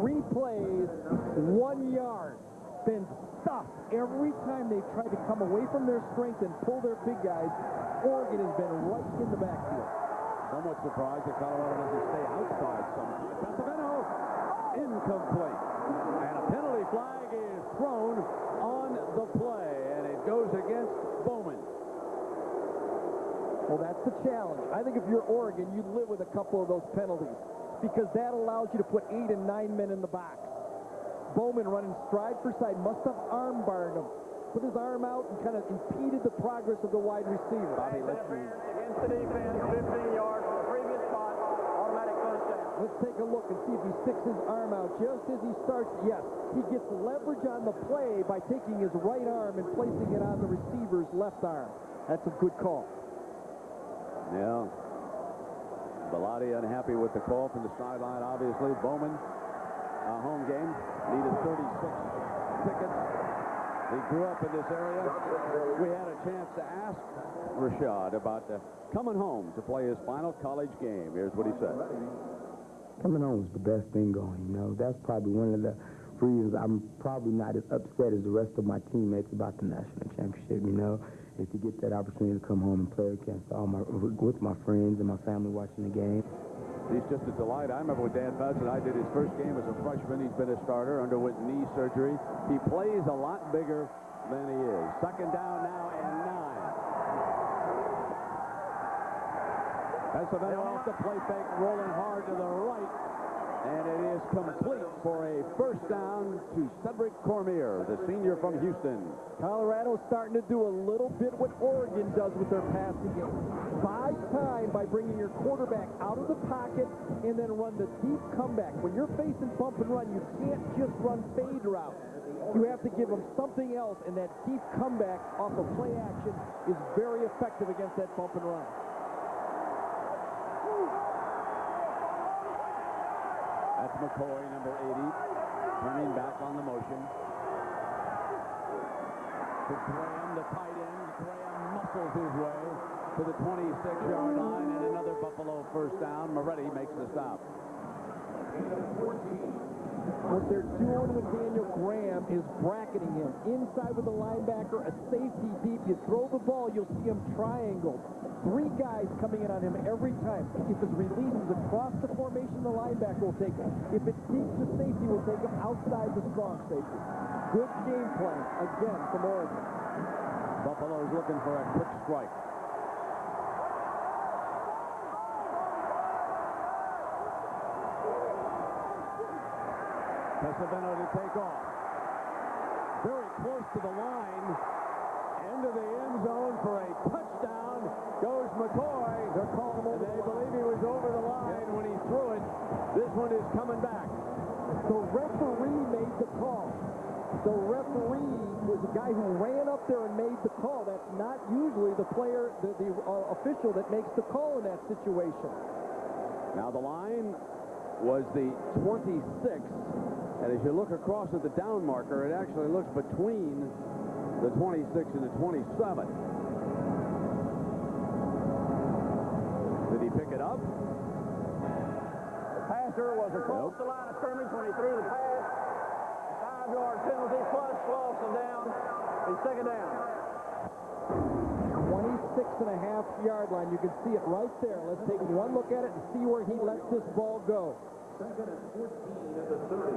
3 plays, 1 yard. Been stuffed. Every time they've tried to come away from their strength and pull their big guys, Oregon has been right in the backfield. Somewhat surprised that Colorado doesn't stay outside sometimes. Pesavento, incomplete. And a penalty flag is thrown on the play, and it goes against Bowman. Well, that's the challenge. I think if you're Oregon, you live with a couple of those penalties because that allows you to put 8 and 9 men in the box. Bowman running stride for side, must have arm barred him. Put his arm out and kind of impeded the progress of the wide receiver. Bobby, let's see. Against the defense, 15 yards from the previous spot, automatic first down. Let's take a look and see if he sticks his arm out just as he starts. Yes, he gets leverage on the play by taking his right arm and placing it on the receiver's left arm. That's a good call. Yeah. Bellotti unhappy with the call from the sideline, obviously. Bowman, home game, needed 36 tickets. He grew up in this area. We had a chance to ask Rashad about coming home to play his final college game. Here's what he said. Coming home is the best thing going, you know. That's probably one of the reasons I'm probably not as upset as the rest of my teammates about the national championship, you know, is to get that opportunity to come home and play against with my friends and my family watching the game. He's just a delight. I remember when Dan Fouts and I did his first game as a freshman. He's been a starter, underwent knee surgery. He plays a lot bigger than he is. Second down now and 9. Pesavento off the play fake, rolling hard to the right. And it is complete for a first down to Cedric Cormier, the senior from Houston. Colorado's starting to do a little bit what Oregon does with their passing game. Buy time by bringing your quarterback out of the pocket and then run the deep comeback. When you're facing bump and run, you can't just run fade route. You have to give them something else, and that deep comeback off of play action is very effective against that bump and run. That's McCoy, number 80, turning back on the motion. To Graham, the tight end. Graham muscles his way to the 26-yard line, and another Buffalo first down. Moretti makes the stop. What they're doing with Daniel Graham is bracketing him inside with a linebacker, a safety deep. You throw the ball, you'll see him triangled. 3 guys coming in on him every time. If his release is across the formation, the linebacker will take him. If it's deep, the safety will take him outside the strong safety. Good game plan, again, from Oregon. Buffalo's looking for a quick strike. Pesavento to take off. Very close to the line. Into the end zone for a touchdown goes McCoy. They're calling him over. They believe he was over the line when he threw it. This one is coming back. The referee made the call. The referee was the guy who ran up there and made the call. That's not usually the player, the official that makes the call in that situation. Now the line was the 26th. And as you look across at the down marker, it actually looks between the 26 and the 27. Did he pick it up? The passer was across the line of scrimmage when he threw the pass. 5-yard penalty plus slows him down. He's second down. 26.5-yard line. You can see it right there. Let's take one look at it and see where he lets this ball go. Second and 14 at the 30.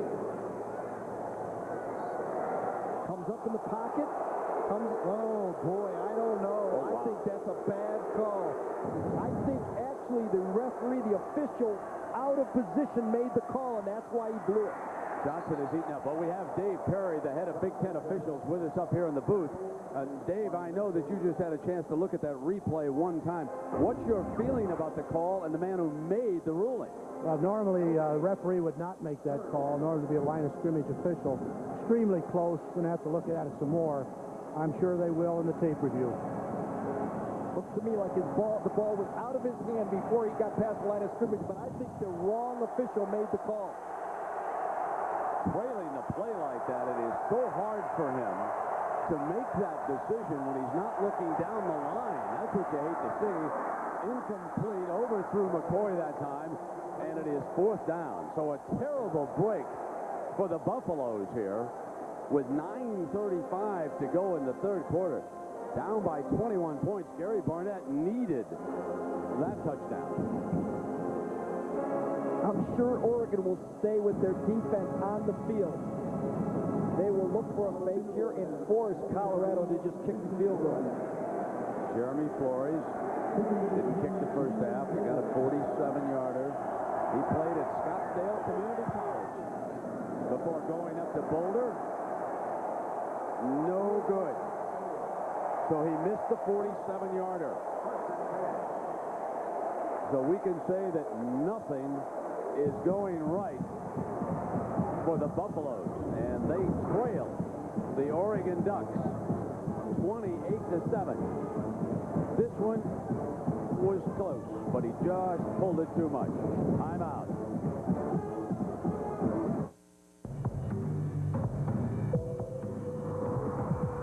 Comes up in the pocket. Oh, boy, I don't know. I think that's a bad call. I think actually the referee, the official, out of position made the call, and that's why he blew it. Johnson is eating up. Well, we have Dave Perry, the head of Big Ten officials, with us up here in the booth. Dave, I know that you just had a chance to look at that replay one time. What's your feeling about the call and the man who made the ruling? Well, normally a referee would not make that call in order to be a line of scrimmage official. Extremely close. Going to have to look at it some more. I'm sure they will in the tape review. Looks to me like the ball was out of his hand before he got past the line of scrimmage, but I think the wrong official made the call. Trailing the play like that, it is so hard for him to make that decision when he's not looking down the line. That's what you hate to see. Incomplete, overthrew McCoy that time, and it is 4th down. So a terrible break for the Buffaloes here with 9:35 to go in the 3rd quarter. Down by 21 points. Gary Barnett needed that touchdown. I'm sure Oregon will stay with their defense on the field. They will look for a fake here and force Colorado to just kick the field goal. Jeremy Flores didn't kick the first half. He got a 47-yarder. He played at Scottsdale Community College before going up to Boulder. No good. So he missed the 47-yarder. So we can say that nothing is going right for the Buffaloes. And they trail the Oregon Ducks 28-7. This one was close, but he just pulled it too much. Time out.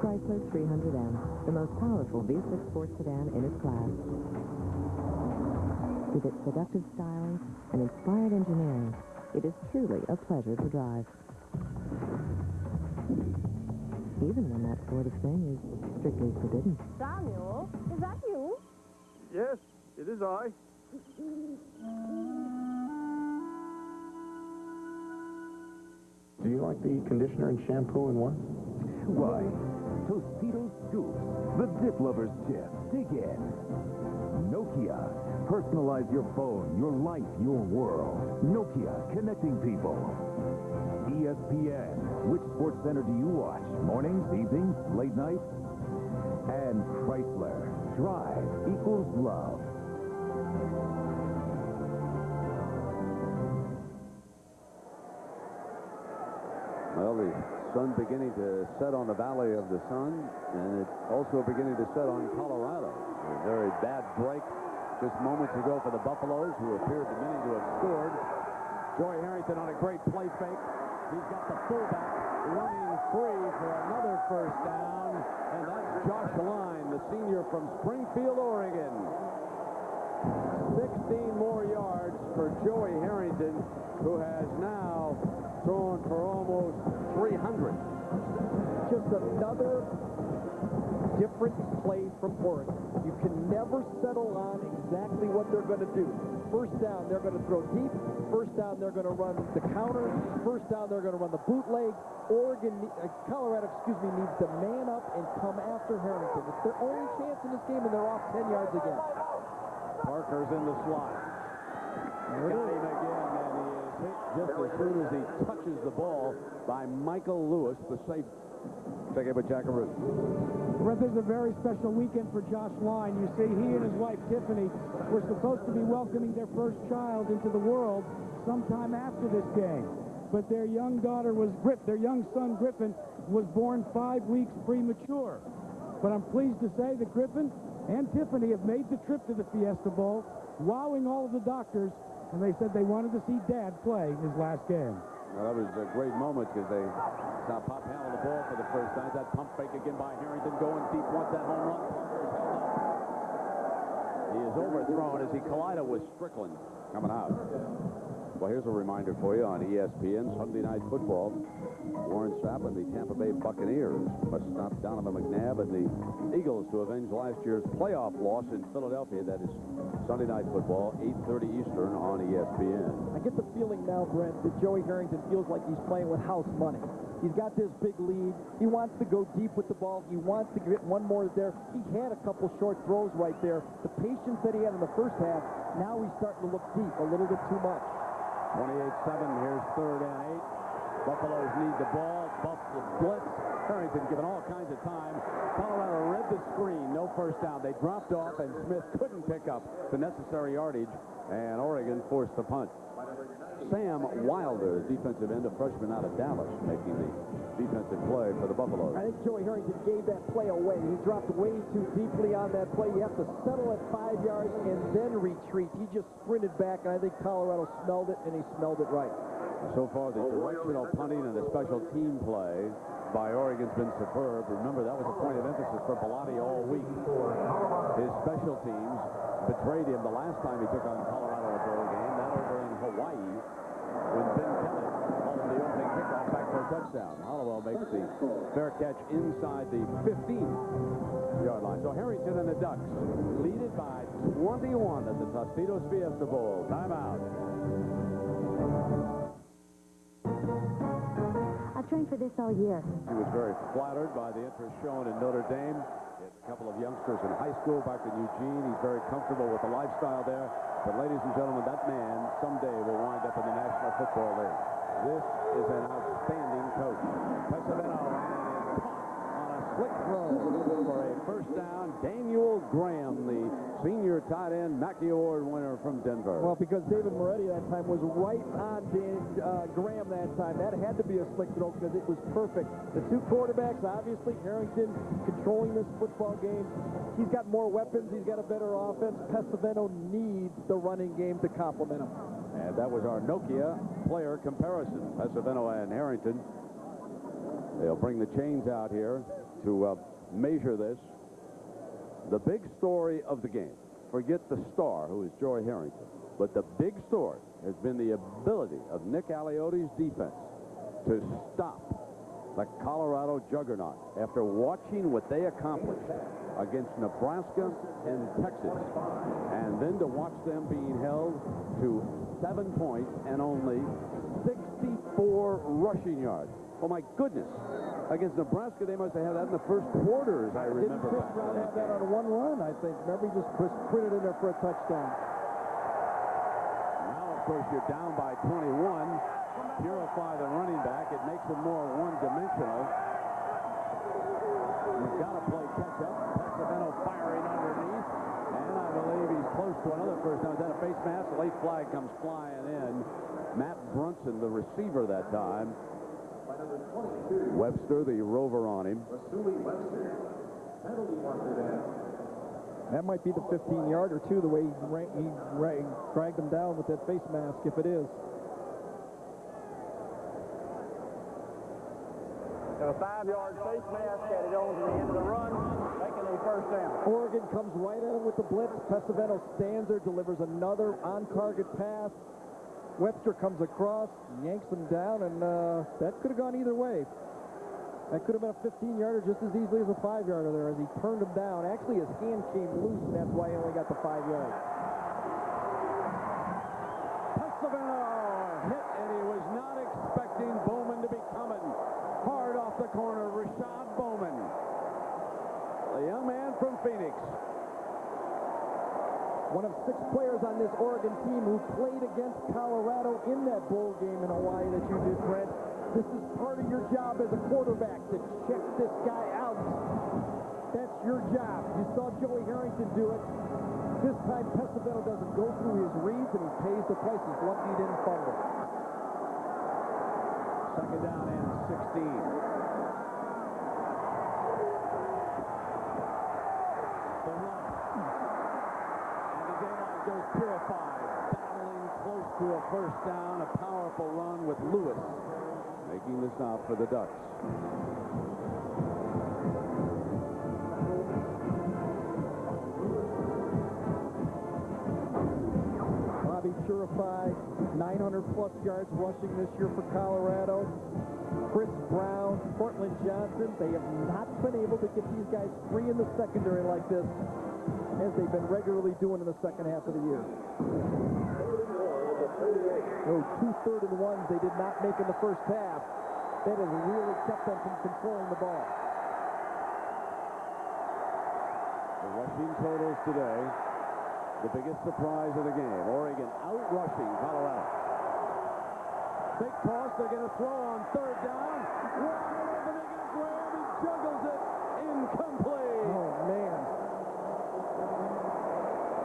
Chrysler 300M, the most powerful V6 sports sedan in its class. With its seductive styling and inspired engineering, it is truly a pleasure to drive. Even when that sort of thing is strictly forbidden. Samuel, is that you? Yes, it is I. Do you like the conditioner and shampoo in one? Why, Tostitos Scoops, the dip lover's chip. Dig in. Nokia. Personalize your phone, your life, your world. Nokia, connecting people. ESPN. Which sports center do you watch? Mornings, evenings, late nights? And Chrysler. Drive equals love. Well, the sun beginning to set on the Valley of the Sun, and it's also beginning to set on Colorado. A very bad break just moments ago for the Buffaloes, who appeared to many to have scored. Joey Harrington on a great play fake. He's got the fullback running free for another 1st down, and that's Josh Line, the senior from Springfield, Oregon. 16 more yards for Joey Harrington, who has now thrown for almost 300. Just another different play from Oregon. You can never settle on exactly what they're going to do. 1st down, they're going to throw deep. 1st down, they're going to run the counter. 1st down, they're going to run the bootleg. Colorado, needs to man up and come after Harrington. It's their only chance in this game, and they're off 10 yards again. Parker's in the slot. Got him again, and he is hit just as soon as he touches the ball by Michael Lewis, the safe. Take it with Jackaroo. Brett, this is a very special weekend for Josh Line. You see, he and his wife, Tiffany, were supposed to be welcoming their first child into the world sometime after this game. But their young son, Griffin, was born 5 weeks premature. But I'm pleased to say that Griffin and Tiffany have made the trip to the Fiesta Bowl, wowing all of the doctors, and they said they wanted to see Dad play his last game. Well, that was a great moment because they saw Pop handle the ball for the first time. That pump fake again by Harrington going deep. Wants that home run. Parker's held up. He is overthrown as he collided with Strickland coming out. Well, here's a reminder for you on ESPN Sunday Night Football. Warren Sapp and the Tampa Bay Buccaneers must stop Donovan McNabb and the Eagles to avenge last year's playoff loss in Philadelphia. That is Sunday Night Football, 8:30 Eastern on ESPN. I get the feeling now, Brent, that Joey Harrington feels like he's playing with house money. He's got this big lead. He wants to go deep with the ball. He wants to get one more there. He had a couple short throws right there. The patience that he had in the first half, now he's starting to look deep a little bit too much. 28-7, here's 3rd and 8. Buffaloes need the ball. Buffalo blitz. Harrington given all kinds of time. Colorado read the screen. No first down. They dropped off, and Smith couldn't pick up the necessary yardage, and Oregon forced the punt. Sam Wilder, defensive end, a freshman out of Dallas, making the defensive play for the Buffaloes. I think Joey Harrington gave that play away. He dropped way too deeply on that play. You have to settle at 5 yards and then retreat. He just sprinted back, and I think Colorado smelled it, and he smelled it right. So far, the directional punting and the special team play by Oregon's been superb. Remember, that was a point of emphasis for Bellotti all week. His special teams betrayed him the last time he took on Colorado in a bowl game, that over in Hawaii, when Ben Kelly hauled the opening kickoff back for a touchdown. Hollowell makes the fair catch inside the 15-yard line. So Harrington and the Ducks lead it by 21 at the Tostitos Fiesta Bowl. Timeout. I've trained for this all year. He was very flattered by the interest shown in Notre Dame. He has a couple of youngsters in high school back in Eugene. He's very comfortable with the lifestyle there. But ladies and gentlemen, that man someday will wind up in the National Football League. This is an outstanding coach. Pesavento, and caught on a slick throw for a first down. Daniel Graham, the senior tight end, Mackey Award winner from Denver. Well, because David Moretti that time was right on Graham that time. That had to be a slick throw because it was perfect. The two quarterbacks, obviously, Harrington controlling this football game. He's got more weapons. He's got a better offense. Pesavento needs the running game to complement him. And that was our Nokia player comparison. Pesavento and Harrington. They'll bring the chains out here to measure this. The big story of the game, forget the star, who is Joey Harrington, but the big story has been the ability of Nick Aliotti's defense to stop the Colorado juggernaut after watching what they accomplished against Nebraska and Texas, and then to watch them being held to 7 points and only 64 rushing yards. Oh, my goodness. Against Nebraska, they must have had that in the first quarter, as I remember. Didn't Chris Brown have that on one run, I think? Remember, he just printed in there for a touchdown. Now, of course, you're down by 21. Purify the running back. It makes them more one-dimensional. You've got to play catch-up. Pesavento firing underneath. And I believe he's close to another first down. Is that a face mask? The late flag comes flying in. Matt Brunson, the receiver that time. Webster, the rover on him. That might be the 15-yarder, too, the way he dragged him down with that face mask, if it is. Got a 5-yard face mask, had it on to the end of the run, making a first down. Oregon comes right at him with the blitz. Pesavento stands there, delivers another on-target pass. Webster comes across, yanks him down, and that could have gone either way. That could have been a 15-yarder just as easily as a 5-yarder there as he turned him down. Actually, his hand came loose, and that's why he only got the 5 yards. Pesavento hit, and he was not expecting Bowman to be coming. Hard off the corner, Rashad Bowman, the young man from Phoenix. One of 6 players on this Oregon team who played against Colorado in that bowl game in Hawaii that you did, Brent. This is part of your job as a quarterback, to check this guy out. That's your job. You saw Joey Harrington do it. This time, Pesavento doesn't go through his reads, and he pays the price. He's lucky he didn't fumble. Second down and 16. Goes purified, battling close to a first down, a powerful run with Lewis making the stop for the Ducks. Bobby Purify, 900-plus yards rushing this year for Colorado. Chris Brown, Cortland Johnson, they have not been able to get these guys free in the secondary like this, as they've been regularly doing in the second half of the year. Those 2 3rd-and-1s they did not make in the first half. That has really kept them from controlling the ball. The rushing totals today, the biggest surprise of the game. Oregon out-rushing Colorado. Fake toss, Fiesta going to throw on third down. Wide open against Graham. He juggles it. Incomplete. Oh, man.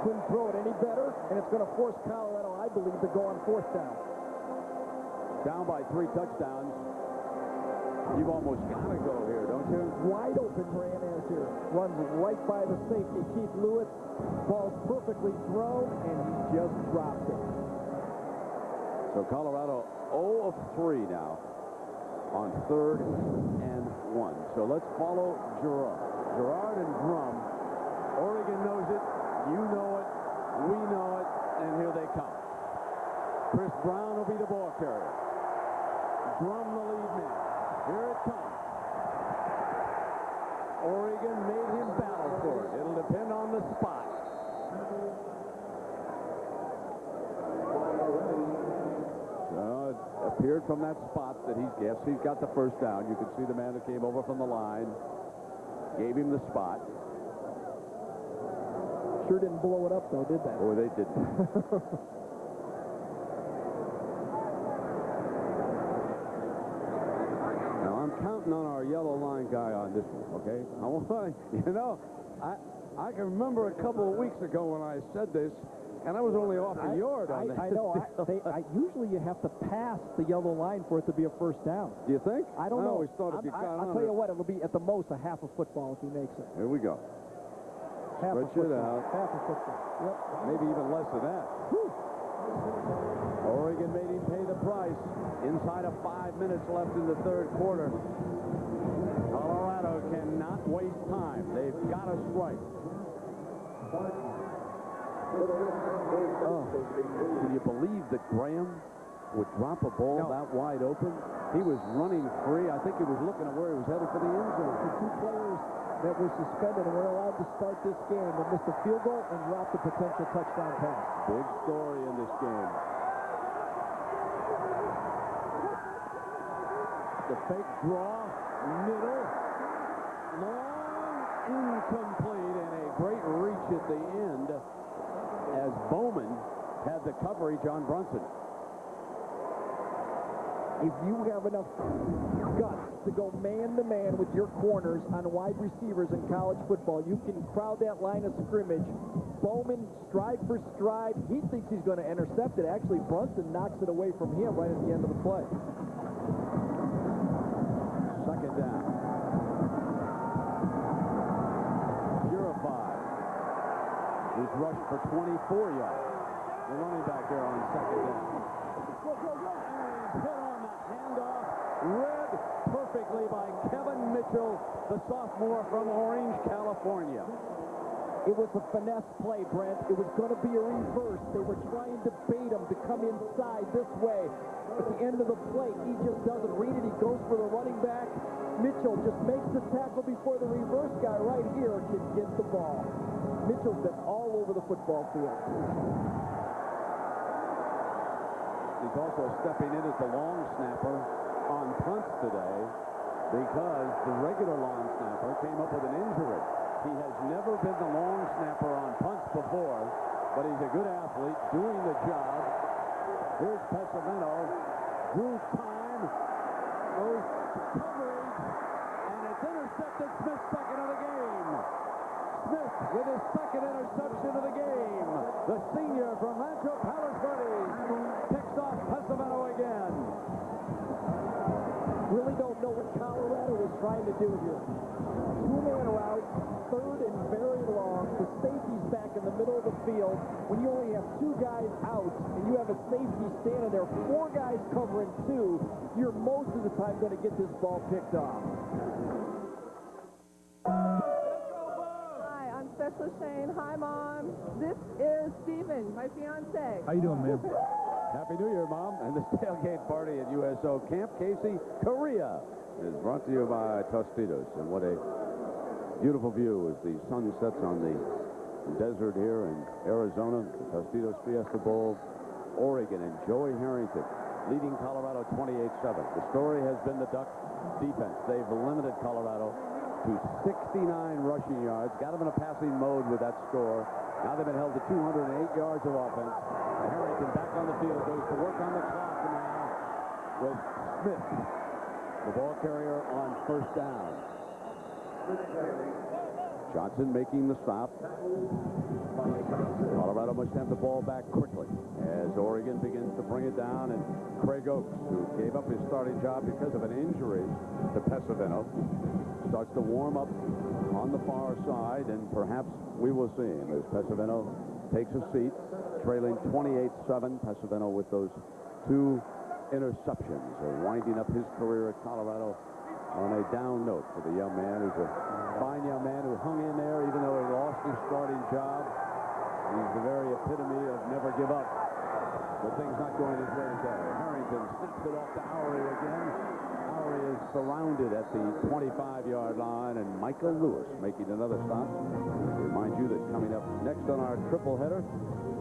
Couldn't throw it any better, and it's going to force Colorado, I believe, to go on fourth down. Down by 3 touchdowns. You've almost got to go here, don't you? Wide open Graham is here. Runs right by the safety, Keith Lewis. Ball's perfectly thrown, and he just drops it. So Colorado 0 of 3 now on 3rd and 1. So let's follow Gerard. Gerard and Drum. Oregon knows it. You know it. We know it. And here they come. Chris Brown will be the ball carrier. Drum the lead man. Here it comes. Oregon made him battle for it. It'll depend on the spot. So it appeared from that spot that he's got the first down. You can see the man that came over from the line. Gave him the spot. Sure didn't blow it up, though, did they? Oh, they didn't. Now, I'm counting on our yellow line guy on this one, okay? I can remember a couple of weeks ago when I said this, and I was only off a yard on that. I know. Usually you have to pass the yellow line for it to be a first down. Do you think? I don't know. I always thought if you got on I'll tell you what, it'll be at the most a half a football if he makes it. Here we go. Half a Stretch it football. out. Half a football. Yep. Maybe even less than that. Whew. Oregon made him pay the price. Inside of 5 minutes left in the third quarter. Colorado cannot waste time. They've got to strike. Oh, can you believe that Graham would drop a ball that wide open? He was running free. I think he was looking at where he was headed for the end zone. The 2 players that were suspended and were allowed to start this game but missed a field goal and dropped a potential touchdown pass. Big story in this game. The fake draw, middle, long, incomplete, and a great reach at the end as Bowman had the coverage on Brunson. If you have enough guts to go man-to-man with your corners on wide receivers in college football, you can crowd that line of scrimmage. Bowman, stride for stride, he thinks he's going to intercept it. Actually, Brunson knocks it away from him right at the end of the play. Second down. Purified. He's rushed for 24 yards. The running back here on second down. And hit on the handoff. Read perfectly by Kevin Mitchell, the sophomore from Orange, California. It was a finesse play, Brent. It was going to be a reverse. They were trying to bait him to come inside this way. At the end of the play, he just doesn't read it. He goes for the running back. Mitchell just makes the tackle before the reverse guy right here can get the ball. Mitchell's been all over the football field. He's also stepping in as the long snapper on punts today because the regular long snapper came up with an injury. He has never been the long snapper on punts before, but he's a good athlete doing the job. Here's Pesavento. Drew time. Goes to coverage. And it's intercepted. Smith's second of the game. Smith with his second interception of the game. The senior from Rancho Palos Verdes picks off Pesavento again. Really don't know what Colorado is trying to do here. 2-man route, third and very long. The safety's back in the middle of the field. When you only have 2 guys out and you have a safety standing there, 4 guys covering 2, you're most of the time going to get this ball picked off. Hi, I'm Special Shane. Hi, Mom. This is Steven, my fiance. How you doing, man? Happy New Year, Mom. And this tailgate party at USO Camp Casey, Korea is brought to you by Tostitos. And what a beautiful view as the sun sets on the desert here in Arizona. The Tostitos Fiesta Bowl, Oregon, and Joey Harrington leading Colorado 28-7. The story has been the Duck defense. They've limited Colorado to 69 rushing yards. Got them in a passing mode with that score. Now they've been held to 208 yards of offense. Harrington back on the field, goes to work on the clock now with Smith, the ball carrier on first down. Johnson making the stop. Colorado must have the ball back quickly as Oregon begins to bring it down, and Craig Oaks, who gave up his starting job because of an injury to Pesavino, starts to warm up on the far side, and perhaps we will see him as Pesavino takes a seat, trailing 28-7. Pesavino with those 2 interceptions, winding up his career at Colorado on a down note for the young man. Who's a fine young man who hung in there even though he lost his starting job. He's the very epitome of never give up. But things not going his way today. Harrington snaps it off to Howery again. Howery is surrounded at the 25-yard line, and Michael Lewis making another stop. Remind you that coming up next on our triple header,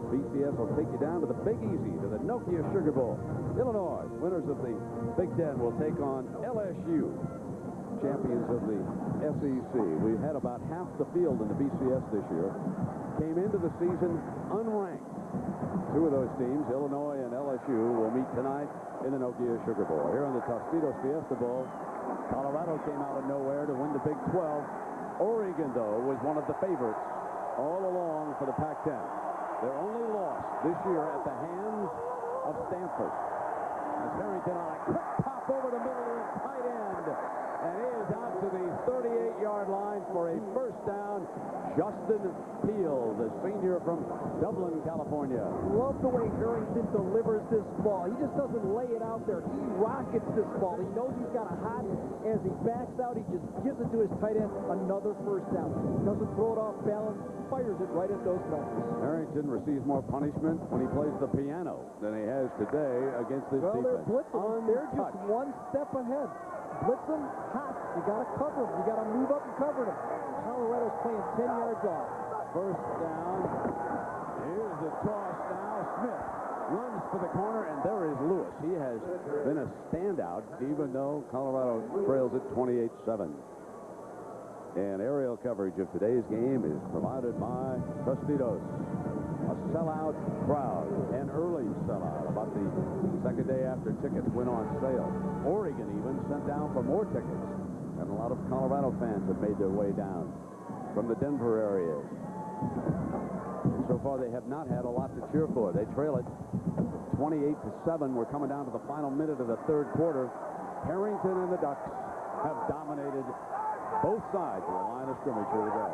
BCS will take you down to the Big Easy, to the Nokia Sugar Bowl. Illinois, winners of the Big Ten, will take on LSU, champions of the SEC. We've had about half the field in the BCS this year. Came into the season unranked. 2 of those teams, Illinois and LSU, will meet tonight in the Nokia Sugar Bowl. Here in the Tostitos Fiesta Bowl, Colorado came out of nowhere to win the Big 12. Oregon, though, was one of the favorites all along for the Pac-10. Their only loss this year at the hands of Stanford. As Harrington on a quick pop over the middle of the tight end, and he is out to the 38-yard line for a first down. Justin Peel, the senior from Dublin, California. Love the way Harrington delivers this ball. He just doesn't lay it out there. He rockets this ball. He knows he's got a hot. As he backs out, he just gives it to his tight end. Another first down. Doesn't throw it off balance. Fires it right at those numbers. Harrington receives more punishment when he plays the piano than he has today against this defense. They're blitzing. They're just one step ahead. Blitz them hot. You got to cover them. You got to move up and cover them. Colorado's playing 10 yards off. First down. Here's the toss now. Smith runs for the corner, and there is Lewis. He has been a standout, even though Colorado trails at 28-7. And aerial coverage of today's game is provided by Tostitos. A sellout crowd, an early sellout, about the second day after tickets went on sale. Oregon even sent down for more tickets, and a lot of Colorado fans have made their way down from the Denver area. So far, they have not had a lot to cheer for. They trail it 28-7. We're coming down to the final minute of the third quarter. Harrington and the Ducks have dominated both sides of the line of scrimmage here today.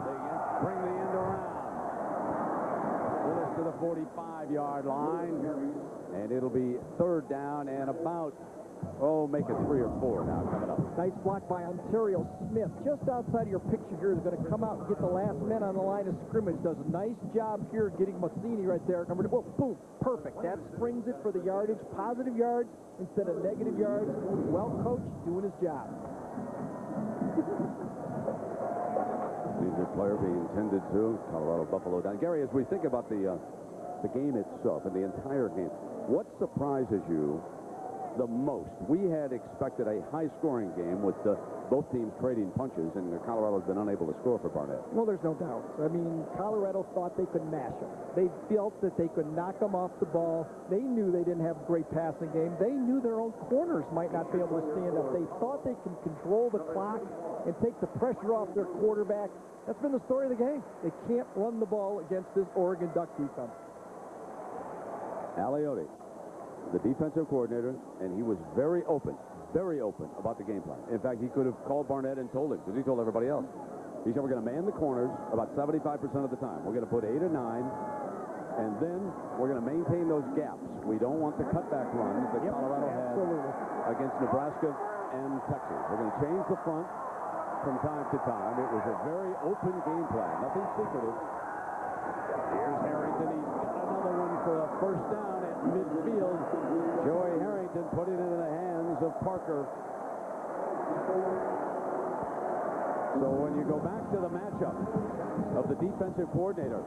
They bring the end around. Willis to the 45-yard line, and it'll be third down and about, make it 3 or 4 now coming up. Nice block by Ontario Smith. Just outside of your picture here is going to come out and get the last men on the line of scrimmage. Does a nice job here getting Massini right there. Number 2. Oh, boom. Perfect. That springs it for the yardage. Positive yards instead of negative yards. Well coached, doing his job. Senior player being tended to. Colorado Buffalo down. Gary, as we think about the game itself and the entire game, what surprises you the most? We had expected a high-scoring game with both teams trading punches, and Colorado's been unable to score for Barnett. Well, there's no doubt. I mean, Colorado thought they could mash them. They felt that they could knock them off the ball. They knew they didn't have a great passing game. They knew their own corners might not be able to stand up. They thought they could control the clock and take the pressure off their quarterback. That's been the story of the game. They can't run the ball against this Oregon Duck defense. Aliotti, the defensive coordinator, and he was very open about the game plan. In fact, he could have called Barnett and told him, because he told everybody else. He said, we're going to man the corners about 75% of the time. We're going to put 8 or 9, and then we're going to maintain those gaps. We don't want the cutback runs that Colorado had against Nebraska and Texas. We're going to change the front from time to time. It was a very open game plan, nothing secretive. Here's Harrington. He's got another one for a first down at midfield. Joey Harrington put it into the hands of Parker. So when you go back to the matchup of the defensive coordinator,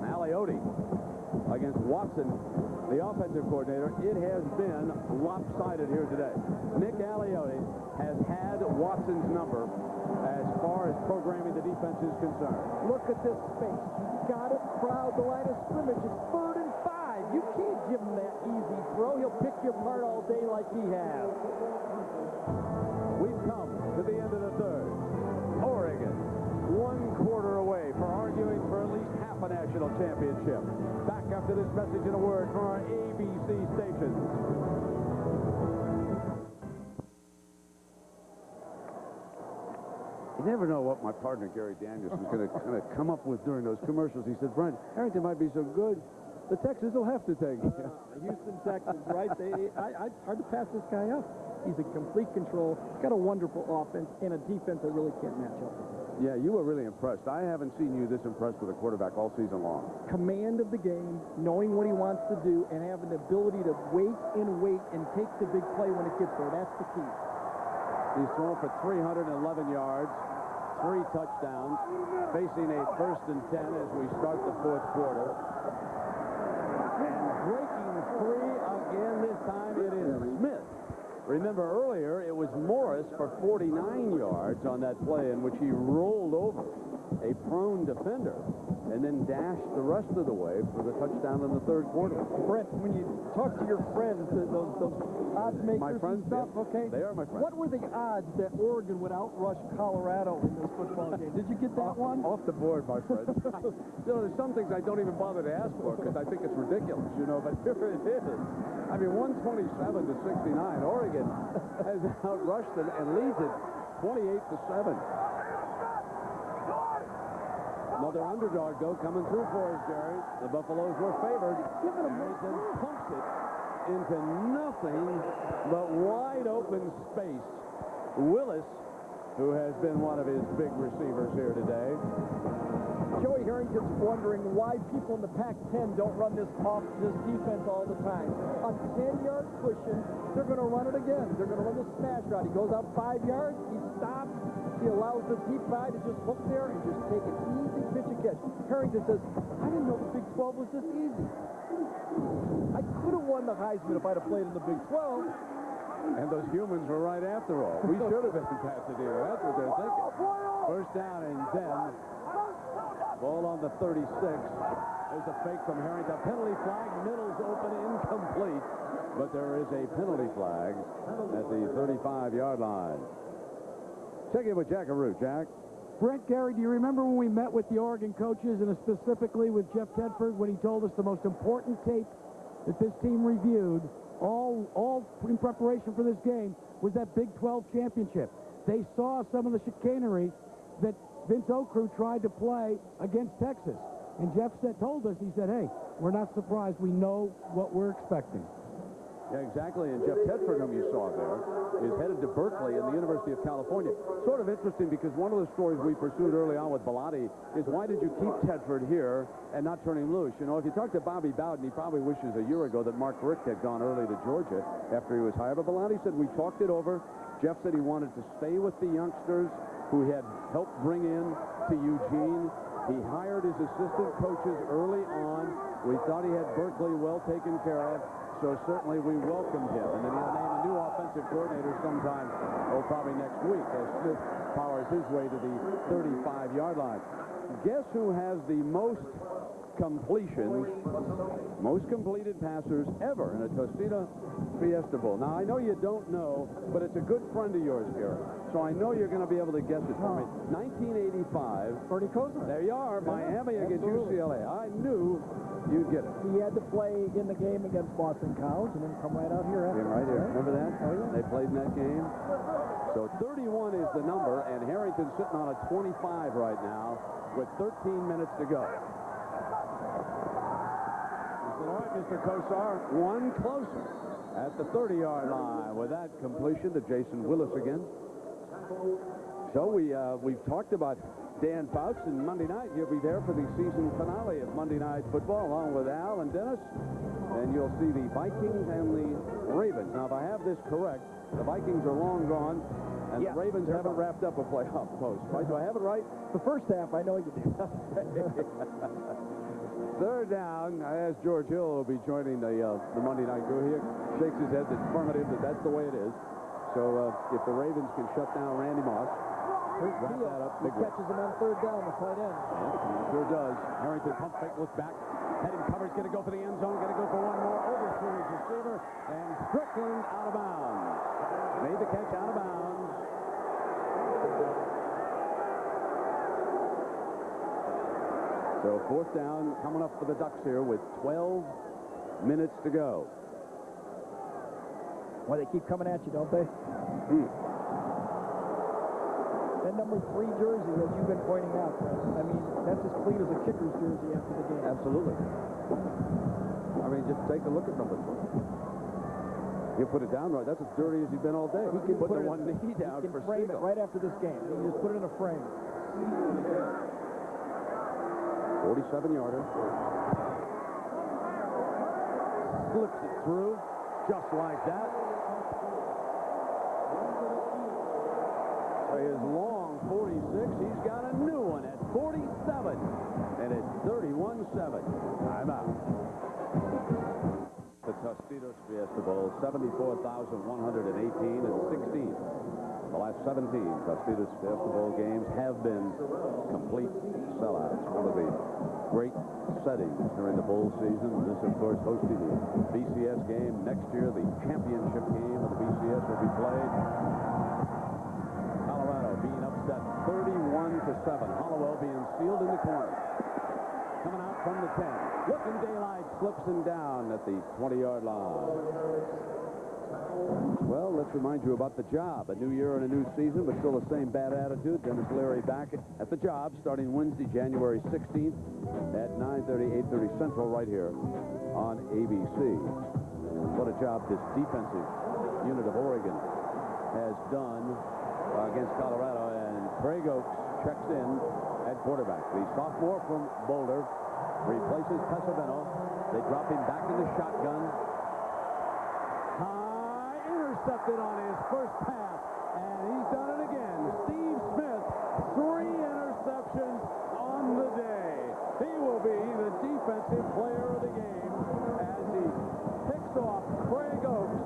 Aliotti, against Watson, the offensive coordinator, it has been lopsided here today. Nick Aliotti has had Watson's number as far as programming the defense is concerned. Look at this space. You've got to crowd the line of scrimmage. It's 3rd and 5. You can't give him that easy throw. He'll He'll pick you apart all day like he has. We've come to the end of the third. Oregon, 1 quarter away for arguing for at least half a national championship. Back after this message and a word from our ABC stations. You never know what my partner Gary Daniels is going to kind of come up with during those commercials. He said, Brent, Harrington might be so good, the Texans will have to take him. The Houston Texans, right? It's hard to pass this guy up. He's in complete control. He's got a wonderful offense and a defense that really can't match up. Yeah, you were really impressed. I haven't seen you this impressed with a quarterback all season long. Command of the game, knowing what he wants to do, and having the ability to wait and take the big play when it gets there. That's the key. He's thrown for 311 yards, 3 touchdowns, facing a 1st and 10 as we start the 4th quarter. And breaking free again, this time it is Smith. Remember earlier, it was Morris for 49 yards on that play in which he rolled over a prone defender and then dashed the rest of the way for the touchdown in the 3rd quarter. Brent, when you talk to your friends, those odds makers my friends, and stuff, yeah, okay? They are my friends. What were the odds that Oregon would outrush Colorado in this football game? Did you get that one? Off the board, my friend. There's some things I don't even bother to ask for because I think it's ridiculous, but here it is. I mean, 127 to 69. Oregon has outrushed them and leads it 28-7. Another underdog, though, coming through for us, Gary. The Buffaloes were favored. Harrington pumps it into nothing but wide open space. Willis, who has been one of his big receivers here today. Joey Harrington's wondering why people in the Pac-10 don't run this defense all the time. On 10-yard cushion, they're going to run it again. They're going to run the smash route. He goes out 5 yards. He stops. He allows the deep guy to just hook there and just take an easy pitch and catch. Harrington says, I didn't know the Big 12 was this easy. I could have won the Heisman if I'd have played in the Big 12. And those humans were right after all. We should have been in Pasadena. That's what they're thinking. 1st down and 10. Ball on the 36. There's a fake from Harrington. Penalty flag. Middle's open, incomplete. But there is a penalty flag at the 35-yard line. Check in with Jack Arute. Jack. Brent, Gary, do you remember when we met with the Oregon coaches and specifically with Jeff Tedford when he told us the most important tape that this team reviewed all in preparation for this game was that Big 12 championship? They saw some of the chicanery that Vince Okru tried to play against Texas. And Jeff told us, he said, hey, we're not surprised. We know what we're expecting. Yeah, exactly. And Jeff Tedford, whom you saw there, is headed to Berkeley and the University of California. Sort of interesting because one of the stories we pursued early on with Bellotti is why did you keep Tedford here and not turn him loose? If you talk to Bobby Bowden, he probably wishes a year ago that Mark Richt had gone early to Georgia after he was hired. But Bellotti said, we talked it over. Jeff said he wanted to stay with the youngsters who he had helped bring in to Eugene. He hired his assistant coaches early on. We thought he had Berkeley well taken care of. So certainly we welcomed him. And then he'll name a new offensive coordinator sometime, probably next week, as Smith powers his way to the 35-yard line. Guess who has the most completions, most completed passers ever in a Tostita Fiesta Bowl? Now, I know you don't know, but it's a good friend of yours, Gary. So I know you're going to be able to guess it for me. 1985. Bernie Kosar. There you are, Miami against UCLA. I knew you'd get it. He had to play in the game against Boston College and then come right out here after. Right here. Remember that? Oh, yeah. They played in that game. So 31 is the number, and Harrington's sitting on a 25 right now with 13 minutes to go. He said, all right, Mr. Kosar, one closer at the 30-yard line with that completion to Jason Willis again. So we've talked about Dan Fouts, and Monday night he'll be there for the season finale of Monday Night Football along with Al and Dennis. And you'll see the Vikings and the Ravens. Now, if I have this correct, the Vikings are long gone, and the Ravens haven't wrapped up a playoff post, right? Do I have it right? The first half, I know you did. 3rd down. I asked George Hill, who will be joining the Monday Night crew. He shakes his head, that's affirmative, that's the way it is. So if the Ravens can shut down Randy Moss, wrap that up. He catches him on 3rd down, the tight end. Yeah, sure does. Harrington pump fake, look back. Heading coverage, going to go for the end zone, going to go for one more. Overthrew his receiver, and Strickland out of bounds. Made the catch out of bounds. So fourth down coming up for the Ducks here with 12 minutes to go. Well, they keep coming at you, don't they? That number 3 jersey, as you've been pointing out, I mean, that's as clean as a kicker's jersey after the game. Absolutely. I mean, just take a look at number 3. You put it down right. That's as dirty as you've been all day. He can put put the it, one knee down he can for frame Siegel. it right after this game. He can just put it in a frame. 47-yarder. Slips it through, just like that. His long 46. He's got a new one at 47. And it's 31-7. Timeout. The Tostitos Fiesta Bowl, 74,118 and 16. The last 17 Tostitos Fiesta Bowl games have been complete sellouts. One of the great settings during the bowl season. This, of course, hosting the BCS game. Next year, the championship game of the BCS will be played. Colorado being upset 31-7. Hollowell being sealed in the corner. Coming out from the 10. Looking daylight, slips him down at the 20-yard line. Well, let's remind you about the job. A new year and a new season, but still the same bad attitude. Dennis Leary back at the job starting Wednesday, January 16th at 9:30, 8:30 Central right here on ABC. What a job this defensive unit of Oregon has done against Colorado. And Craig Oaks checks in at quarterback. The sophomore from Boulder replaces Pesavento. They drop him back in the shotgun. Intercepted on his first pass, and he's done it again. Steve Smith, 3 interceptions on the day. He will be the defensive player of the game as he picks off Craig Oaks,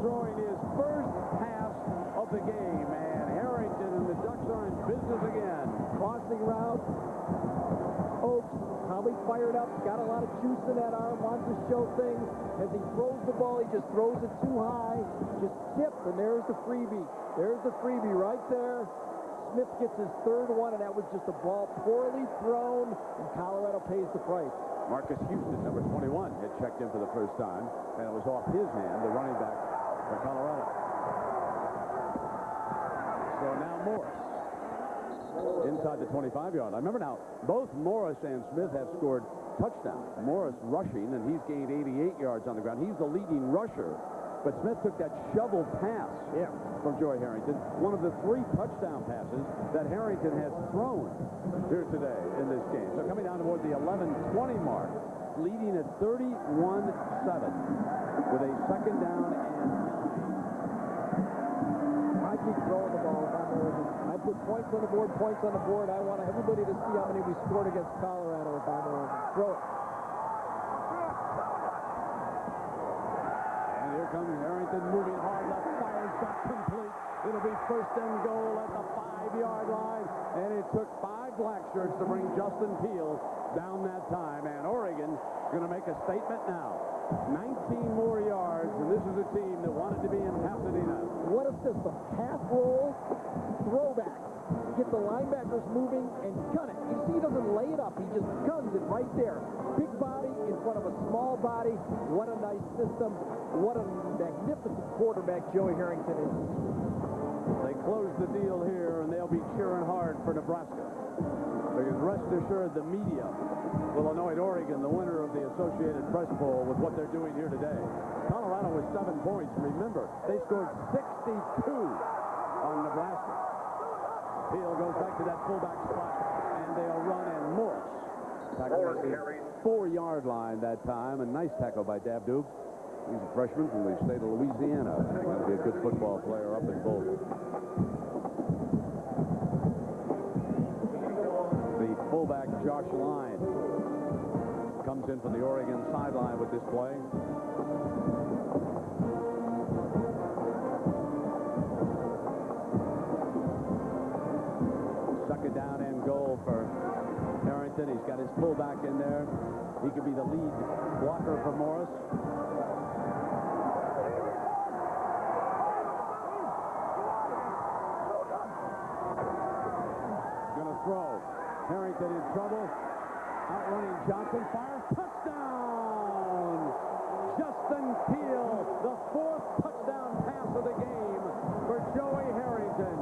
throwing his first pass of the game. And Harrington and the Ducks are in business again. Crossing route. Oaks probably fired up, got a lot of juice in that arm, wants to show things. As he throws the ball, he just throws it too high, just tipped, and there's the freebie. There's the freebie right there. Smith gets his third one, and that was just a ball poorly thrown, and Colorado pays the price. Marcus Houston, number 21, had checked in for the first time, and it was off his hand, the running back for Colorado. So now Morris inside the 25-yard line. Remember now, both Morris and Smith have scored touchdowns. Morris rushing, and he's gained 88 yards on the ground. He's the leading rusher. But Smith took that shovel pass from Joey Harrington, one of the 3 touchdown passes that Harrington has thrown here today in this game. So coming down toward the 11-20 mark, leading at 31-7 with a second down and 9. I keep throwing the ball if I'm Oregon. I put points on the board, points on the board. I want everybody to see how many we scored against Colorado if I'm Oregon. Throw it. Here comes Harrington moving hard left, fire shot complete. It'll be first and goal at the 5-yard line. And it took 5 black shirts to bring Justin Peele down that time. And Oregon going to make a statement now. 19 more yards, and this is a team that wanted to be in Pasadena. What a system. Half roll, throwback. Get the linebackers moving and gun it. You see he doesn't lay it up. He just guns it right there. Big body in front of a small body. What a nice system. What a magnificent quarterback Joey Harrington is. They close the deal here, and they'll be cheering hard for Nebraska. Because rest assured, the media will anoint Oregon the winner of the Associated Press poll with what they're doing here today. Colorado with 7 points. Remember, they scored 62 on Nebraska. Peele goes back to that fullback spot, and they'll run, and Morris tackles at the 4-yard line that time. A nice tackle by Dabdoob. He's a freshman from the state of Louisiana. I think he'll be a good football player up in Boulder. The fullback, Josh Line, comes in from the Oregon sideline with this play. Second down and goal for Harrington. He's got his fullback in there. He could be the lead blocker for Morris. trouble. Outrunning Johnson, fires, touchdown! Justin Peel, the 4th touchdown pass of the game for Joey Harrington.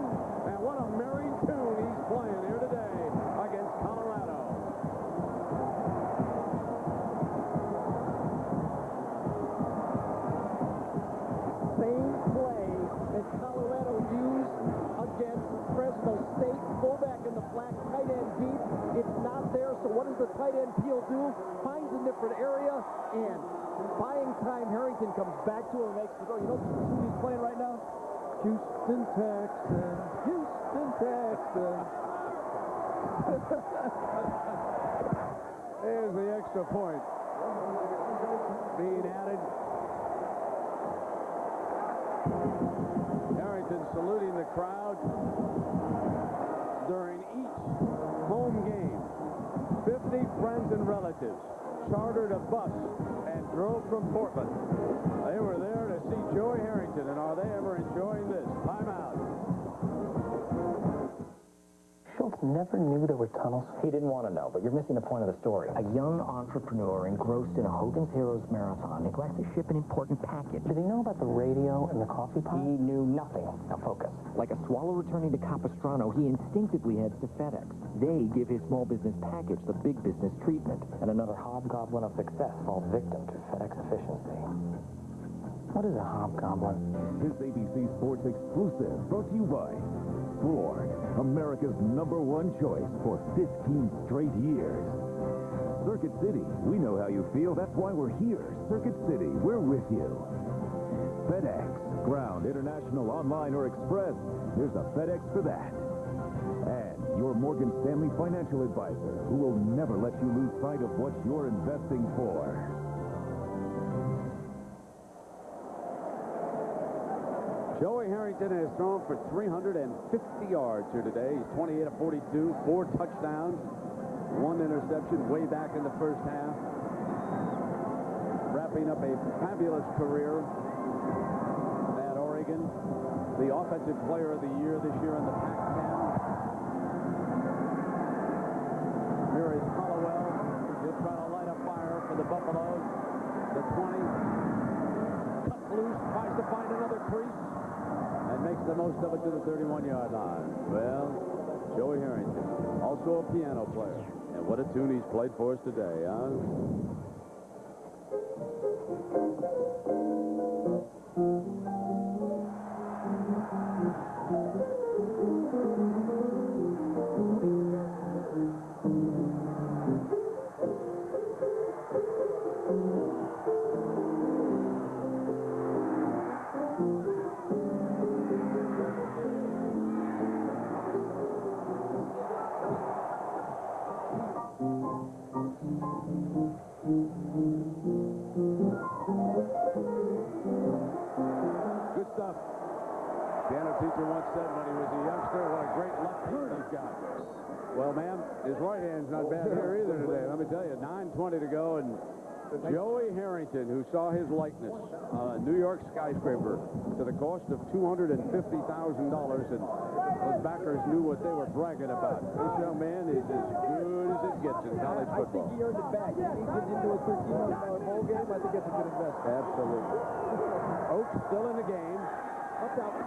And what a merry tune he's playing here today against Colorado. Same play that Colorado used against Fresno State. Fullback in the flat, tight end deep. It's not there, so what does the tight end Peel do? Finds a different area, and buying time, Harrington comes back to him and makes the throw. You know who he's playing right now? Houston Texans. Houston Texans. There's the extra point being added. Harrington saluting the crowd during each home game. 50 friends and relatives chartered a bus and drove from Portland. They were there to see Joey Harrington, and are they ever enjoying this? Timeout. Schultz never knew there were tunnels. He didn't want to know, but you're missing the point of the story. A young entrepreneur engrossed in a Hogan's Heroes marathon neglects to ship an important package. Did he know about the radio and the coffee pot? He knew nothing. Now focus. Like a swallow returning to Capistrano, he instinctively heads to FedEx. They give his small business package the big business treatment, and another hobgoblin of success falls victim to FedEx efficiency. What is a hobgoblin? This ABC Sports exclusive brought to you by Ford, America's #1 choice for 15 straight years. Circuit City, we know how you feel. That's why we're here. Circuit City, we're with you. FedEx, ground, international, online, or express. There's a FedEx for that. And your Morgan Stanley financial advisor, who will never let you lose sight of what you're investing for. Joey Harrington has thrown for 350 yards here today. He's 28 of 42, 4 touchdowns, 1 interception way back in the first half. Wrapping up a fabulous career at Oregon. The offensive player of the year this year in the Pac-10. Here is Hollowell. He'll try to light a fire for the Buffaloes. The 20. Cut loose, tries to find another crease. And makes the most of it to the 31-yard line. Well, Joey Harrington, also a piano player. And what a tune he's played for us today, huh? Good stuff. Piano teacher once said when he was a youngster, what a great left hand he's got. Well, man, his right hand's not bad here either today. Let me tell you, 9:20 to go, and Joey Harrington, who saw his likeness on a New York skyscraper to the cost of $250,000, and those backers knew what they were bragging about. This young man is as good as it gets in college football. I think he earned it back. He gets into a $13 million bowl game. I think that's a good investment. Absolutely. Oaks still in the game. Up out.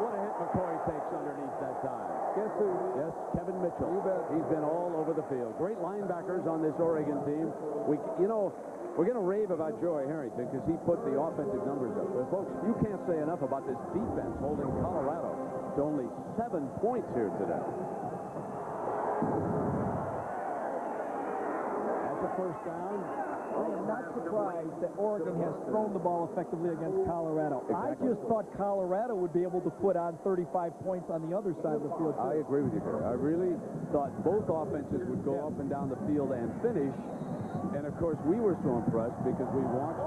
What a hit McCoy takes underneath that time. Guess who? Yes, Kevin Mitchell. You bet. He's been all over the field. Great linebackers on this Oregon team. We're going to rave about Joey Harrington because he put the offensive numbers up. But folks, you can't say enough about this defense holding Colorado to only 7 points here today. That's a first down. I am not surprised that Oregon has thrown the ball effectively against Colorado. Exactly. I just thought Colorado would be able to put on 35 points on the other side of the field, too. I agree with you, Gary. I really thought both offenses would go up and down the field and finish. And, of course, we were so impressed because we watched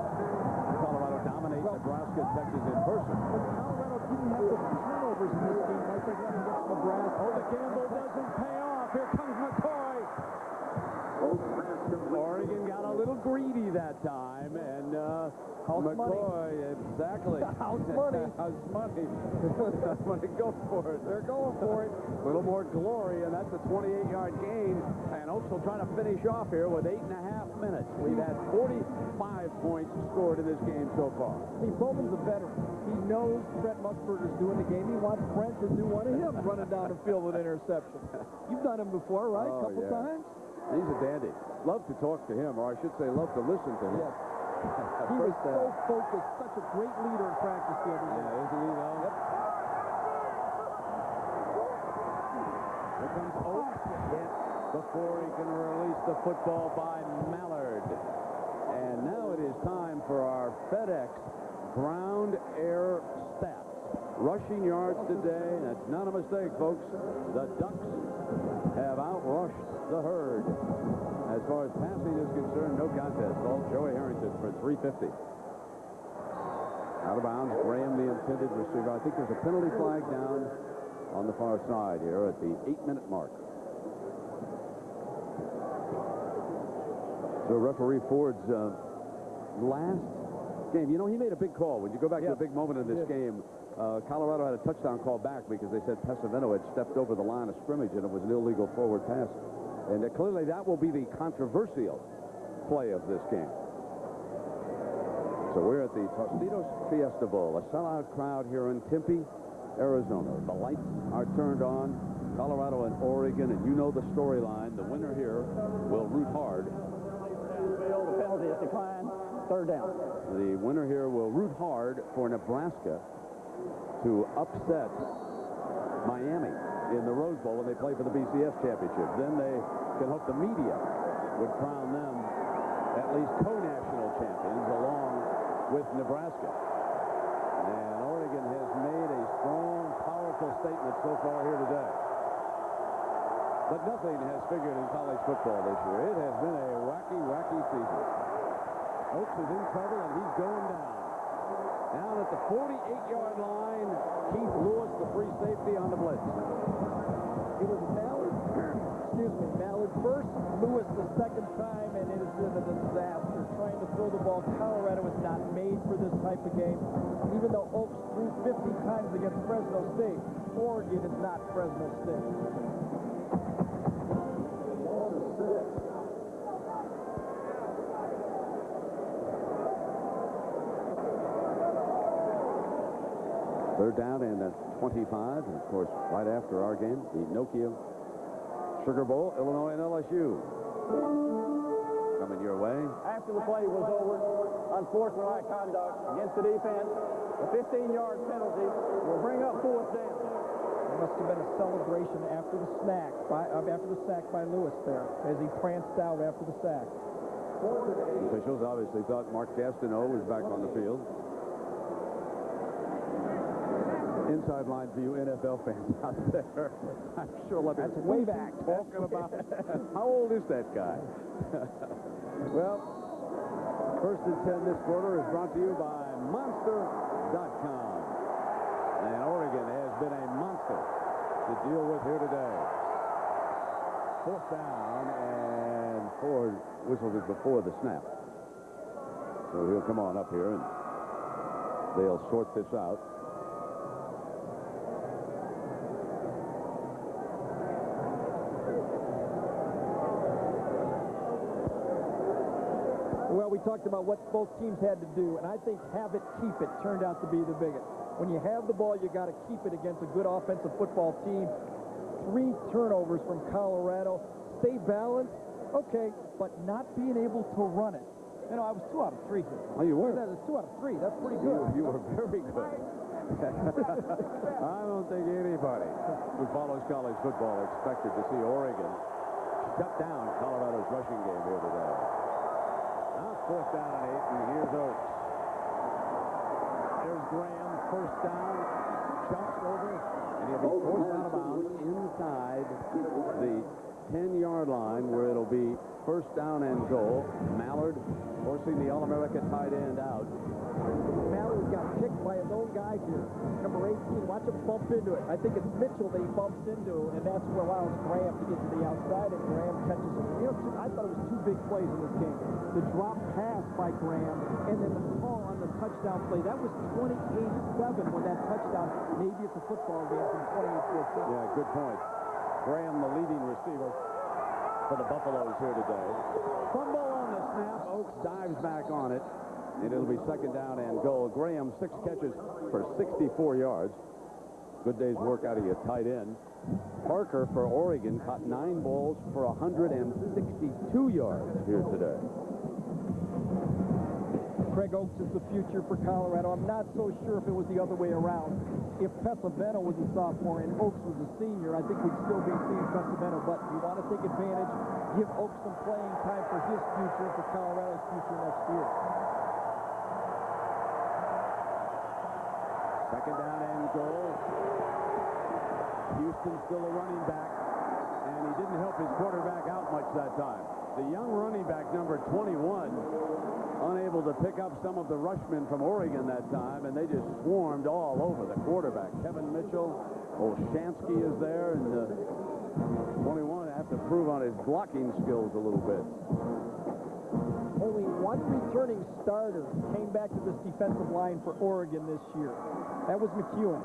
Colorado dominate Nebraska and Texas in person. But Colorado didn't have the turnovers in this game like they had against Nebraska. Oh, the gamble doesn't pay off. Here comes McCoy. Oregon got a little greedy that time, and McCoy, exactly. House money. House money. I'm going to go for it. They're going for it. A little more glory, and that's a 28-yard gain. And Oaks will try to finish off here with 8.5 minutes. We've had 45 points scored in this game so far. See, Bowman's a veteran. He knows Brett Musburger's doing the game. He wants Brent to do one of him running down the field with an interception. You've done him before, right? Oh, A couple times? He's a dandy. Love to talk to him, or I should say love to listen to him. Yes. He was so focused, such a great leader in practice the other day. Yeah, isn't he, though? Yep. Here comes Oaks. Yes. Before he can release the football by Mallard. And now it is time for our FedEx ground air stats. Rushing yards today. That's not a mistake, folks. The Ducks have outrushed the herd. As far as passing is concerned, no contest. All Joey Harrington for 350. Out of bounds, Graham, the intended receiver. I think there's a penalty flag down on the far side here at the 8-minute mark. So referee Ford's last game, you know, he made a big call. When you go back to a big moment in this game, Colorado had a touchdown call back because they said Pesavento had stepped over the line of scrimmage and it was an illegal forward pass. And clearly that will be the controversial play of this game. So we're at the Tostitos Fiesta Bowl, a sellout crowd here in Tempe, Arizona. The lights are turned on. Colorado and Oregon, and you know the storyline. The winner here will root hard. The penalty is declined. Third down. The winner here will root hard for Nebraska to upset Miami in the Rose Bowl when they play for the BCS championship. Then they can hope the media would crown them at least co-national champions along with Nebraska. And Oregon has made a strong, powerful statement so far here today. But nothing has figured in college football this year. It has been a wacky, wacky season. Oaks is in trouble, and he's going down. Down at the 48-yard line, Keith Lewis, the free safety on the blitz. It was Mallard, Mallard first, Lewis the second time, and it has been a disaster trying to throw the ball. Colorado is not made for this type of game. Even though Oaks threw 50 times against Fresno State, Oregon is not Fresno State. Third down and 25, and of course, right after our game, the Nokia Sugar Bowl, Illinois and LSU. Coming your way. After the play was over, unsportsmanlike conduct against the defense, a 15-yard penalty will bring up fourth down. There must have been a celebration after the sack by Lewis there, as he pranced out after the sack. Officials obviously thought Mark Gastineau was back on the field. Inside line view, NFL fans out there. I'm sure that's way back. Talking about how old is that guy? Well, first and 10 this quarter is brought to you by Monster.com. And Oregon has been a monster to deal with here today. Fourth down, and Ford whistled it before the snap. So he'll come on up here, and they'll sort this out. Well, we talked about what both teams had to do, and I think have it, keep it turned out to be the biggest. When you have the ball, you got to keep it against a good offensive football team. 3 turnovers from Colorado. Stay balanced, okay, but not being able to run it. You know, I was 2 out of 3 here. Oh, you were? That was 2 out of 3. That's pretty good. You were very good. I don't think anybody who follows college football expected to see Oregon shut down Colorado's rushing game here today. Now fourth down and 8, and here's Oaks. There's Graham, first down, jumps over, and he'll be forced out of bounds inside the 10-yard line, where it'll be first down and goal. Mallard forcing the All-America tight end out. Mallard got picked by his own guy. guy here, number 18. Watch him bump into it. I think it's Mitchell that he bumps into, and that's what allows Graham to get to the outside, and Graham catches him. You know, I thought it was two big plays in this game. The drop pass by Graham, and then the call on the touchdown play. That was 28-7 when that touchdown. Maybe it's a football game from 28-14. Yeah, good point. Graham, the leading receiver for the Buffaloes here today. Fumble on the snap. Oaks dives back on it, and it'll be second down and goal. Graham, 6 catches for 64 yards. Good day's work out of your tight end. Parker for Oregon caught 9 balls for 162 yards here today. Craig Oaks is the future for Colorado. I'm not so sure if it was the other way around. If Pesavento was a sophomore and Oaks was a senior, I think we'd still be seeing Pesavento. But you want to take advantage, give Oaks some playing time for his future, for Colorado's future next year. Second down and goal. Houston still a running back, and he didn't help his quarterback out much that time. The young running back, number 21, unable to pick up some of the rushmen from Oregon that time, and they just swarmed all over the quarterback. Kevin Mitchell, Olshansky is there, and 21 have to prove on his blocking skills a little bit. Only one returning starter came back to this defensive line for Oregon this year. That was McEwen.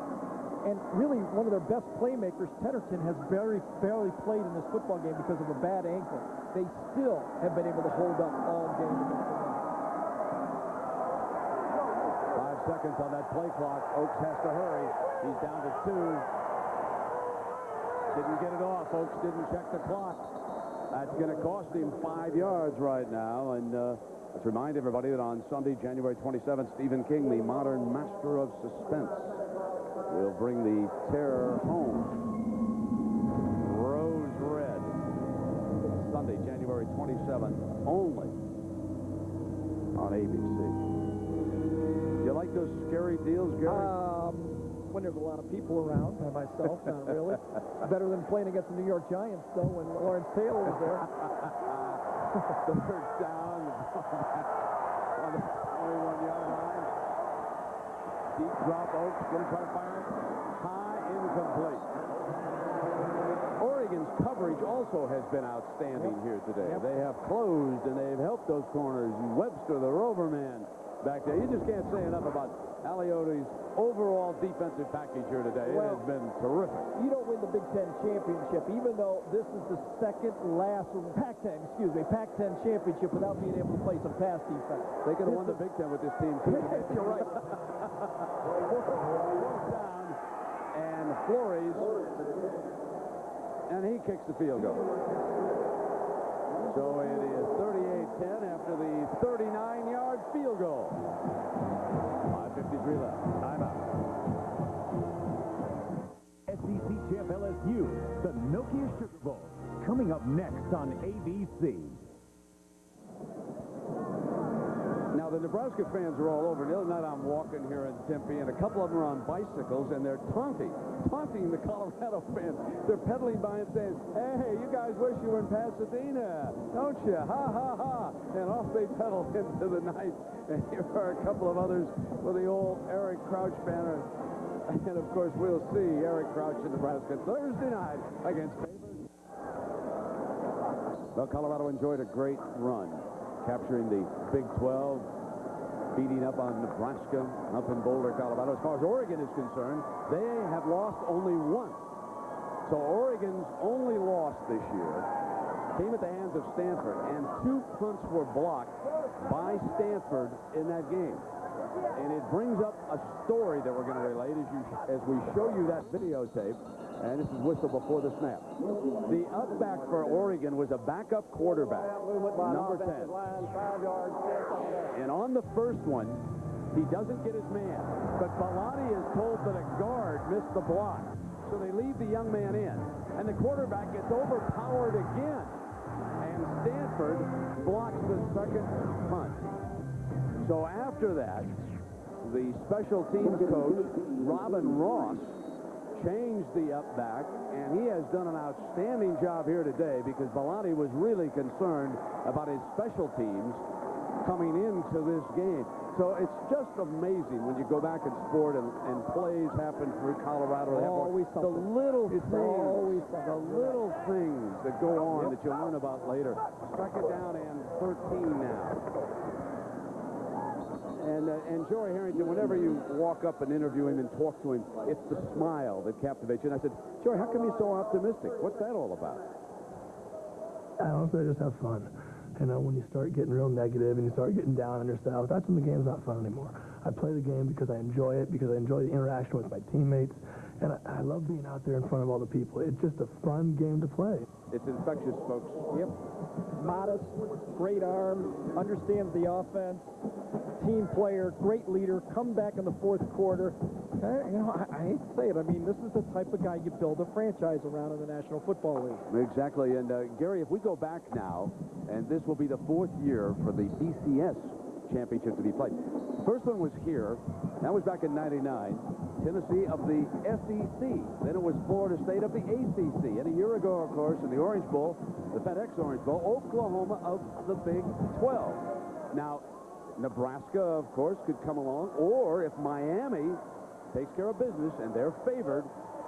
And really, one of their best playmakers, Tennerton, has barely played in this football game because of a bad ankle. They still have been able to hold up all game against the run. 5 seconds on that play clock. Oaks has to hurry. He's down to 2. Didn't get it off. Oaks didn't check the clock. That's going to cost him 5 yards right now. And let's remind everybody that on Sunday, January 27th, Stephen King, the modern master of suspense, will bring the terror home. Rose Red. Sunday, January 27th, only on ABC. Do you like those scary deals, Gary? When there's a lot of people around, by myself, not really. Better than playing against the New York Giants, though, when Lawrence Taylor was there. The first down on the 21-yard line. Deep drop. Oaks going to try to fire it. High, incomplete. Oregon's coverage also has been outstanding here today. They have closed, and they've helped those corners. Webster, the rover man, back there. You just can't say enough about Alioti's overall defensive package here today. It has been terrific. You don't win the Big Ten championship, even though this is the second last Pac-10 championship without being able to play some pass defense. They could have won the Big Ten with this team, too. You're right. Down, and Flores, and he kicks the field goal. So it is 38-10 after the 39-yard field goal. 5:53 left. Timeout. SEC champ LSU, the Nokia Sugar Bowl, coming up next on ABC. Now, the Nebraska fans are all over. The other night I'm walking here in Tempe, and a couple of them are on bicycles, and they're taunting the Colorado fans. They're pedaling by and saying, hey, you guys wish you were in Pasadena, don't you? Ha, ha, ha. And off they pedal into the night. And here are a couple of others with the old Eric Crouch banner. And, of course, we'll see Eric Crouch in Nebraska Thursday night against Baylor. Well, Colorado enjoyed a great run, capturing the Big 12, beating up on Nebraska up in Boulder, Colorado. As far as Oregon is concerned, they have lost only once. So Oregon's only loss this year came at the hands of Stanford, and 2 punts were blocked by Stanford in that game. And it brings up a story that we're going to relate as we show you that videotape. And this is whistle before the snap. The up back for Oregon was a backup quarterback, number 10. And on the first one, he doesn't get his man. But Bellotti is told that a guard missed the block. So they leave the young man in. And the quarterback gets overpowered again. And Stanford blocks the second punt. So after that, the special teams coach, Robin Ross, changed the up back, and he has done an outstanding job here today because Bellotti was really concerned about his special teams coming into this game. So it's just amazing when you go back in sport and plays happen through Colorado. Always the something. little It's things, always something. the little things that go on that you'll learn about later. Second down and 13 now. And Joey Harrington, whenever you walk up and interview him and talk to him, it's the smile that captivates you. And I said, Joey, how come you're so optimistic? What's that all about? Honestly, I just have fun. You know, when you start getting real negative and you start getting down on yourself, that's when the game's not fun anymore. I play the game because I enjoy it, because I enjoy the interaction with my teammates, and I love being out there in front of all the people. It's just a fun game to play. It's infectious, folks. Yep. Modest, great arm, understands the offense, team player, great leader, come back in the fourth quarter. I hate to say it. I mean, this is the type of guy you build a franchise around in the National Football League. Exactly. And, Gary, if we go back now, and this will be the fourth year for the BCS championship to be played. First one was here. That was back in '99. Tennessee of the SEC. Then it was Florida State of the ACC. And a year ago, of course, in the Orange Bowl, the FedEx Orange Bowl, Oklahoma of the Big 12. Now, Nebraska, of course, could come along. Or if Miami takes care of business and they're favored,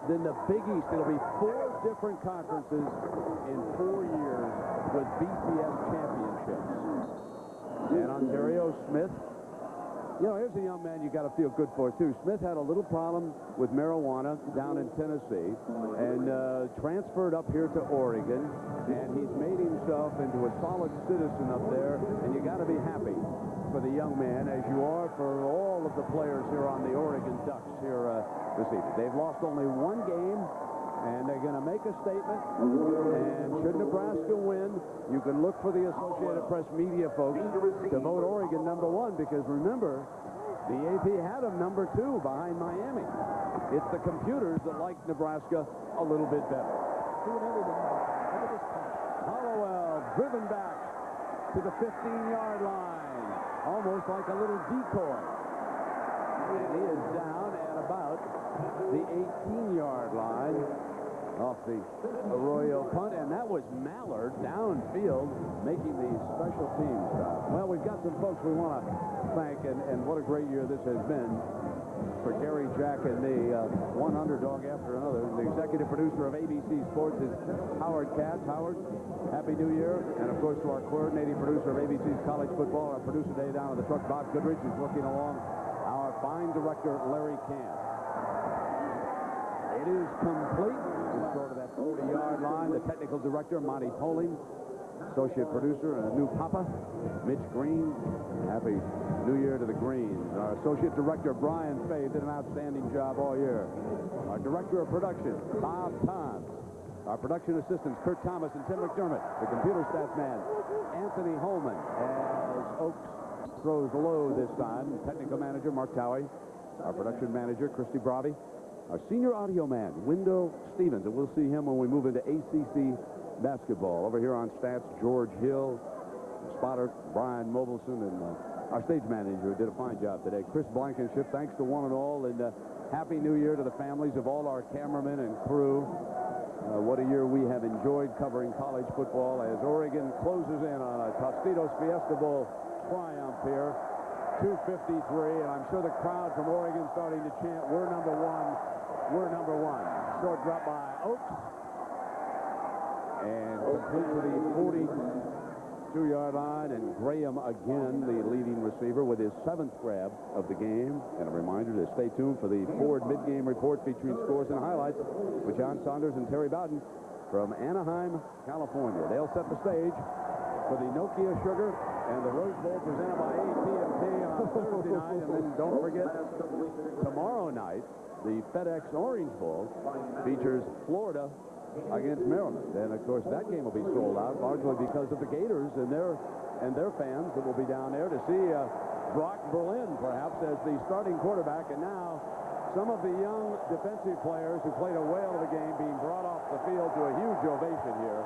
then the Big East, it'll be 4 different conferences in 4 years with BCS championships. And Ontario Smith, you know, here's a young man you got to feel good for, too. Smith had a little problem with marijuana down in Tennessee and transferred up here to Oregon, and he's made himself into a solid citizen up there, and you got to be happy for the young man, as you are for all of the players here on the Oregon Ducks here this evening. They've lost only 1 game, and they're going to make a statement. And should Nebraska win, you can look for the Associated Press media folks to vote Oregon #1, because remember, the AP had them #2 behind Miami. It's the computers that like Nebraska a little bit better. Hollowell driven back to the 15-yard line, almost like a little decoy. And he is down at about the 18-yard line off the Arroyo punt, and that was Mallard downfield making the special teams stop. Well, we've got some folks we want to thank, and what a great year this has been for Gary, Jack, and me. One underdog after another. The executive producer of ABC Sports is Howard Katz. Howard, Happy New Year. And, of course, to our coordinating producer of ABC's College Football, our producer today down on the truck, Bob Goodrich, is looking along, our fine director, Larry Camp. It is complete. Just short of that 40-yard line. The technical director, Monty Poling. Associate producer and a new papa, Mitch Green. Happy New Year to the Greens. Our associate director, Brian Fay, did an outstanding job all year. Our director of production, Bob Toms. Our production assistants, Kurt Thomas and Tim McDermott. The computer stats man, Anthony Holman. As Oaks throws low this time, technical manager, Mark Towie. Our production manager, Christy Bravi. Our senior audio man, Wendell Stevens. And we'll see him when we move into ACC basketball. Over here on stats, George Hill, spotter Brian Mobilson, and our stage manager who did a fine job today, Chris Blankenship. Thanks to one and all, and Happy New Year to the families of all our cameramen and crew. What a year we have enjoyed covering college football as Oregon closes in on a Tostitos Fiesta Bowl triumph here. 2:53, and I'm sure the crowd from Oregon starting to chant, "We're #1, we're #1." Short drop by Oaks. And complete to the 42-yard line, and Graham again, the leading receiver, with his 7th grab of the game. And a reminder to stay tuned for the Ford mid-game report featuring scores and highlights with John Saunders and Terry Bowden from Anaheim, California. They'll set the stage for the Nokia Sugar and the Rose Bowl presented by AT&T on Thursday night. And then don't forget, tomorrow night, the FedEx Orange Bowl features Florida against Maryland. And, of course, that game will be sold out largely because of the Gators and their fans that will be down there to see Brock Berlin, perhaps, as the starting quarterback. And now some of the young defensive players who played a whale of a game being brought off the field to a huge ovation here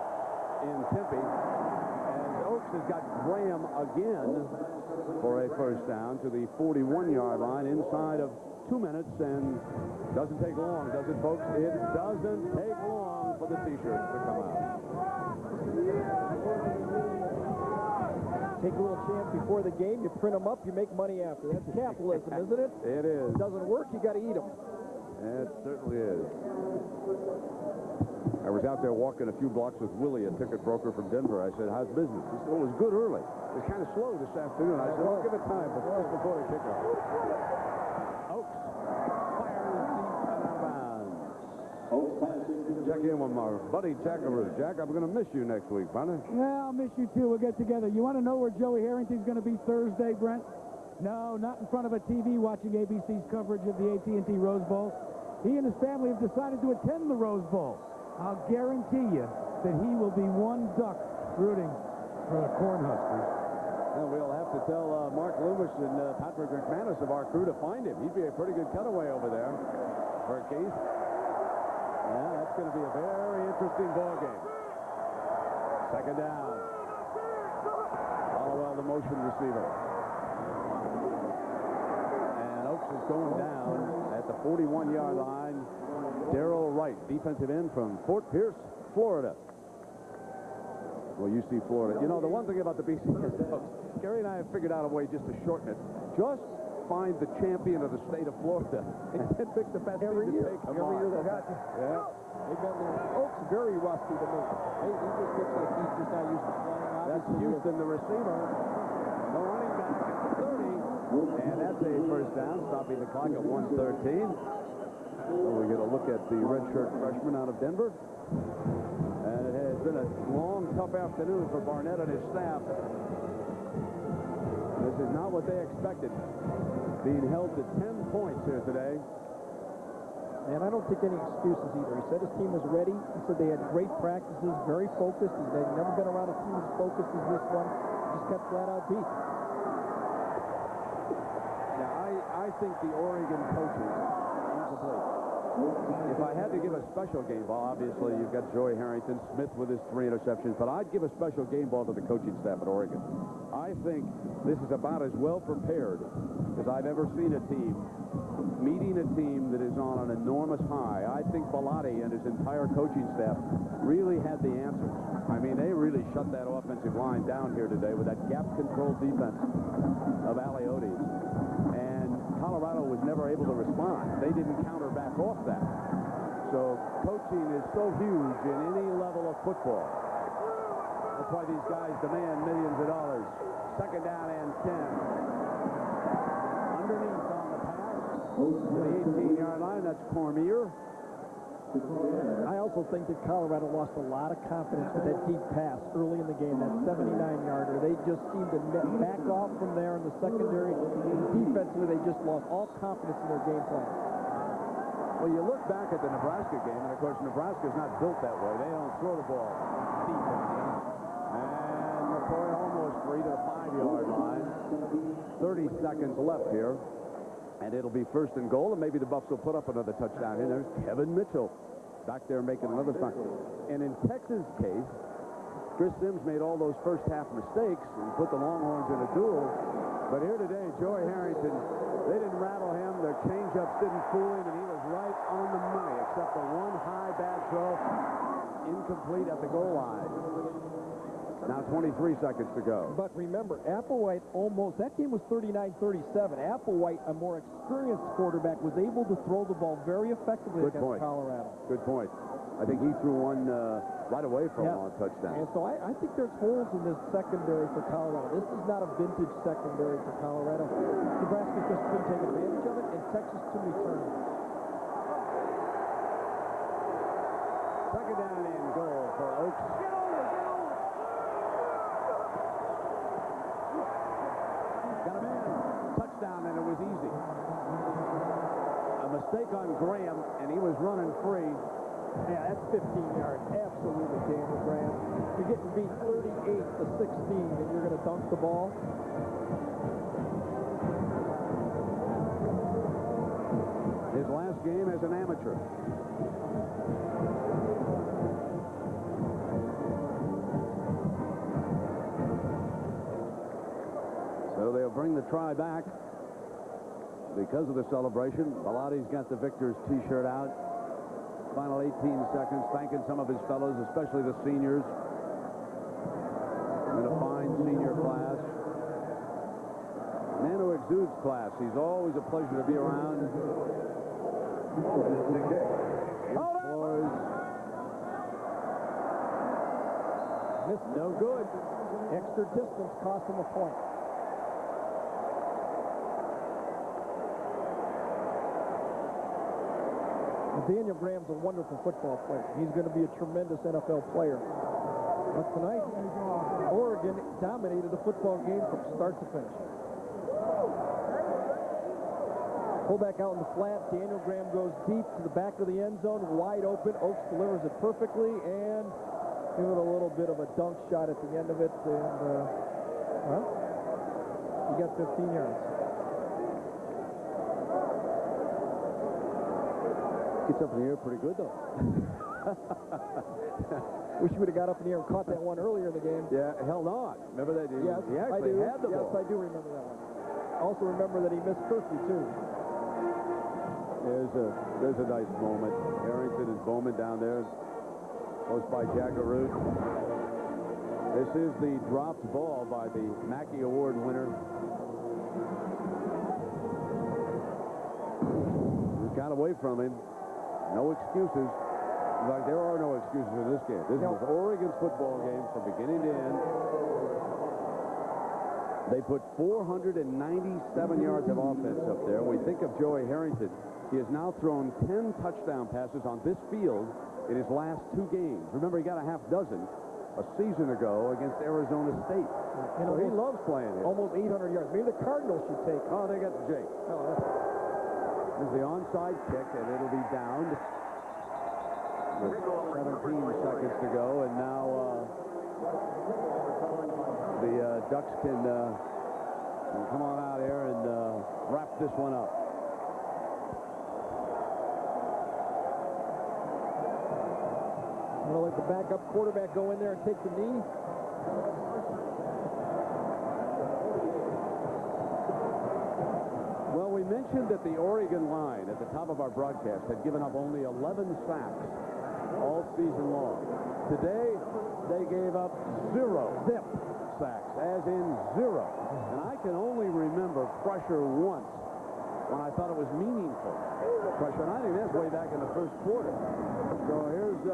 in Tempe. And Oaks has got Graham again for a first down to the 41-yard line inside of 2 minutes, and doesn't take long, does it, folks? It doesn't take long for the T-shirts to come out. Take a little chance before the game, you print them up, you make money after. That's capitalism, isn't it? It is. It doesn't work, you got to eat them. It certainly is. I was out there walking a few blocks with Willie, a ticket broker from Denver. I said, how's business? He said, well, it was good early. It was kind of slow this afternoon. I said, well, give it time just before the kickoff. Oaks fires deep and out of bounds. Check in with my buddy Jackaroo. Jack, I'm going to miss you next week, partner. Yeah, I'll miss you too. We'll get together. You want to know where Joey Harrington's going to be Thursday, Brent? No, not in front of a TV watching ABC's coverage of the AT&T Rose Bowl. He and his family have decided to attend the Rose Bowl. I'll guarantee you that he will be one duck rooting for the Cornhuskers. And we'll have to tell Mark Loomis and Patrick McManus of our crew to find him. He'd be a pretty good cutaway over there for Keith. Yeah, that's going to be a very interesting ball game. Second down. Hollowell, the motion receiver. And Oaks is going down at the 41-yard line. Darrell Wright, defensive end from Fort Pierce, Florida. Well, you see Florida. You know, the one thing about the BCS, Gary and I have figured out a way just to shorten it. Just find the champion of the state of Florida and then pick the best every team to year. take them Every on. year they got you. Yeah. They've been Oaks very rusty to me. He just looks like he's just not used to playing. That's Houston, the receiver. The running back at the 30. And that's a first down, stopping the clock at 1:13. So we get a look at the redshirt freshman out of Denver. And it has been a long, tough afternoon for Barnett and his staff. This is not what they expected. Being held to 10 points here today. And I don't take any excuses either. He said his team was ready. He said they had great practices, very focused. They've never been around a team as focused as this one. Just kept flat out beat. Now, I think the Oregon coaches, if I had to give a special game ball, obviously you've got Joey Harrington, Smith with his 3 interceptions, but I'd give a special game ball to the coaching staff at Oregon. I think this is about as well prepared as I've ever seen a team meeting a team that is on an enormous high. I think Bellotti and his entire coaching staff really had the answers. I mean, they really shut that offensive line down here today with that gap-control defense of Aliotti. And Colorado was never able to respond. They didn't counter back off that. So coaching is so huge in any level of football. That's why these guys demand millions of dollars. Second down and 10. Underneath on the pass to the 18-yard line. That's Cormier. I also think that Colorado lost a lot of confidence with that deep pass early in the game, that 79-yarder. They just seemed to back off from there in the secondary. Defensively, they just lost all confidence in their game plan. Well, you look back at the Nebraska game, and of course, Nebraska's not built that way. They don't throw the ball deep. And McCoy almost free to the 5-yard line. 30 seconds left here. And it'll be first and goal, and maybe the Buffs will put up another touchdown here. There's Kevin Mitchell back there making another find. And in Texas' case, Chris Sims made all those first half mistakes and put the Longhorns in a duel. But here today, Joey Harrington, they didn't rattle him. Their changeups didn't fool him, and he was right on the money, except for one high bad throw, incomplete at the goal line. Now 23 seconds to go. But remember, Applewhite almost, that game was 39-37. Applewhite, a more experienced quarterback, was able to throw the ball very effectively against Colorado. Good point. I think he threw one right away for a long touchdown. And so I think there's holes in this secondary for Colorado. This is not a vintage secondary for Colorado. Nebraska just couldn't take advantage of it, and Texas too many turnovers. Second down and goal for Oaks. Got a man. Touchdown, and it was easy. A mistake on Graham, and he was running free. Yeah, that's 15 yards. Absolutely, Daniel Graham. You're getting beat 38-16, and you're going to dunk the ball. His last game as an amateur. So they'll bring the try back because of the celebration. Bellotti's got the victor's T-shirt out. Final 18 seconds, thanking some of his fellows, especially the seniors. In a fine senior class. exudes class. He's always a pleasure to be around. Missed. No good. Extra distance cost him a point. Daniel Graham's a wonderful football player. He's going to be a tremendous NFL player. But tonight, Oregon dominated the football game from start to finish. Pull back out in the flat. Daniel Graham goes deep to the back of the end zone, wide open. Oaks delivers it perfectly, and give it a little bit of a dunk shot at the end of it. And, well, he got 15 yards. Gets up in the air pretty good, though. Wish you would have got up in the air and caught that one earlier in the game. Yeah, held on. Remember that? Yes, he actually had the ball. Yes, I do remember that one. Also remember that he missed Percy, too. There's a nice moment. Harrington and Bowman down there, close by Jackaroo. This is the dropped ball by the Mackey Award winner. He got away from him. No excuses. In fact, there are no excuses in this game. This is Oregon's football game from beginning to end. They put 497 yards of offense up there. We think of Joey Harrington. He has now thrown 10 touchdown passes on this field in his last 2 games. Remember, he got a half dozen a season ago against Arizona State. So he loves playing here. Almost 800 yards. Maybe the Cardinals should take. Oh, they got the Jake. There's the onside kick, and it'll be downed with 17 seconds to go. And now the Ducks can come on out here and wrap this one up. I'm going to let the backup quarterback go in there and take the knee. Well, we mentioned that the Oregon line at the top of our broadcast had given up only 11 sacks all season long. Today, they gave up 0 sacks, as in 0. And I can only remember pressure once when I thought it was meaningful pressure. And I think that's way back in the first quarter. So here's 5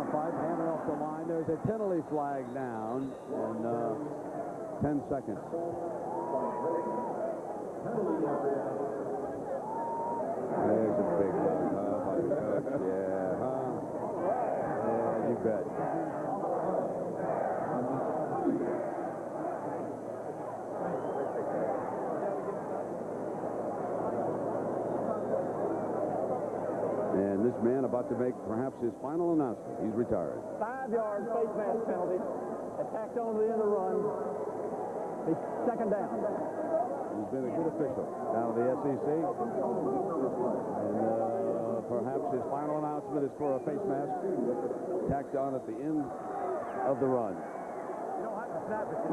handing off the line. There's a penalty flag down and 10 seconds. There's a big one. Yeah, you bet. And this man about to make perhaps his final announcement. He's retired. 5 yards face mask penalty. Attacked on to the end of the run. He's second down. He's been a good official down at the SEC. And perhaps his final announcement is for a face mask tacked on at the end of the run.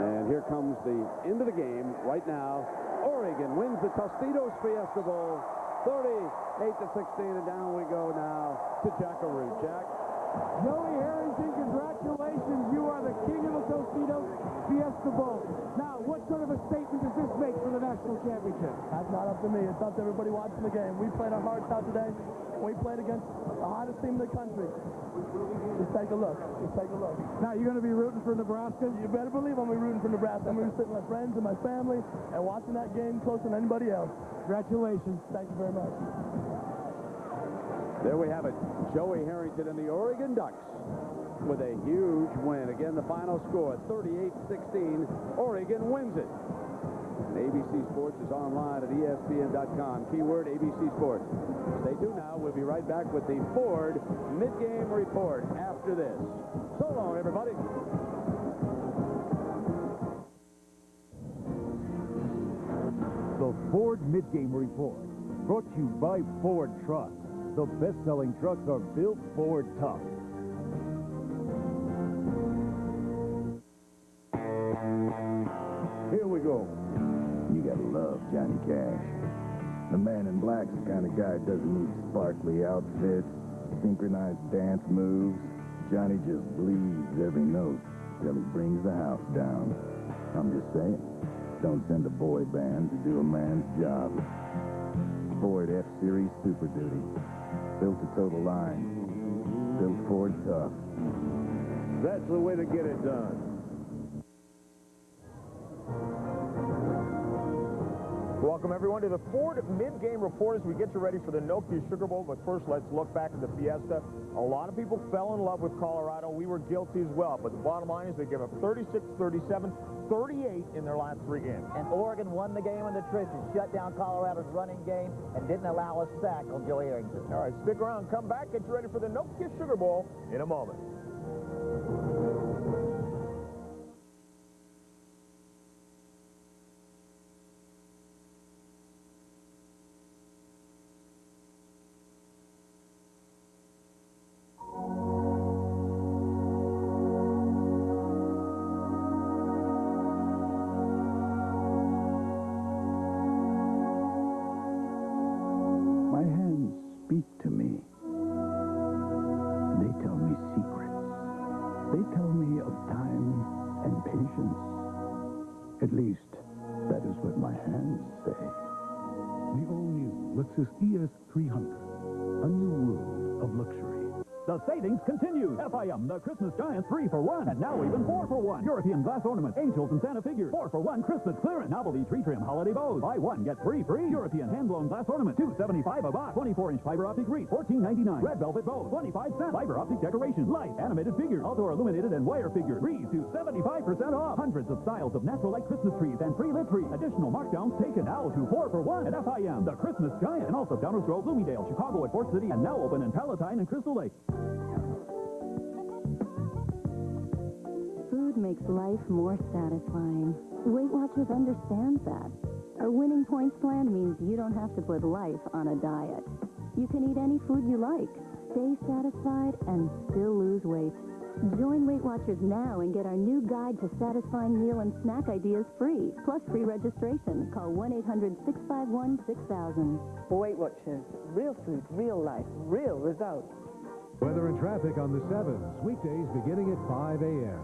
And here comes the end of the game right now. Oregon wins the Tostitos Fiesta Bowl 38-16, and down we go now to Jackaroo. Jack. Joey Harrington, congratulations. You are the king of the Tostitos Fiesta Bowl. Now, what sort of a statement does this make for the national championship? That's not up to me. It's up to everybody watching the game. We played our hearts out today. We played against the hottest team in the country. Just take a look. Just take a look. Now, you're going to be rooting for Nebraska? You better believe I'm going to be rooting for Nebraska. I'm going to be sitting with my friends and my family and watching that game closer than anybody else. Congratulations. Thank you very much. There we have it. Joey Harrington and the Oregon Ducks with a huge win. Again, the final score, 38-16. Oregon wins it. And ABC Sports is online at ESPN.com. Keyword ABC Sports. Stay tuned now. We'll be right back with the Ford mid-game report after this. So long, everybody. The Ford mid-game report, brought to you by Ford Trucks. The best-selling trucks are built Ford tough. Here we go. You gotta love Johnny Cash. The man in black's the kind of guy that doesn't need sparkly outfits, synchronized dance moves. Johnny just bleeds every note till he brings the house down. I'm just saying. Don't send a boy band to do a man's job. Ford F-Series Super Duty. Built to tow the line. Built Ford tough. That's the way to get it done. Welcome, everyone, to the Ford mid-game report as we get you ready for the Nokia Sugar Bowl. But first, let's look back at the Fiesta. A lot of people fell in love with Colorado. We were guilty as well. But the bottom line is they gave up 36, 37, 38 in their last 3 games. And Oregon won the game in the trenches, shut down Colorado's running game, and didn't allow a sack on Joe Harrington. All right, stick around. Come back. Get you ready for the Nokia Sugar Bowl in a moment. My hands speak to me. They tell me secrets. They tell me of time and patience. At least, that is what my hands say. The all-new Lexus ES300. A new world of luxury. The savings continue. FIM, the Christmas Giant, 3 for 1. And now even 4 for 1. European glass ornaments, angels, and Santa figures. 4 for 1 Christmas clearance. Novelty tree trim holiday bows. Buy 1, get 3 free. European hand-blown glass ornament, $2.75 a box. 24-inch fiber optic wreath, $14.99. Red velvet bows, 25 cents. Fiber optic decoration, light animated figures, outdoor illuminated and wire figures. Wreaths to 75% off. Hundreds of styles of natural light Christmas trees and free lit trees. Additional markdowns taken now to 4 for 1 at FIM, the Christmas Giant. And also Downers Grove, Bloomingdale, Chicago at Fort City, and now open in Palatine and Crystal Lake. Food makes life more satisfying. Weight Watchers understands that. Our winning points plan means you don't have to put life on a diet. You can eat any food you like, stay satisfied, and still lose weight. Join Weight Watchers now and get our new guide to satisfying meal and snack ideas free, plus free registration. Call 1-800-651-6000. Weight Watchers. Real food, real life, real results. Weather and traffic on the 7s, weekdays beginning at 5 a.m.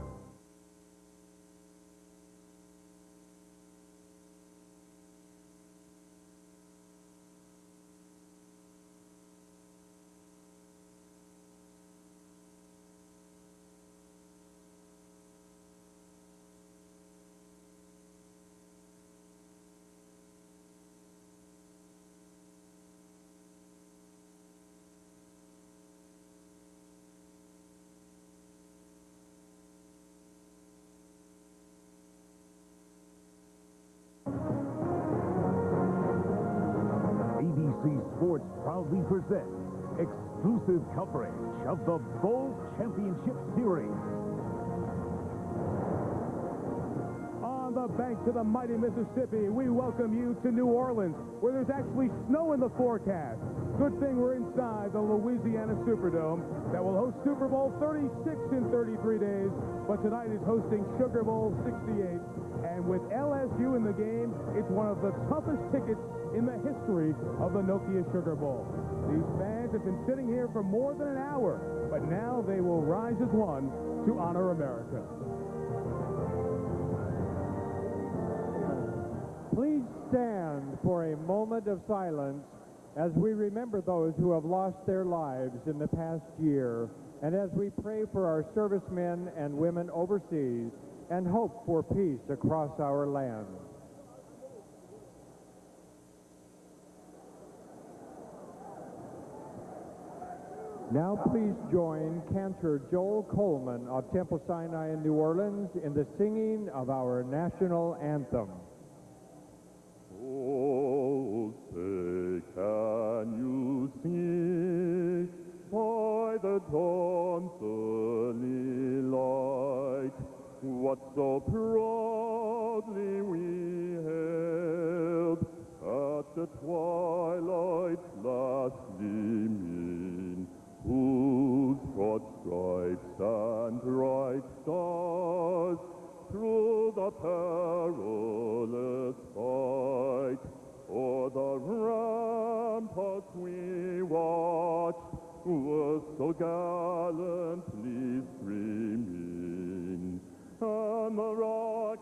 ABC Sports proudly presents exclusive coverage of the Bowl Championship Series. On the banks of the mighty Mississippi, we welcome you to New Orleans, where there's actually snow in the forecast. Good thing we're inside the Louisiana Superdome that will host Super Bowl 36 in 33 days, but tonight is hosting Sugar Bowl 68. And with LSU in the game, it's one of the toughest tickets in the history of the Nokia Sugar Bowl. These fans have been sitting here for more than an hour, but now they will rise as one to honor America. Please stand for a moment of silence as we remember those who have lost their lives in the past year, and as we pray for our servicemen and women overseas and hope for peace across our land. Now please join Cantor Joel Coleman of Temple Sinai in New Orleans in the singing of our national anthem. Oh, say, can you see by the dawn's early light what so proudly we hailed at the twilight's last gleaming, whose broad stripes and bright stars through the perilous fight o'er the ramparts we watched were so gallantly streaming, and the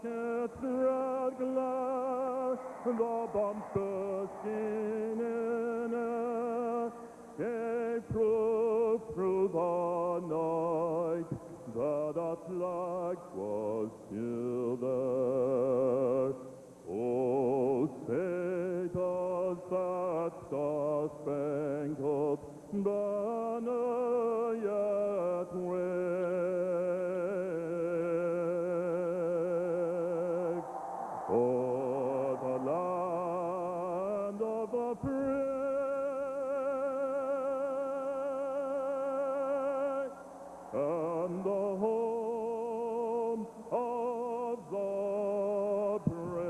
buckets red glare, the bombs bursting in air, gave proof through the night that the flag was still there. Oh, say does that star-spangled banner yet wave o'er the land of the free and the home of the brave?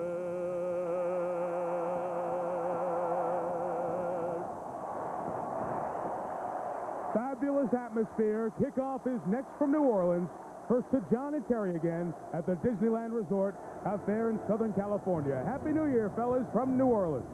Fabulous atmosphere. Kickoff is next from New Orleans. First to John and Terry again at the Disneyland Resort out there in Southern California. Happy New Year, fellas, from New Orleans.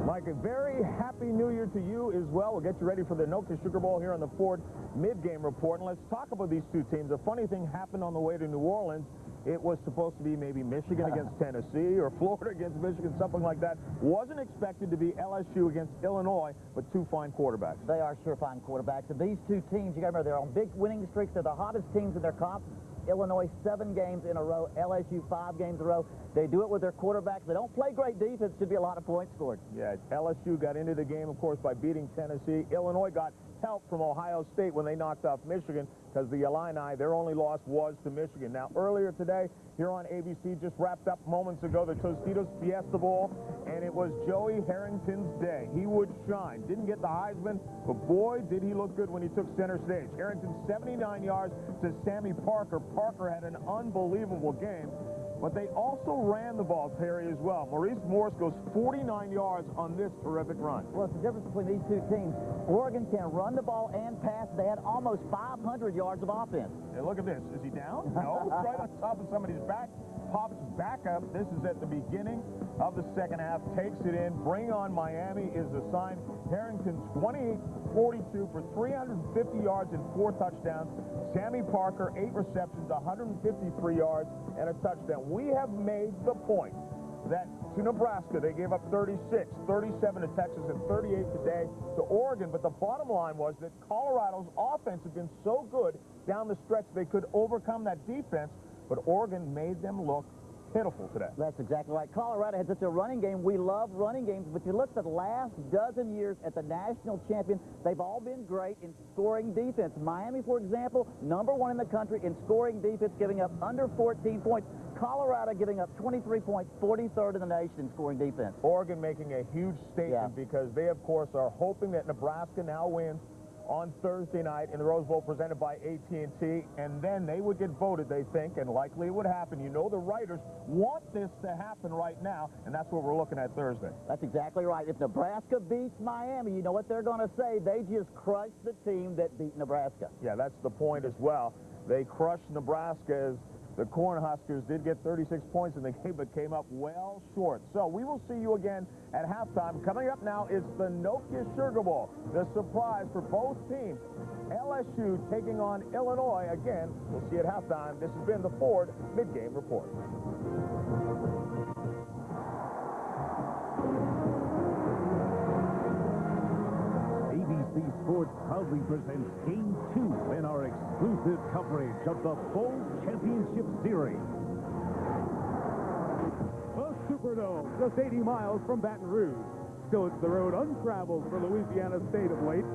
Mike, a very happy New Year to you as well. We'll get you ready for the Nokia Sugar Bowl here on the Ford mid-game report. And let's talk about these two teams. A funny thing happened on the way to New Orleans. It was supposed to be maybe Michigan against Tennessee or Florida against Michigan, something like that. Wasn't expected to be LSU against Illinois, but two fine quarterbacks. They are sure fine quarterbacks. And these two teams, you got to remember, they're on big winning streaks. They're the hottest teams in their conference. Illinois 7 games in a row, LSU 5 games in a row. They do it with their quarterbacks. They don't play great defense. Should be a lot of points scored. Yeah, LSU got into the game, of course, by beating Tennessee. Illinois got help from Ohio State when they knocked off Michigan because the Illini, their only loss was to Michigan. Now, earlier today, here on ABC, just wrapped up moments ago, the Tostitos Fiesta Bowl, and it was Joey Harrington's day. He would shine. Didn't get the Heisman, but boy, did he look good when he took center stage. Harrington, 79 yards to Sammy Parker. Parker had an unbelievable game. But they also ran the ball, Terry, as well. Maurice Morse goes 49 yards on this terrific run. Well, it's the difference between these two teams. Oregon can run the ball and pass. They had almost 500 yards of offense. Hey, look at this. Is he down? No, it's right on top of somebody's back. Pops back up. This is at the beginning of the second half. Takes it in. Bring on Miami is the sign. Harrington 28-42 for 350 yards and 4 touchdowns. Sammy Parker, 8 receptions, 153 yards, and a touchdown. We have made the point that to Nebraska, they gave up 36, 37 to Texas, and 38 today to Oregon. But the bottom line was that Colorado's offense had been so good down the stretch they could overcome that defense, but Oregon made them look pitiful today. That's exactly right. Colorado had such a running game. We love running games, but you look at the last dozen years at the national champion, they've all been great in scoring defense. Miami, for example, #1 in the country in scoring defense, giving up under 14 points. Colorado giving up 23 points, 43rd in the nation in scoring defense. Oregon making a huge statement because they, of course, are hoping that Nebraska now wins on Thursday night in the Rose Bowl presented by AT&T, and then they would get voted, they think, and likely it would happen. You know the writers want this to happen right now, and that's what we're looking at Thursday. That's exactly right. If Nebraska beats Miami, you know what they're going to say. They just crushed the team that beat Nebraska. Yeah, that's the point as well. They crushed Nebraska as the Cornhuskers did get 36 points in the game, but came up well short. So we will see you again at halftime. Coming up now is the Nokia Sugar Bowl, the surprise for both teams. LSU taking on Illinois again. We'll see you at halftime. This has been the Ford Mid-Game Report. ABC Sports proudly presents Game 2 in our exclusive coverage of the Bowl Championship Series. The Superdome, just 80 miles from Baton Rouge. Still, it's the road untraveled for Louisiana State of late.